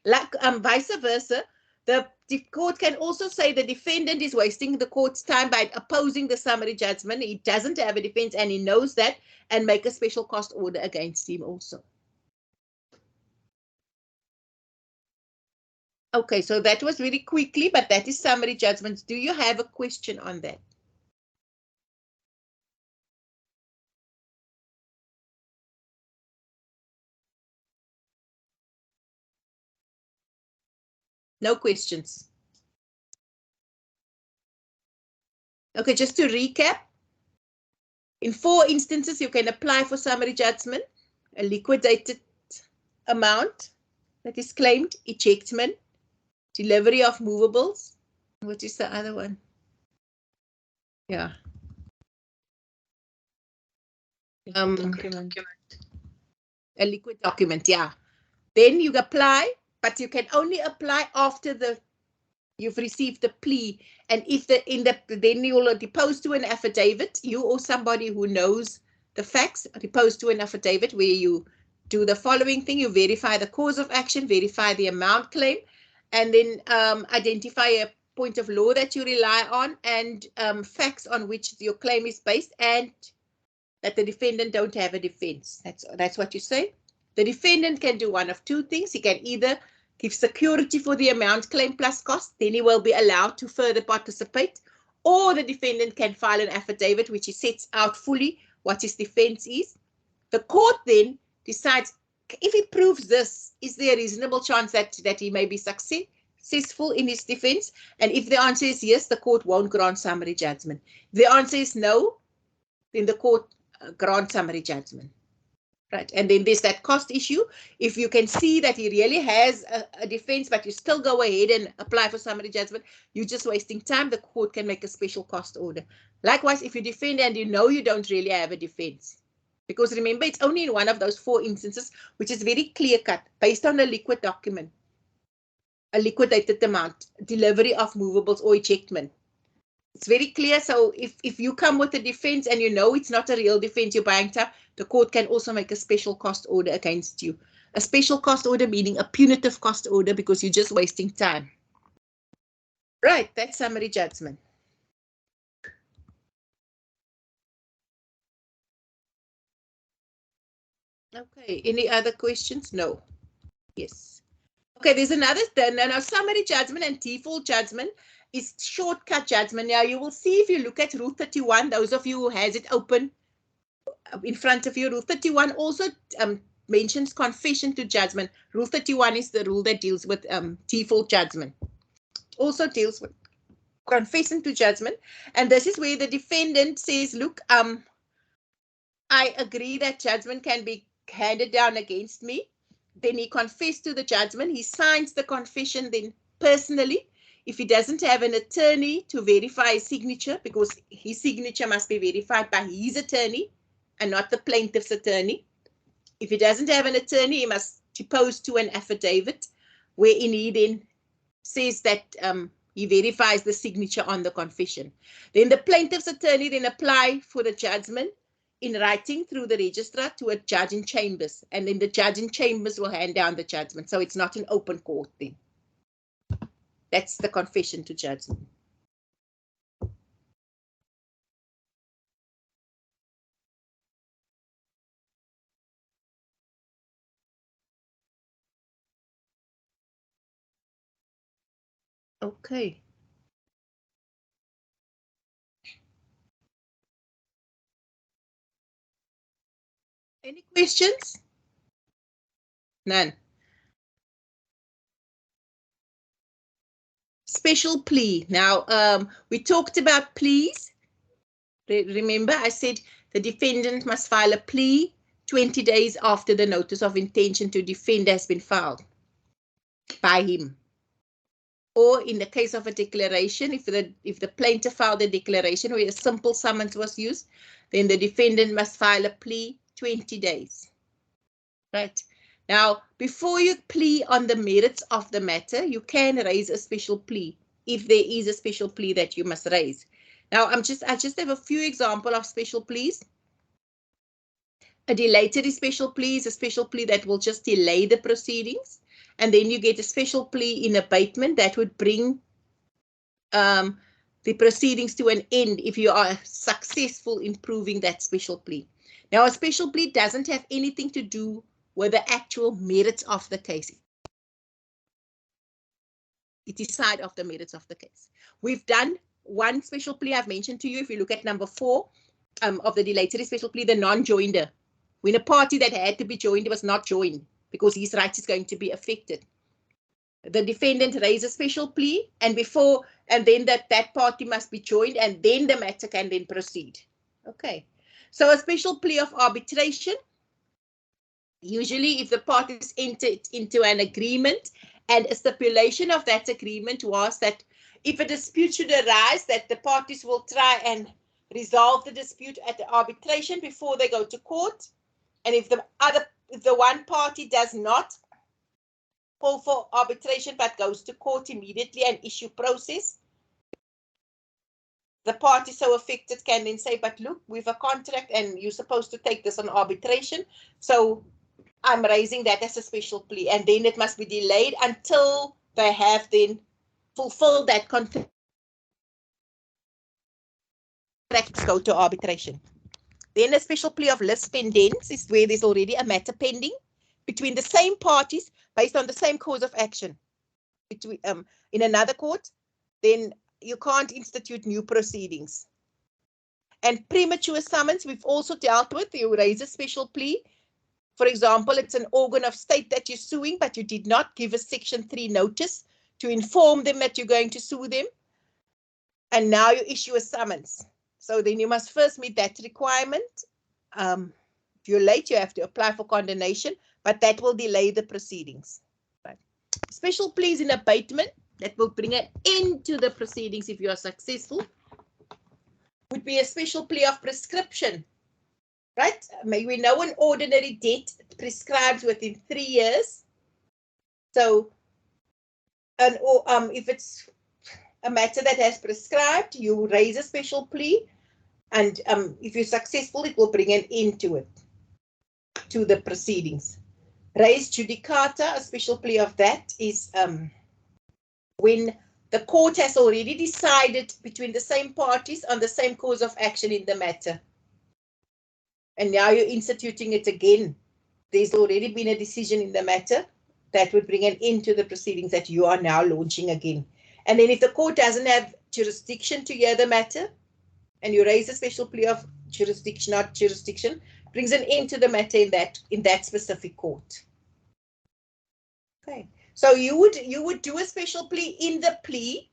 Like vice versa, the court can also say the defendant is wasting the court's time by opposing the summary judgment. He doesn't have a defense and he knows that, and make a special cost order against him also. Okay, so that was really quickly, but that is summary judgments. Do you have a question on that? No questions. Okay, just to recap, in 4 instances, you can apply for summary judgment: a liquidated amount that is claimed, ejectment, delivery of movables. What is the other one? Yeah. Document. A liquid document, yeah. Then you apply, but you can only apply after you've received the plea, and if then you will depose to an affidavit, you or somebody who knows the facts depose to an affidavit where you do the following thing: you verify the cause of action, verify the amount claim, and then identify a point of law that you rely on, and facts on which your claim is based, and that the defendant don't have a defense. That's what you say. The defendant can do one of 2 things. He can either give security for the amount claim plus cost, then he will be allowed to further participate, or the defendant can file an affidavit which he sets out fully what his defense is. The court then decides, if he proves this, is there a reasonable chance that he may be successful in his defense? And if the answer is yes, the court won't grant summary judgment. If the answer is no, then the court grants summary judgment. Right, and then there's that cost issue. If you can see that he really has a defense, but you still go ahead and apply for summary judgment, you're just wasting time. The court can make a special cost order. Likewise, if you defend and you know you don't really have a defense, because remember, it's only in one of those 4 instances, which is very clear-cut, based on a liquid document, a liquidated amount, delivery of movables, or ejectment. It's very clear. So if you come with a defense and you know it's not a real defense, you're buying time, the court can also make a special cost order against you. A special cost order meaning a punitive cost order, because you're just wasting time. Right, that's summary judgment. Okay, any other questions? No. Yes. Okay, there's another, now summary judgment and default judgment is shortcut judgment. Now you will see if you look at Rule 31, those of you who has it open in front of you, Rule 31 also mentions confession to judgment. Rule 31 is the rule that deals with default judgment. Also deals with confession to judgment. And this is where the defendant says, look, I agree that judgment can be handed down against me. Then he confessed to the judgment. He signs the confession then personally. If he doesn't have an attorney to verify his signature, because his signature must be verified by his attorney and not the plaintiff's attorney. If he doesn't have an attorney, he must depose to an affidavit wherein he then says that he verifies the signature on the confession. Then the plaintiff's attorney then apply for the judgment in writing through the registrar to a judge in chambers, and then the judge in chambers will hand down the judgment. So it's not an open court then. That's the confession to judgment. Okay. Any questions? None. Special plea. Now, we talked about pleas. Remember, I said the defendant must file a plea 20 days after the notice of intention to defend has been filed by him. Or in the case of a declaration, if the plaintiff filed a declaration where a simple summons was used, then the defendant must file a plea 20 days. Right. Now, before you plea on the merits of the matter, you can raise a special plea if there is a special plea that you must raise. Now, I just have a few examples of special pleas. A dilatory special plea is a special plea that will just delay the proceedings. And then you get a special plea in abatement that would bring the proceedings to an end if you are successful in proving that special plea. Now, a special plea doesn't have anything to do with the actual merits of the case. It is side of the merits of the case. We've done one special plea I've mentioned to you. If you look at number 4 of the dilatory special plea, the non-joinder. When a party that had to be joined was not joined because his rights is going to be affected. The defendant raises a special plea, and then that party must be joined, and then the matter can then proceed. Okay. So a special plea of arbitration. Usually, if the parties entered into an agreement and a stipulation of that agreement was that if a dispute should arise, that the parties will try and resolve the dispute at the arbitration before they go to court. And if the one party does not call for arbitration but goes to court immediately and issue process, the party so affected can then say, but look, we have a contract and you're supposed to take this on arbitration. So I'm raising that as a special plea, and then it must be delayed until they have then fulfilled that contract, go to arbitration. Then a special plea of lis pendens is where there's already a matter pending between the same parties based on the same cause of action. In another court, then you can't institute new proceedings. And premature summons, we've also dealt with. You raise a special plea. For example, it's an organ of state that you're suing, but you did not give a Section 3 notice to inform them that you're going to sue them. And now you issue a summons. So then you must first meet that requirement. If you're late, you have to apply for condemnation, but that will delay the proceedings. Right. Special pleas in abatement that will bring an end to the proceedings if you are successful would be a special plea of prescription. Right? We know an ordinary debt prescribes within 3 years. So, if it's a matter that has prescribed, you raise a special plea, and if you're successful, it will bring an end to it, to the proceedings. Res judicata, a special plea of that is when the court has already decided between the same parties on the same cause of action in the matter. And now you're instituting it again. there's already been a decision in the matter, that would bring an end to the proceedings that you are now launching again. And then if the court doesn't have jurisdiction to hear the matter, and you raise a special plea of jurisdiction, not jurisdiction, brings an end to the matter in that specific court. Okay, so you would do a special plea in the plea,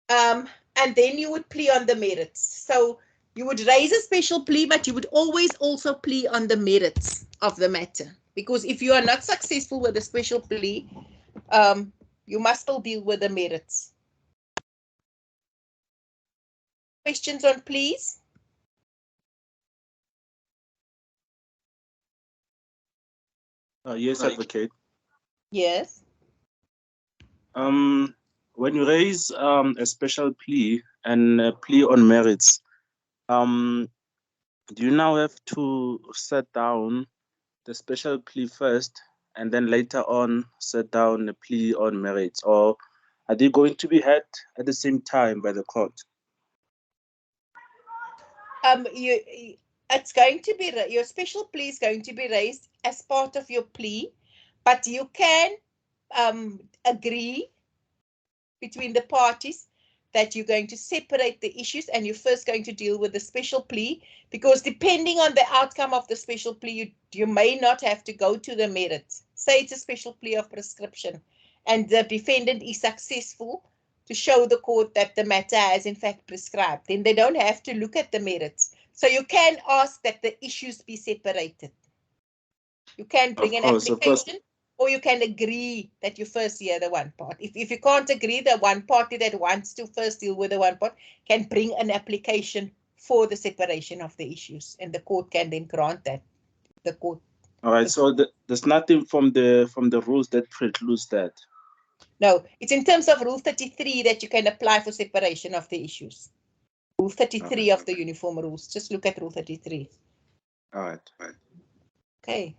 and then you would plea on the merits. So you would raise a special plea, but you would always also plea on the merits of the matter. Because if you are not successful with a special plea, you must still deal with the merits. Questions on pleas? Yes, advocate. Yes. When you raise a special plea and a plea on merits, do you now have to set down the special plea first and then later on set down the plea on merits, or are they going to be heard at the same time by the court? It's going to be, your special plea is going to be raised as part of your plea, but you can agree between the parties that you're going to separate the issues, and you're first going to deal with the special plea, because depending on the outcome of the special plea, you may not have to go to the merits. Say it's a special plea of prescription and the defendant is successful to show the court that the matter has in fact prescribed, then they don't have to look at the merits. So you can ask that the issues be separated. You can bring an application, or you can agree that you first hear the one part. If you can't agree, the one party that wants to first deal with the one part can bring an application for the separation of the issues, and the court can then grant that. The court. All right. So there's nothing from the rules that precludes that. No, it's in terms of Rule 33 that you can apply for separation of the issues. Rule 33 of the Uniform Rules. Just look at Rule 33. All right. Okay.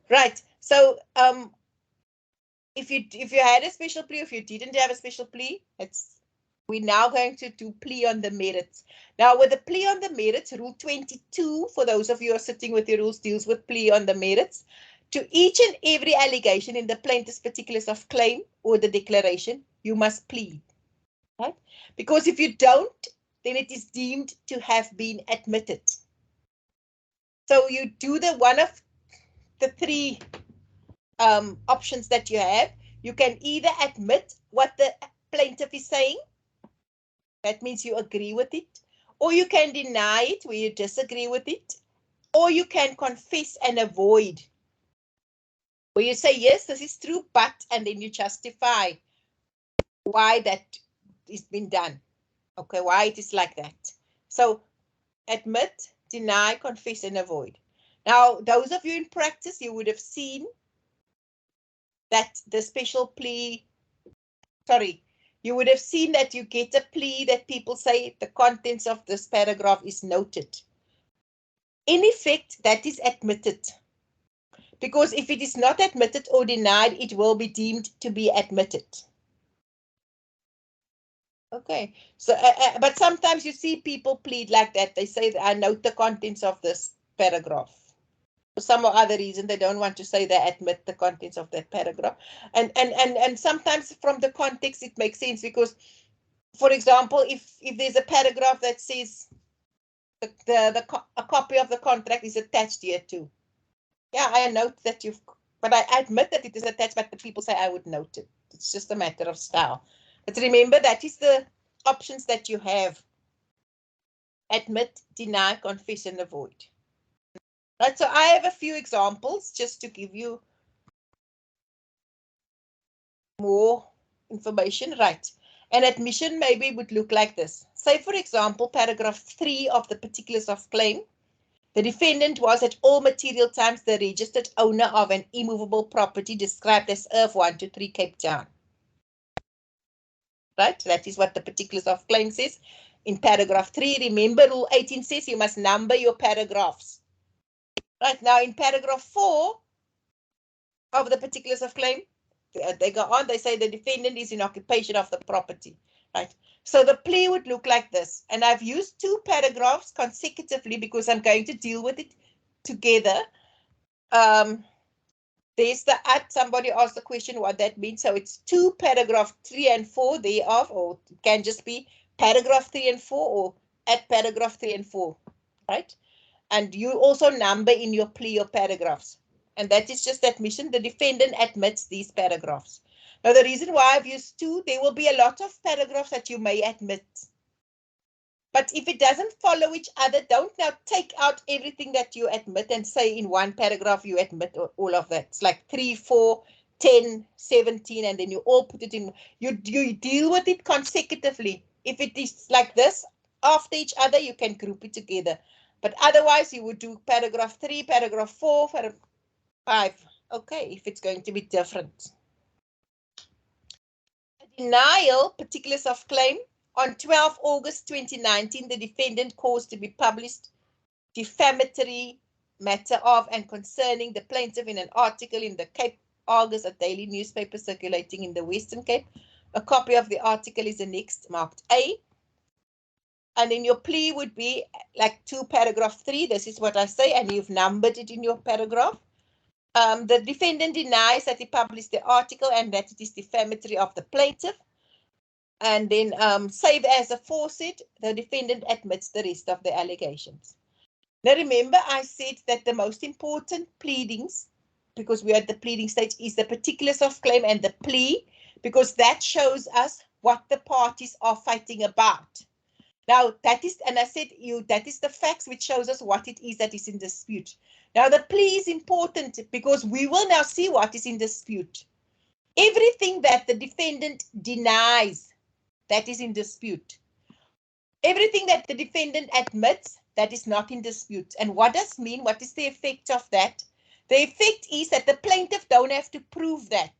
Right. So if you had a special plea, if you didn't have a special plea, we're now going to do plea on the merits. Now with the plea on the merits, Rule 22, for those of you who are sitting with your rules, deals with plea on the merits. To each and every allegation in the plaintiff's particulars of claim or the declaration, you must plead. Right? Because if you don't, then it is deemed to have been admitted. So you do the one of the three options that you have. You can either admit what the plaintiff is saying, that means you agree with it, or you can deny it where you disagree with it, or you can confess and avoid, where you say, yes, this is true, but, and then you justify why that is been done. Okay, why it is like that. So admit, deny, confess, and avoid. Now, those of you in practice, you would have seen that the special plea, you would have seen that you get a plea that people say the contents of this paragraph is noted. In effect, that is admitted. Because if it is not admitted or denied, it will be deemed to be admitted. Okay, so but sometimes you see people plead like that. They say, I note the contents of this paragraph. For some or other reason, they don't want to say they admit the contents of that paragraph. And sometimes from the context, it makes sense because, for example, if there's a paragraph that says a copy of the contract is attached here too. Yeah, I note that but I admit that it is attached, but the people say I would note it. It's just a matter of style. But remember, that is the options that you have. Admit, deny, confess, and avoid. Right, so I have a few examples just to give you more information. Right, an admission maybe would look like this. Say, for example, paragraph 3 of the particulars of claim. The defendant was at all material times the registered owner of an immovable property described as Earth 123 Cape Town. Right, that is what the particulars of claim says. In paragraph 3, remember Rule 18 says you must number your paragraphs. Right, now in paragraph 4 of the particulars of claim, they go on, they say the defendant is in occupation of the property. Right, so the plea would look like this, and I've used 2 paragraphs consecutively because I'm going to deal with it together. There's the at, somebody asked the question what that means. So it's 2 paragraph 3 and 4 thereof, or it can just be paragraph 3 and 4 or at paragraph 3 and 4, right? And you also number in your plea or paragraphs. And that is just admission. The defendant admits these paragraphs. Now, the reason why I've used 2, there will be a lot of paragraphs that you may admit. But if it doesn't follow each other, don't now take out everything that you admit and say in one paragraph you admit all of that. It's like 3, 4, 10, 17, and then you all put it in. You deal with it consecutively. If it is like this, after each other, you can group it together. But otherwise, you would do paragraph 3, paragraph 4, paragraph 5. Okay, if it's going to be different. Denial, particulars of claim. On 12 August 2019, the defendant caused to be published defamatory matter of and concerning the plaintiff in an article in the Cape Argus, a daily newspaper circulating in the Western Cape. A copy of the article is annexed, marked A. And then your plea would be like 2 paragraph 3. This is what I say, and you've numbered it in your paragraph. The defendant denies that he published the article and that it is defamatory of the plaintiff. And then save as aforesaid, the defendant admits the rest of the allegations. Now remember, I said that the most important pleadings, because we are at the pleading stage, is the particulars of claim and the plea, because that shows us what the parties are fighting about. Now that is, and I said that is the facts which shows us what it is that is in dispute. Now the plea is important because we will now see what is in dispute. Everything that the defendant denies, that is in dispute. Everything that the defendant admits, that is not in dispute. And what does mean? What is the effect of that? The effect is that the plaintiff don't have to prove that.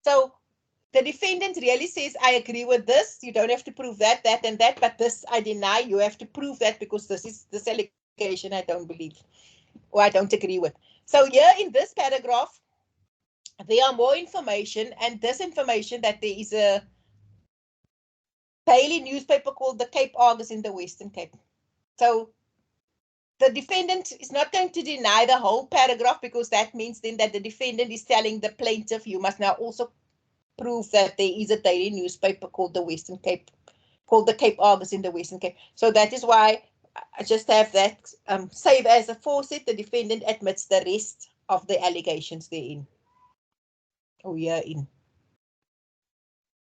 So the defendant really says, I agree with this. You don't have to prove that, that, and that, but this I deny. You have to prove that because this allegation I don't believe or I don't agree with. So here in this paragraph, there are more information, and this information that there is a daily newspaper called the Cape Argus in the Western Cape. So the defendant is not going to deny the whole paragraph because that means then that the defendant is telling the plaintiff, you must now also prove that there is a daily newspaper called the Western Cape, called the Cape Argus in the Western Cape. So that is why I just have that save as aforesaid, the defendant admits the rest of the allegations therein. Oh, yeah, in.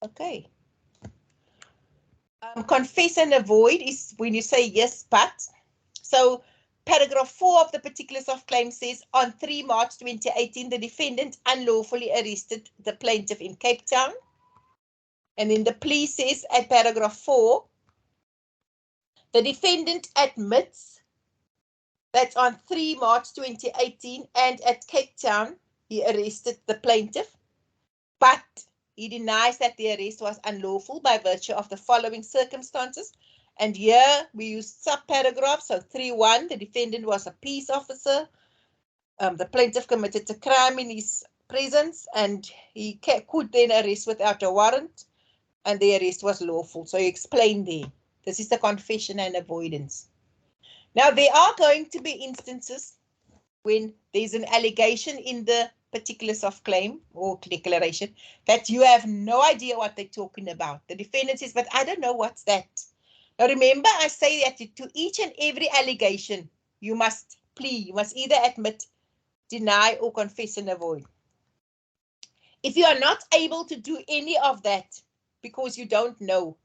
Okay. Confess and avoid is when you say yes, but. So paragraph 4 of the particulars of claim says, on 3 March 2018, the defendant unlawfully arrested the plaintiff in Cape Town. And then the plea says at paragraph 4, the defendant admits that on 3 March 2018 and at Cape Town, he arrested the plaintiff, but he denies that the arrest was unlawful by virtue of the following circumstances. And here we use subparagraphs. So 3.1, the defendant was a peace officer. The plaintiff committed a crime in his presence and he could then arrest without a warrant, and the arrest was lawful. So he explained there. This is the confession and avoidance. Now, there are going to be instances when there's an allegation in the particulars of claim or declaration that you have no idea what they're talking about. The defendant says, but I don't know what's that. Now, remember, I say that to each and every allegation, you must plea. You must either admit, deny, or confess and avoid. If you are not able to do any of that because you don't know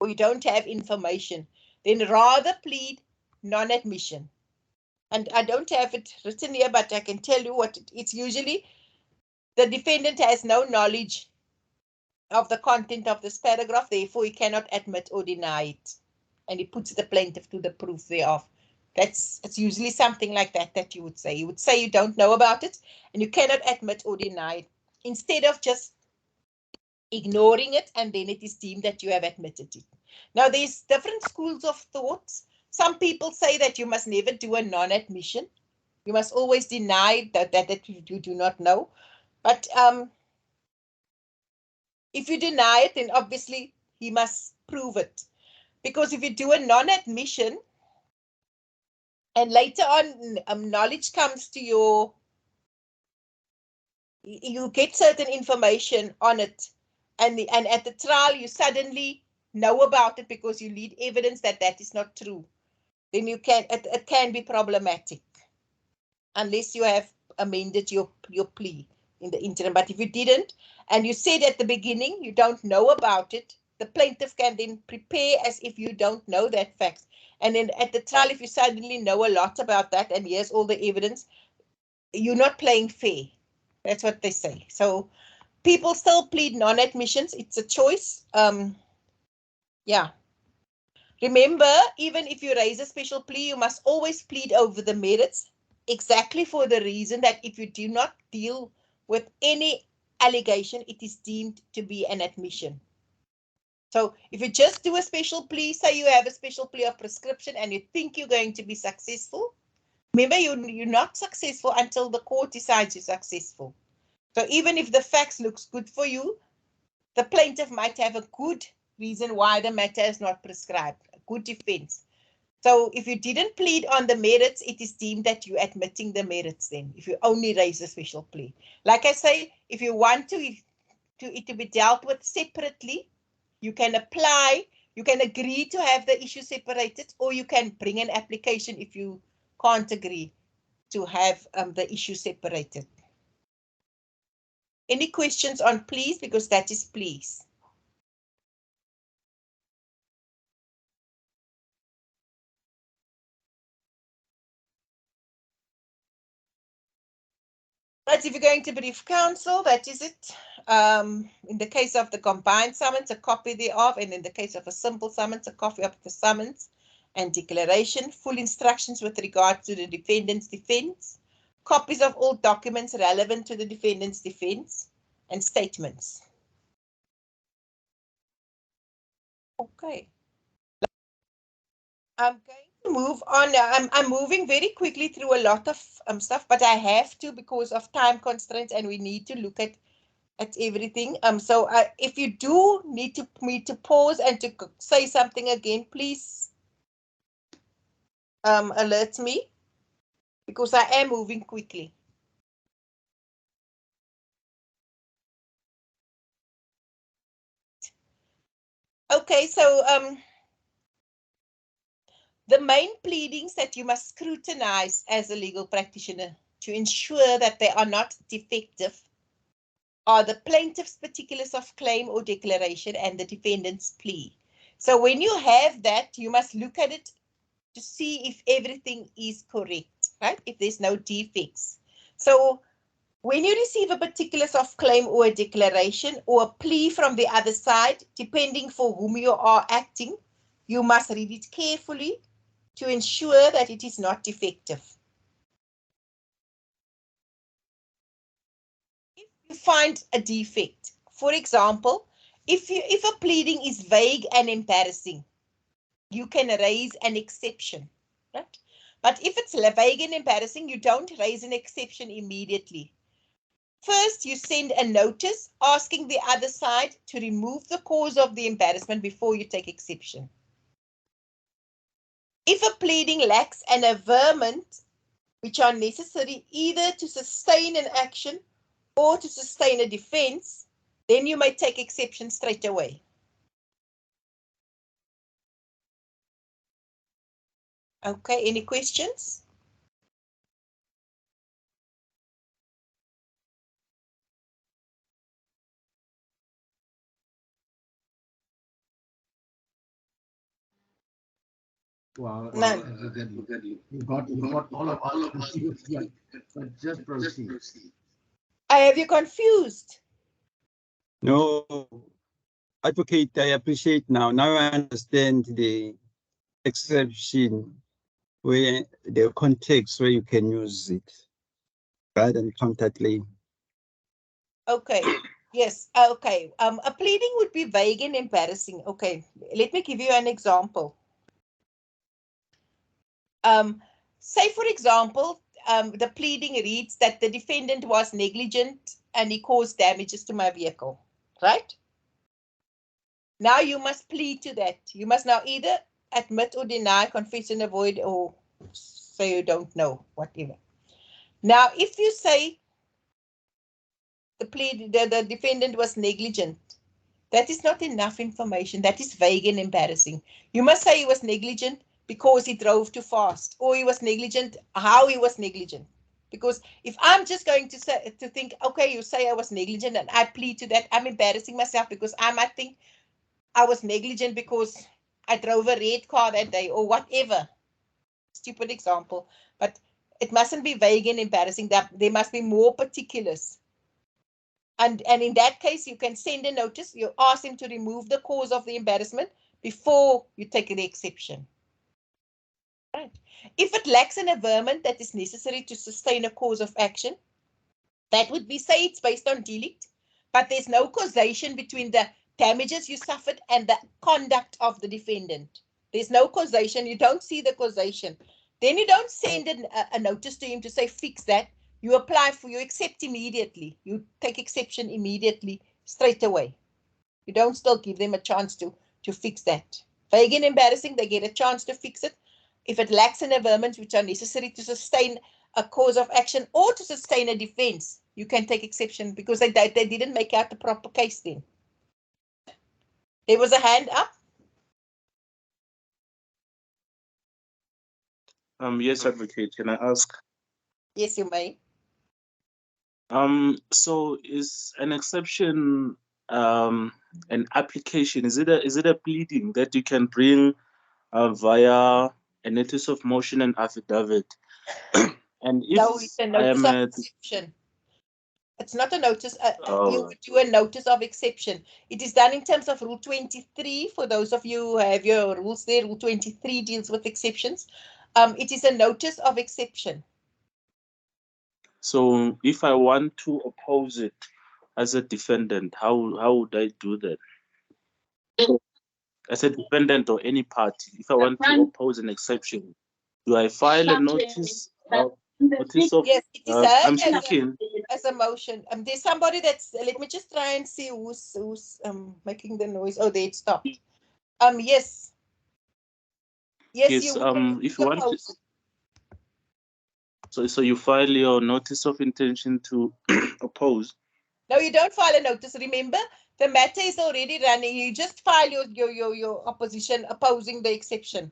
or you don't have information, then rather plead non-admission. And I don't have it written here, but I can tell you what it's usually. The defendant has no knowledge of the content of this paragraph, therefore he cannot admit or deny it. And he puts the plaintiff to the proof thereof. It's usually something like that you would say. You would say you don't know about it and you cannot admit or deny it, instead of just ignoring it and then it is deemed that you have admitted it. Now, there's different schools of thoughts. Some people say that you must never do a non-admission. You must always deny that you do not know. But if you deny it, then obviously he must prove it. Because if you do a non-admission, And later on, knowledge comes to you get certain information on it, and at the trial you suddenly know about it because you lead evidence that is not true. Then it can be problematic unless you have amended your plea in the interim. But if you didn't, and you said at the beginning you don't know about it, the plaintiff can then prepare as if you don't know that fact. And then at the trial, if you suddenly know a lot about that and here's all the evidence, you're not playing fair. That's what they say. So people still plead non-admissions. It's a choice. Yeah. Remember, even if you raise a special plea, you must always plead over the merits, exactly for the reason that if you do not deal with any allegation, it is deemed to be an admission. So if you just do a special plea, say you have a special plea of prescription and you think you're going to be successful, remember you're not successful until the court decides you're successful. So even if the facts looks good for you, the plaintiff might have a good reason why the matter is not prescribed, a good defense. So if you didn't plead on the merits, it is deemed that you're admitting the merits then, if you only raise a special plea. Like I say, if you want it to be dealt with separately, you can apply, you can agree to have the issue separated, or you can bring an application if you can't agree to have the issue separated. Any questions on pleas? Because that is pleas. Right, if you're going to brief counsel, that is it. In the case of the combined summons, a copy thereof, and in the case of a simple summons, a copy of the summons and declaration, full instructions with regard to the defendant's defense, copies of all documents relevant to the defendant's defense, and statements. Okay. I'm going to move on. I'm moving very quickly through a lot of stuff, but I have to because of time constraints, and we need to look at everything. So if you do need me to pause and to say something again, please alert me because I am moving quickly. Okay, so the main pleadings that you must scrutinize as a legal practitioner to ensure that they are not defective are the plaintiff's particulars of claim or declaration and the defendant's plea. So when you have that, you must look at it to see if everything is correct, right? If there's no defects. So when you receive a particulars of claim or a declaration or a plea from the other side, depending for whom you are acting, you must read it carefully to ensure that it is not defective. If you find a defect, for example, if a pleading is vague and embarrassing, you can raise an exception, right? But if it's vague and embarrassing, you don't raise an exception immediately. First, you send a notice asking the other side to remove the cause of the embarrassment before you take exception. If a pleading lacks an averment, which are necessary either to sustain an action or to sustain a defense, then you may take exception straight away. Okay, any questions? Wow, None. you got all of us confused, but just proceed. I have you confused. No, advocate, I appreciate now. Now I understand the exception where the context where you can use it rather than counterclaim. Okay. Yes. Okay. A pleading would be vague and embarrassing. Okay. Let me give you an example. Say, for example, the pleading reads that the defendant was negligent and he caused damages to my vehicle, right? Now you must plead to that. You must now either admit or deny, confess and avoid, or so you don't know, whatever. Now, if you say the defendant was negligent, that is not enough information. That is vague and embarrassing. You must say he was negligent because he drove too fast, or he was negligent, how he was negligent. Because if I'm just going to say, to think, okay, you say I was negligent and I plead to that, I'm embarrassing myself because I might think I was negligent because I drove a red car that day or whatever. Stupid example, but it mustn't be vague and embarrassing. That there must be more particulars. And in that case, you can send a notice. You ask him to remove the cause of the embarrassment before you take the exception. Right. If it lacks an averment that is necessary to sustain a cause of action, that would be, say it's based on delict, but there's no causation between the damages you suffered and the conduct of the defendant. There's no causation. You don't see the causation. Then you don't send a notice to him to say, fix that. You apply for, you accept immediately. You take exception immediately, straight away. You don't still give them a chance to fix that. Vague and embarrassing, they get a chance to fix it. If it lacks an averments which are necessary to sustain a cause of action or to sustain a defense, you can take exception because they didn't make out the proper case then. There was a hand up. Yes, Advocate, can I ask? Yes, you may. So is an exception an application? Is it a pleading that you can bring via a notice of motion and affidavit? And if No, it's a notice of exception. It's not a notice. You would do a notice of exception. It is done in terms of Rule 23. For those of you who have your rules there, Rule 23 deals with exceptions. It is a notice of exception. So if I want to oppose it as a defendant, how would I do that? As a defendant or any party, if I want to oppose an exception, do I file a notice of Yes, it is heard I'm speaking. as a motion. There's somebody that's, let me just try and see who's making the noise. Oh, they stopped. Yes. Yes, you if you want to, so you file your notice of intention to oppose. No, you don't file a notice. Remember, the matter is already running. You just file your opposition opposing the exception.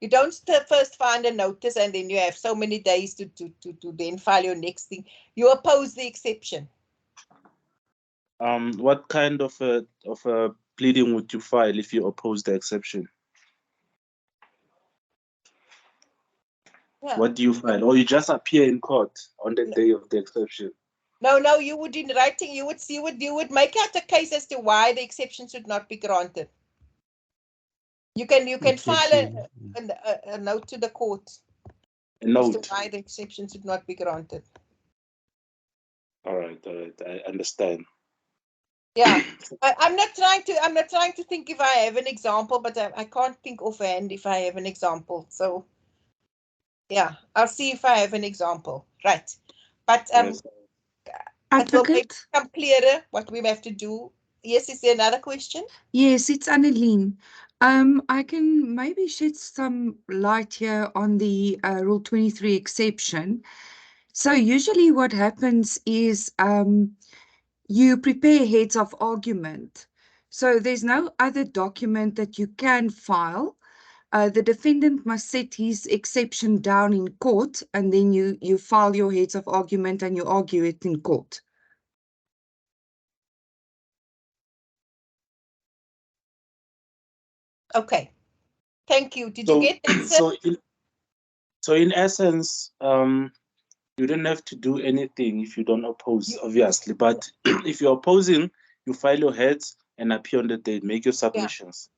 You don't first find a notice and then you have so many days to then file your next thing. You oppose the exception. What kind of a pleading would you file if you oppose the exception? Yeah. What do you file? Or you just appear in court on the day of the exception? No, you would, in writing, you would make out a case as to why the exception should not be granted. You can file a note to the court. A note. As to why the exception should not be granted. All right, I understand. Yeah, I'm not trying to think if I have an example, but I can't think offhand if I have an example. So, yeah, I'll see if I have an example. Right, but Yes. it will become clearer what we have to do. Yes, is there another question? Yes, it's Annelien. I can maybe shed some light here on the Rule 23 exception. So usually what happens is you prepare heads of argument. So there's no other document that you can file. The defendant must set his exception down in court, and then you file your heads of argument and you argue it in court. Okay, thank you. Did you get that? So in essence, you don't have to do anything if you don't oppose, obviously. But if you're opposing, you file your heads and appear on the date, make your submissions.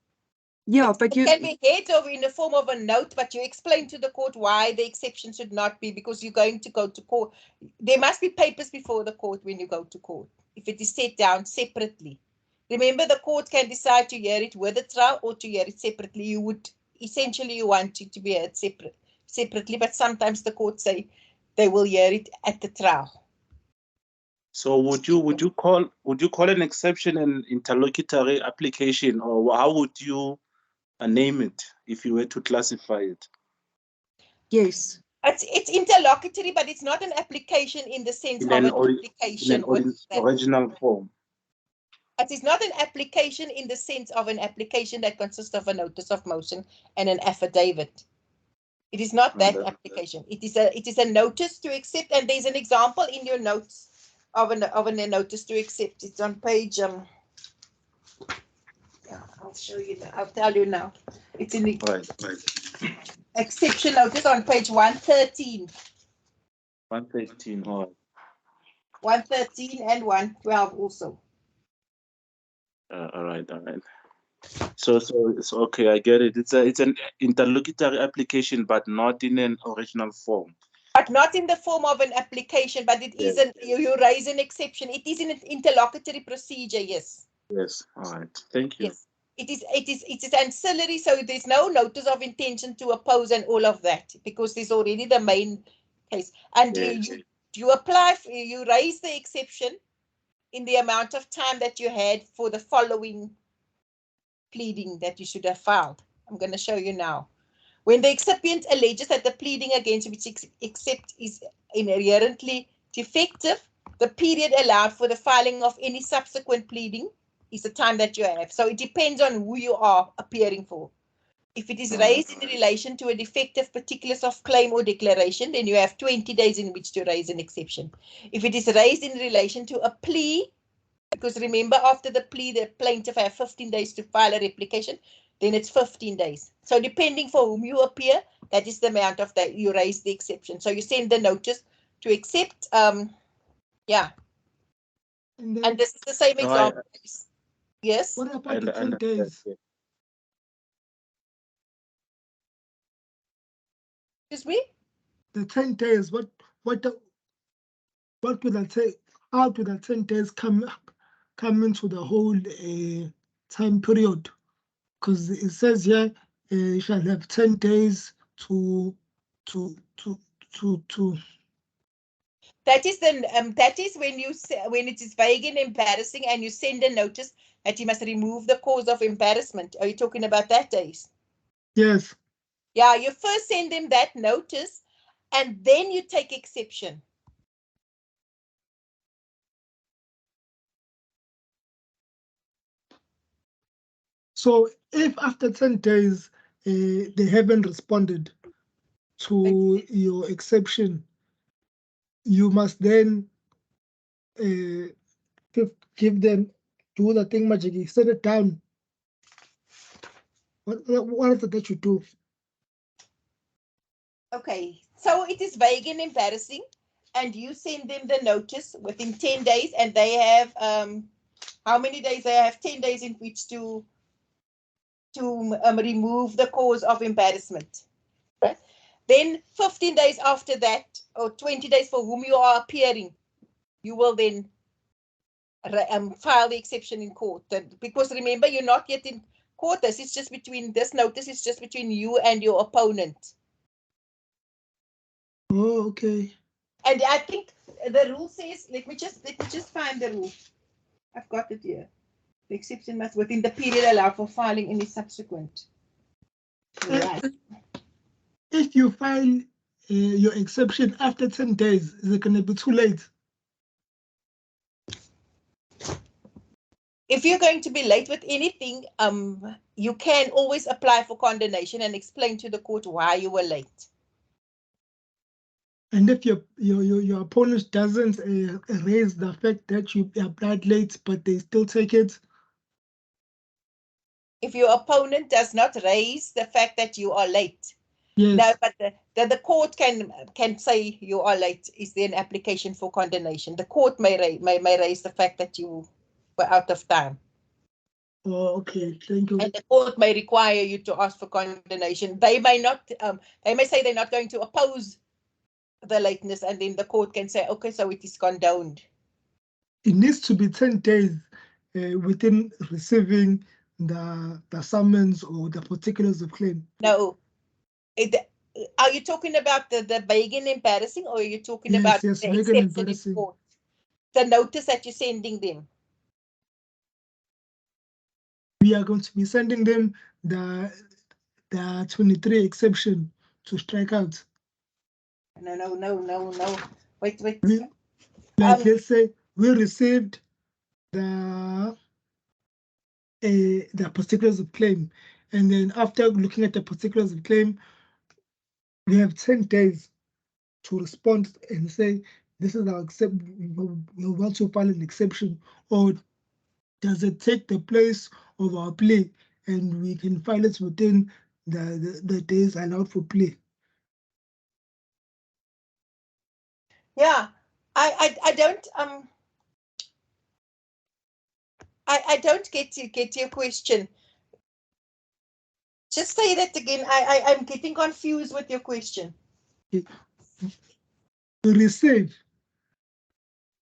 Yeah, but it can be heads over in the form of a note, but you explain to the court why the exception should not be, because you're going to go to court. There must be papers before the court when you go to court, if it is set down separately. Remember, the court can decide to hear it with a trial or to hear it separately. You would essentially, you want it to be heard separately, but sometimes the court say they will hear it at the trial. So would you call an exception an interlocutory application, or how would you name it if you were to classify it? Yes. It's interlocutory, but it's not an application in the sense in of an, an in application an with that. original form. It is not an application in the sense of an application that consists of a notice of motion and an affidavit. It is not that application. It is a notice to accept, and there's an example in your notes of a notice to accept. It's on page yeah, I'll show you. I'll tell you now. It's in the exception notice on page 113. 113. All right. 113 and 112 also. All right. So okay, I get it. It's an interlocutory application, but not in an original form. But not in the form of an application, but it is you raise an exception. It is in an interlocutory procedure, yes. Yes. All right. Thank you. Yes. It is ancillary, so there's no notice of intention to oppose and all of that, because there's already the main case. And you apply, you raise the exception in the amount of time that you had for the following pleading that you should have filed. I'm going to show you now. When the excipient alleges that the pleading against which except is inherently defective, the period allowed for the filing of any subsequent pleading is the time that you have. So it depends on who you are appearing for. If it is raised in relation to a defective particulars of claim or declaration, then you have 20 days in which to raise an exception. If it is raised in relation to a plea, because remember, after the plea, the plaintiff has 15 days to file a replication, then it's 15 days. So depending for whom you appear, that is the amount of that you raise the exception. So you send the notice to accept. Yeah. And this is the same example. Yes. What about the 10 days? Excuse me? The 10 days, what would I say? How do the 10 days come into the whole time period? Because it says here you shall have 10 days to. That is when it is vague and embarrassing, and you send a notice that you must remove the cause of embarrassment. Are you talking about that, days? Yes. Yeah, you first send them that notice, and then you take exception. So if after 10 days they haven't responded to your exception, you must then give them, do the thing magic, set it down. What is it that you do? Okay, so it is vague and embarrassing, and you send them the notice within 10 days, and they have how many days? They have 10 days in which to remove the cause of embarrassment. Right? Then 15 days after that, or 20 days for whom you are appearing, you will then file the exception in court. Because remember, you're not yet in court. This notice is just between you and your opponent. Oh, okay. And I think the rule says, let me just find the rule. I've got it here. The exception must within the period allow for filing any subsequent. Right. If you file your exception after 10 days, is it going to be too late? If you're going to be late with anything, you can always apply for condonation and explain to the court why you were late. And if your opponent doesn't raise the fact that you applied late, but they still take it? If your opponent does not raise the fact that you are late, yes. No, but the court can say you are late. Is there an application for condonation? The court may raise the fact that you were out of time. Oh, okay, thank you. And the court may require you to ask for condonation. They may not. They may say they're not going to oppose the lateness, and then the court can say, okay, so it is condoned. It needs to be 10 days within receiving the summons or the particulars of claim. No. Are you talking about the vague and embarrassing, or are you talking about yes, the vague and embarrassing. Court? The notice that you're sending them? We are going to be sending them the 23 exception to strike out. No. Wait. Let's say we received the particulars of claim, and then after looking at the particulars of claim, we have 10 days to respond and say, this is our we want to file an exception, or does it take the place of our plea and we can file it within the days allowed for plea? Yeah, I don't I don't get your question. Just say that again. I'm getting confused with your question. Receive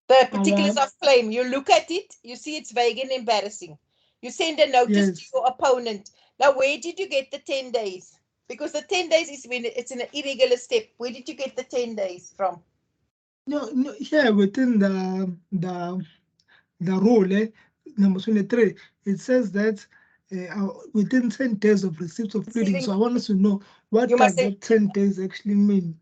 the particulars of claim. You look at it, you see it's vague and embarrassing. You send a notice to your opponent. Now, where did you get the 10 days? Because the 10 days is when it's an irregular step. Where did you get the 10 days from? No, here within the rule, number 23, it says that within 10 days of receipt of pleading. So I want us to know what does that 10 days actually mean?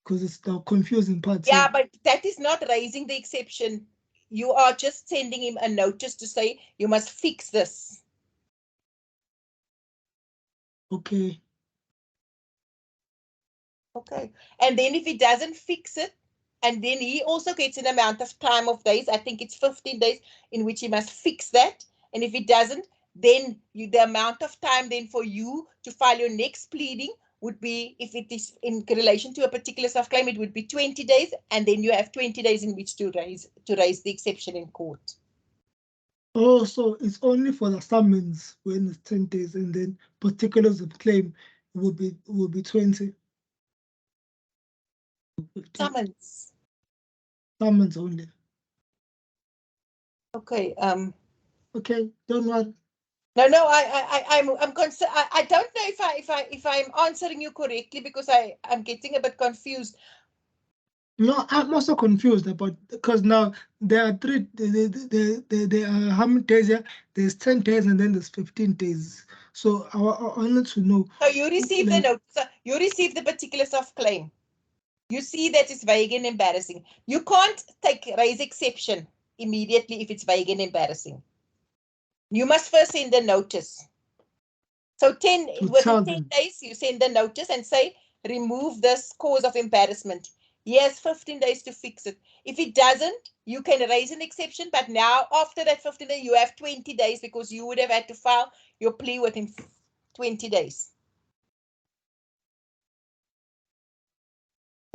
Because it's the confusing part. Yeah, but that is not raising the exception. You are just sending him a notice to say you must fix this. Okay. Okay. And then if he doesn't fix it, and then he also gets an amount of time of days, I think it's 15 days, in which he must fix that. And if he doesn't, then the amount of time then for you to file your next pleading would be, if it is in relation to a particular self-claim, it would be 20 days, and then you have 20 days in which to raise the exception in court. Oh, so it's only for the summons when it's 10 days, and then particulars of claim will be 20. Summons. Summons only. Okay. Okay, don't worry. No, I'm concerned. I don't know if I'm answering you correctly, because I'm getting a bit confused. No, I'm also confused about, because now there are three. There are how many days here? There's 10 days and then there's 15 days. So I wanted to know. So you receive the notice. You receive the particulars of claim. You see that it's vague and embarrassing. You can't raise exception immediately if it's vague and embarrassing. You must first send the notice. So within 10 days, you send the notice and say, remove this cause of embarrassment. He has 15 days to fix it. If it doesn't, you can raise an exception, but now after that 15 days, you have 20 days, because you would have had to file your plea within 20 days.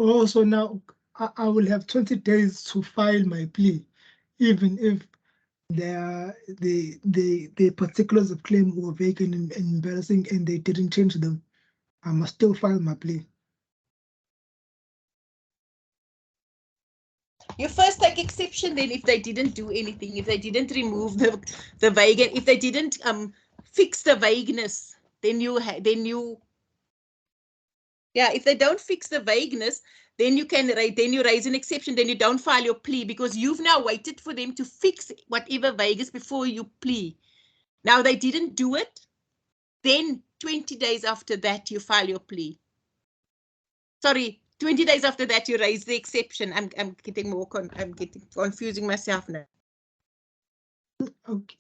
Oh, so now I will have 20 days to file my plea, even if the particulars of claim were vague and embarrassing and they didn't change them. I must still file my plea. You first take exception then if they didn't do anything, if they didn't remove the vague, if they didn't fix the vagueness, then if they don't fix the vagueness, then you raise an exception, then you don't file your plea, because you've now waited for them to fix whatever vague is before you plea. Now they didn't do it, then 20 days after that you file your plea. Sorry, 20 days after that you raise the exception. I'm getting I'm getting confusing myself now. Okay.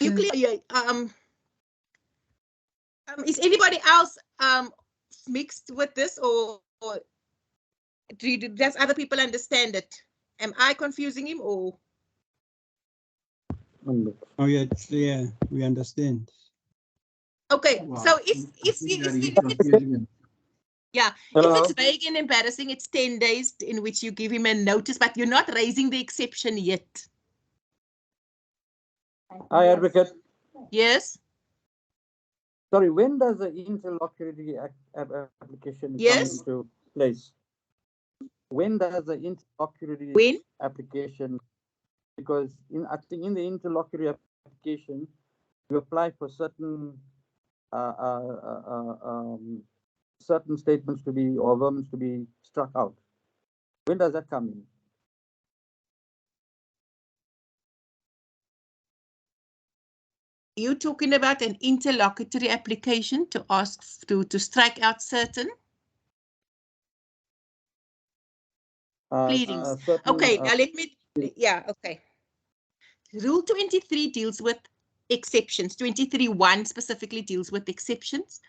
You clear? Is anybody else mixed with this, or does other people understand it? Am I confusing him, or? Oh yeah, we understand. Okay, wow. So if it's vague and embarrassing, it's 10 days in which you give him a notice, but you're not raising the exception yet. Hi, Advocate. Yes. Sorry, when does the interlocutory application come into place? When does the interlocutory application? Because I think in the interlocutory application, you apply for certain certain statements to be, or vermins to be struck out. When does that come in? You're talking about an interlocutory application to ask to strike out certain? Pleadings. certain, Okay, now let me, yeah, okay. Rule 23 deals with exceptions. 23.1 specifically deals with exceptions.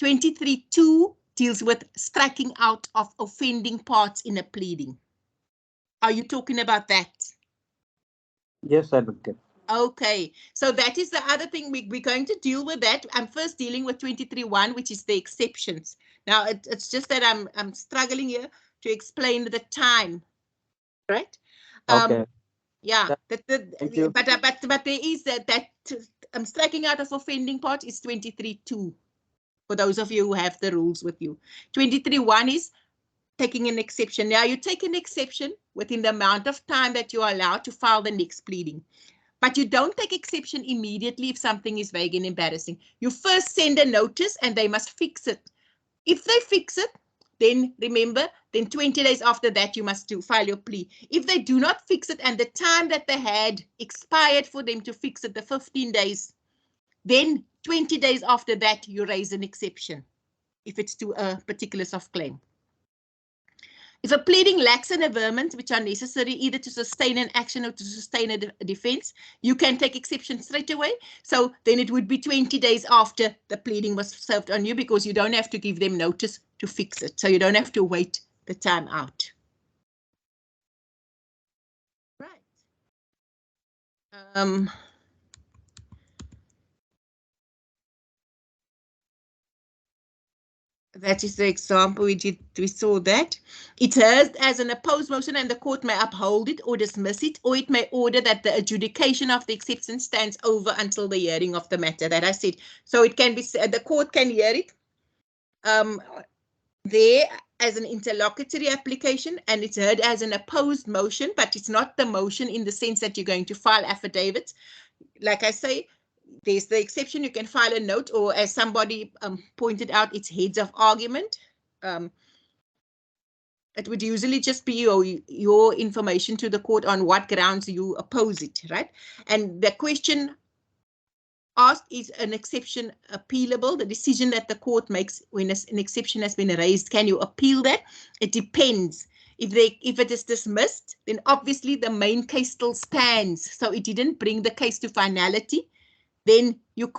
23.2 deals with striking out of offending parts in a pleading. Are you talking about that? Yes, Advocate. Okay, so that is the other thing we're going to deal with that. I'm first dealing with 23.1, which is the exceptions. Now, it's just that I'm struggling here to explain the time, right? Okay. Yeah, Thank you. but there is that striking out of offending part is 23.2 for those of you who have the rules with you. 23.1 is taking an exception. Now, you take an exception within the amount of time that you are allowed to file the next pleading. But you don't take exception immediately if something is vague and embarrassing. You first send a notice and they must fix it. If they fix it, then remember, then 20 days after that, you must file your plea. If they do not fix it and the time that they had expired for them to fix it, the 15 days, then 20 days after that, you raise an exception if it's to a particular soft claim. If a pleading lacks an averment which are necessary either to sustain an action or to sustain a defense, you can take exception straight away. So then it would be 20 days after the pleading was served on you because you don't have to give them notice to fix it. So you don't have to wait the time out. Right. That is the example we saw that. It's heard as an opposed motion and the court may uphold it or dismiss it, or it may order that the adjudication of the exception stands over until the hearing of the matter that I said. So it can be, the court can hear it there as an interlocutory application and it's heard as an opposed motion, but it's not the motion in the sense that you're going to file affidavits. Like I say, there's the exception, you can file a note, or as somebody pointed out, it's heads of argument. It would usually just be your information to the court on what grounds you oppose it, right? And the question asked, is an exception appealable? The decision that the court makes when an exception has been raised, can you appeal that? It depends. If it is dismissed, then obviously the main case still stands. So it didn't bring the case to finality. Then you,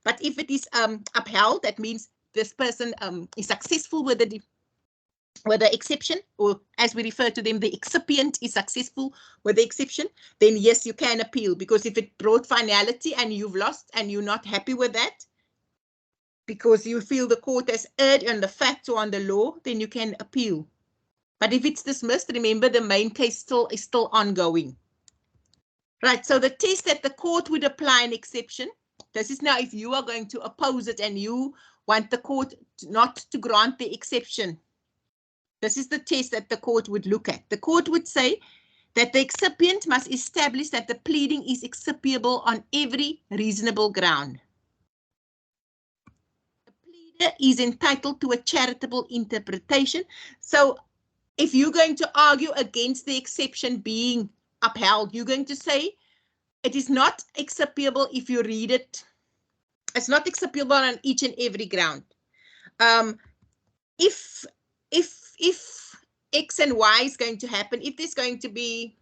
but if it is upheld, that means this person is successful with the exception, or as we refer to them, the excipient is successful with the exception, then yes, you can appeal, because if it brought finality and you've lost and you're not happy with that, because you feel the court has erred on the facts or on the law, then you can appeal. But if it's dismissed, remember the main case is still ongoing. Right, so the test that the court would apply an exception, this is now if you are going to oppose it and you want the court not to grant the exception. This is the test that the court would look at. The court would say that the excipient must establish that the pleading is excipiable on every reasonable ground. The pleader is entitled to a charitable interpretation. So if you're going to argue against the exception being upheld, you're going to say it is not excipiable if you read it. It's not excipiable on each and every ground. If X and Y is going to happen, if there's going to be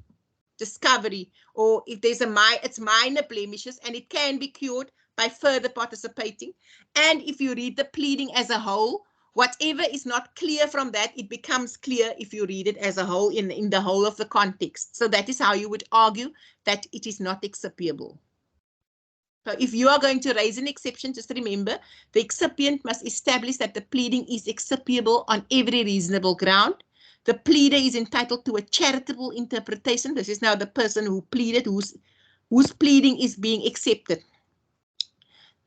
discovery, or if there's it's minor blemishes and it can be cured by further participating. And if you read the pleading as a whole, whatever is not clear from that, it becomes clear if you read it as a whole in the whole of the context. So that is how you would argue that it is not excipiable. So if you are going to raise an exception, just remember the excipient must establish that the pleading is excipiable on every reasonable ground. The pleader is entitled to a charitable interpretation. This is now the person who pleaded, whose pleading is being accepted.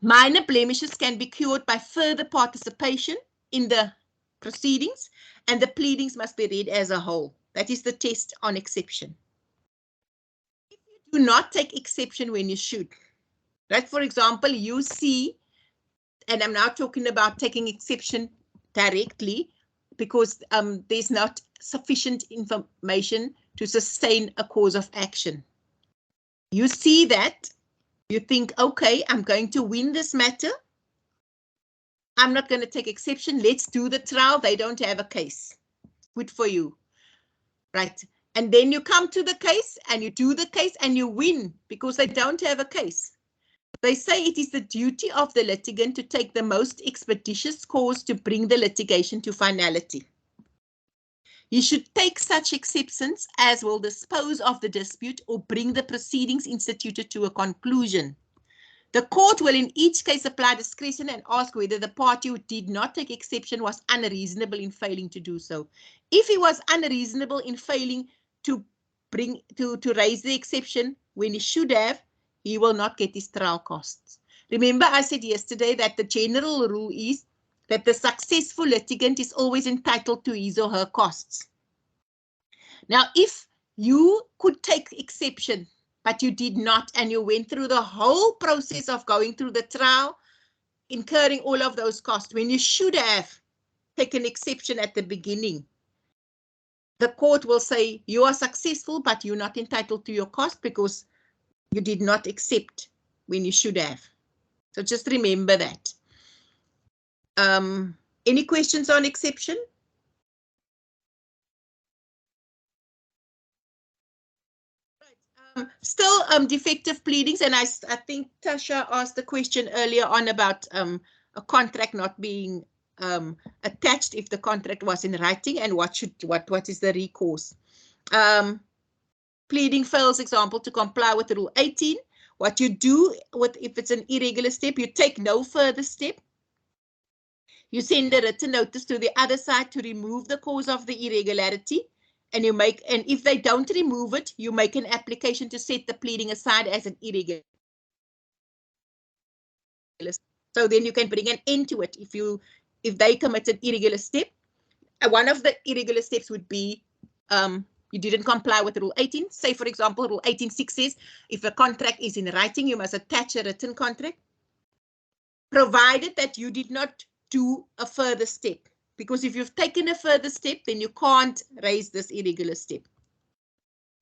Minor blemishes can be cured by further participation in the proceedings, and the pleadings must be read as a whole. That is the test on exception. If you do not take exception when you should, right? For example, you see, and I'm now talking about taking exception directly, because there's not sufficient information to sustain a cause of action. You see that, you think, okay, I'm going to win this matter. I'm not going to take exception. Let's do the trial. They don't have a case. Good for you. Right. And then you come to the case and you do the case and you win because they don't have a case. They say it is the duty of the litigant to take the most expeditious course to bring the litigation to finality. He should take such exceptions as will dispose of the dispute or bring the proceedings instituted to a conclusion. The court will in each case apply discretion and ask whether the party who did not take exception was unreasonable in failing to do so. If he was unreasonable in failing to raise the exception when he should have, he will not get his trial costs. Remember, I said yesterday that the general rule is that the successful litigant is always entitled to his or her costs. Now, if you could take exception, but you did not, and you went through the whole process of going through the trial, incurring all of those costs, when you should have taken exception at the beginning, the court will say you are successful, but you're not entitled to your cost because you did not accept when you should have. So just remember that. Any questions on exception? Still defective pleadings, and I think Tasha asked the question earlier on about a contract not being attached if the contract was in writing, and what is the recourse. Pleading fails, example, to comply with Rule 18. What you do if it's an irregular step, you take no further step. You send a written notice to the other side to remove the cause of the irregularity. And if they don't remove it, you make an application to set the pleading aside as an irregular. So then you can bring an end to it if they commit an irregular step. One of the irregular steps would be you didn't comply with Rule 18. Say, for example, Rule 18.6 says if a contract is in writing, you must attach a written contract, provided that you did not do a further step. Because if you've taken a further step, then you can't raise this irregular step.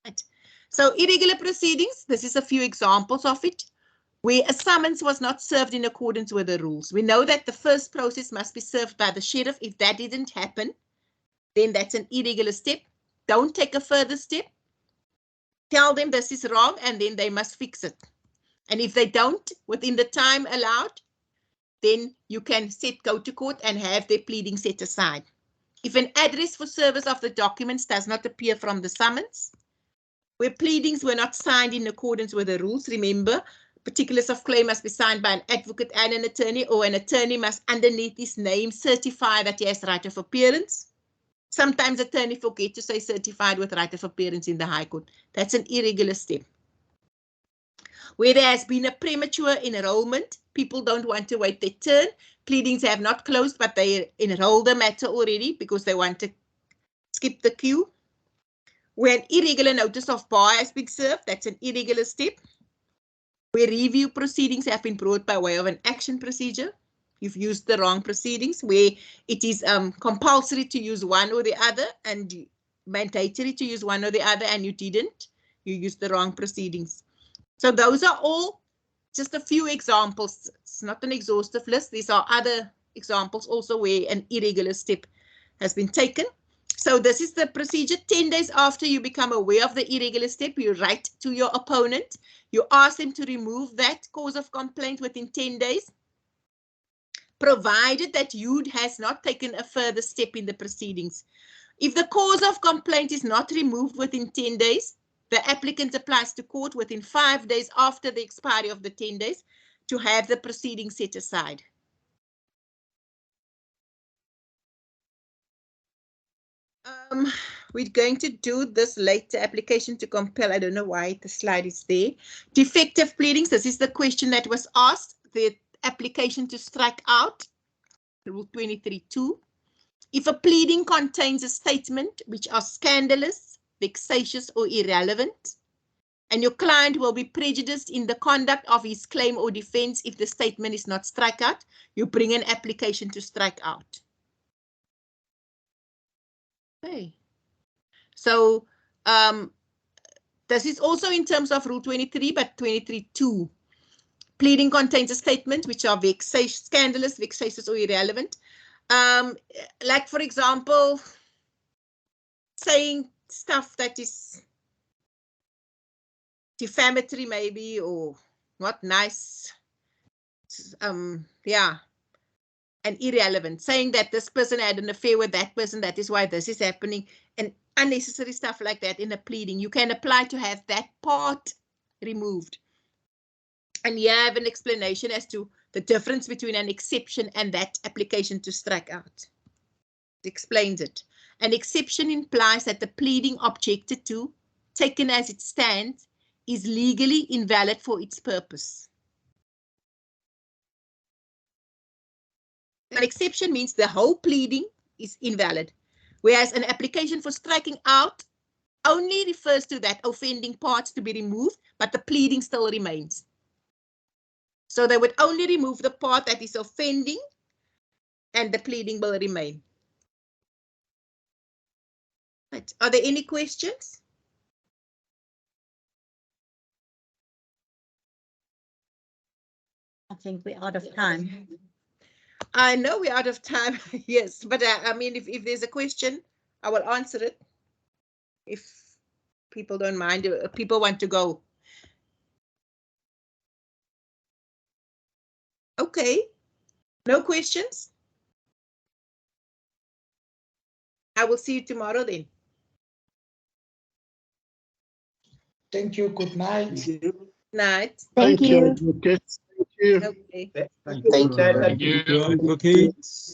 Right. So irregular proceedings, this is a few examples of it, where a summons was not served in accordance with the rules. We know that the first process must be served by the sheriff. If that didn't happen, then that's an irregular step. Don't take a further step. Tell them this is wrong, and then they must fix it. And if they don't, within the time allowed, then you can go to court and have their pleading set aside. If an address for service of the documents does not appear from the summons, where pleadings were not signed in accordance with the rules, remember, particulars of claim must be signed by an advocate and an attorney, or an attorney must underneath his name certify that he has right of appearance. Sometimes attorney forget to say certified with right of appearance in the High Court. That's an irregular step. Where there has been a premature enrollment, people don't want to wait their turn. Pleadings have not closed, but they enroll the matter already because they want to skip the queue. Where an irregular notice of bar has been served, that's an irregular step. Where review proceedings have been brought by way of an action procedure, you've used the wrong proceedings. Where it is compulsory to use one or the other and mandatory to use one or the other, and you didn't, you used the wrong proceedings. So those are all just a few examples. It's not an exhaustive list. These are other examples also where an irregular step has been taken. So this is the procedure. 10 days after you become aware of the irregular step, you write to your opponent. You ask them to remove that cause of complaint within 10 days, provided that you has not taken a further step in the proceedings. If the cause of complaint is not removed within 10 days, the applicant applies to court within 5 days after the expiry of the 10 days to have the proceedings set aside. We're going to do this later. Application to compel. I don't know why the slide is there. Defective pleadings. This is the question that was asked. The application to strike out. Rule 23.2. If a pleading contains a statement which are scandalous, vexatious, or irrelevant, and your client will be prejudiced in the conduct of his claim or defense if the statement is not struck out, you bring an application to strike out. Okay. So this is also in terms of Rule 23, but 23.2. Pleading contains a statement which are scandalous, vexatious, or irrelevant. Like, for example, saying stuff that is defamatory maybe, or not nice. Yeah. And irrelevant, saying that this person had an affair with that person, that is why this is happening, and unnecessary stuff like that in a pleading. You can apply to have that part removed. And here I have an explanation as to the difference between an exception and that application to strike out. It explains it. An exception implies that the pleading objected to, taken as it stands, is legally invalid for its purpose. An exception means the whole pleading is invalid, whereas an application for striking out only refers to that offending parts to be removed, but the pleading still remains. So they would only remove the part that is offending, and the pleading will remain. Right. Are there any questions? I think we're out of time. I know we're out of time, yes, but I mean, if there's a question, I will answer it. If people don't mind, people want to go. Okay, no questions? I will see you tomorrow then. Thank you. Good night. Thank you. Night. Thank you, advocates. Thank you. Okay. Thank you. Advocates.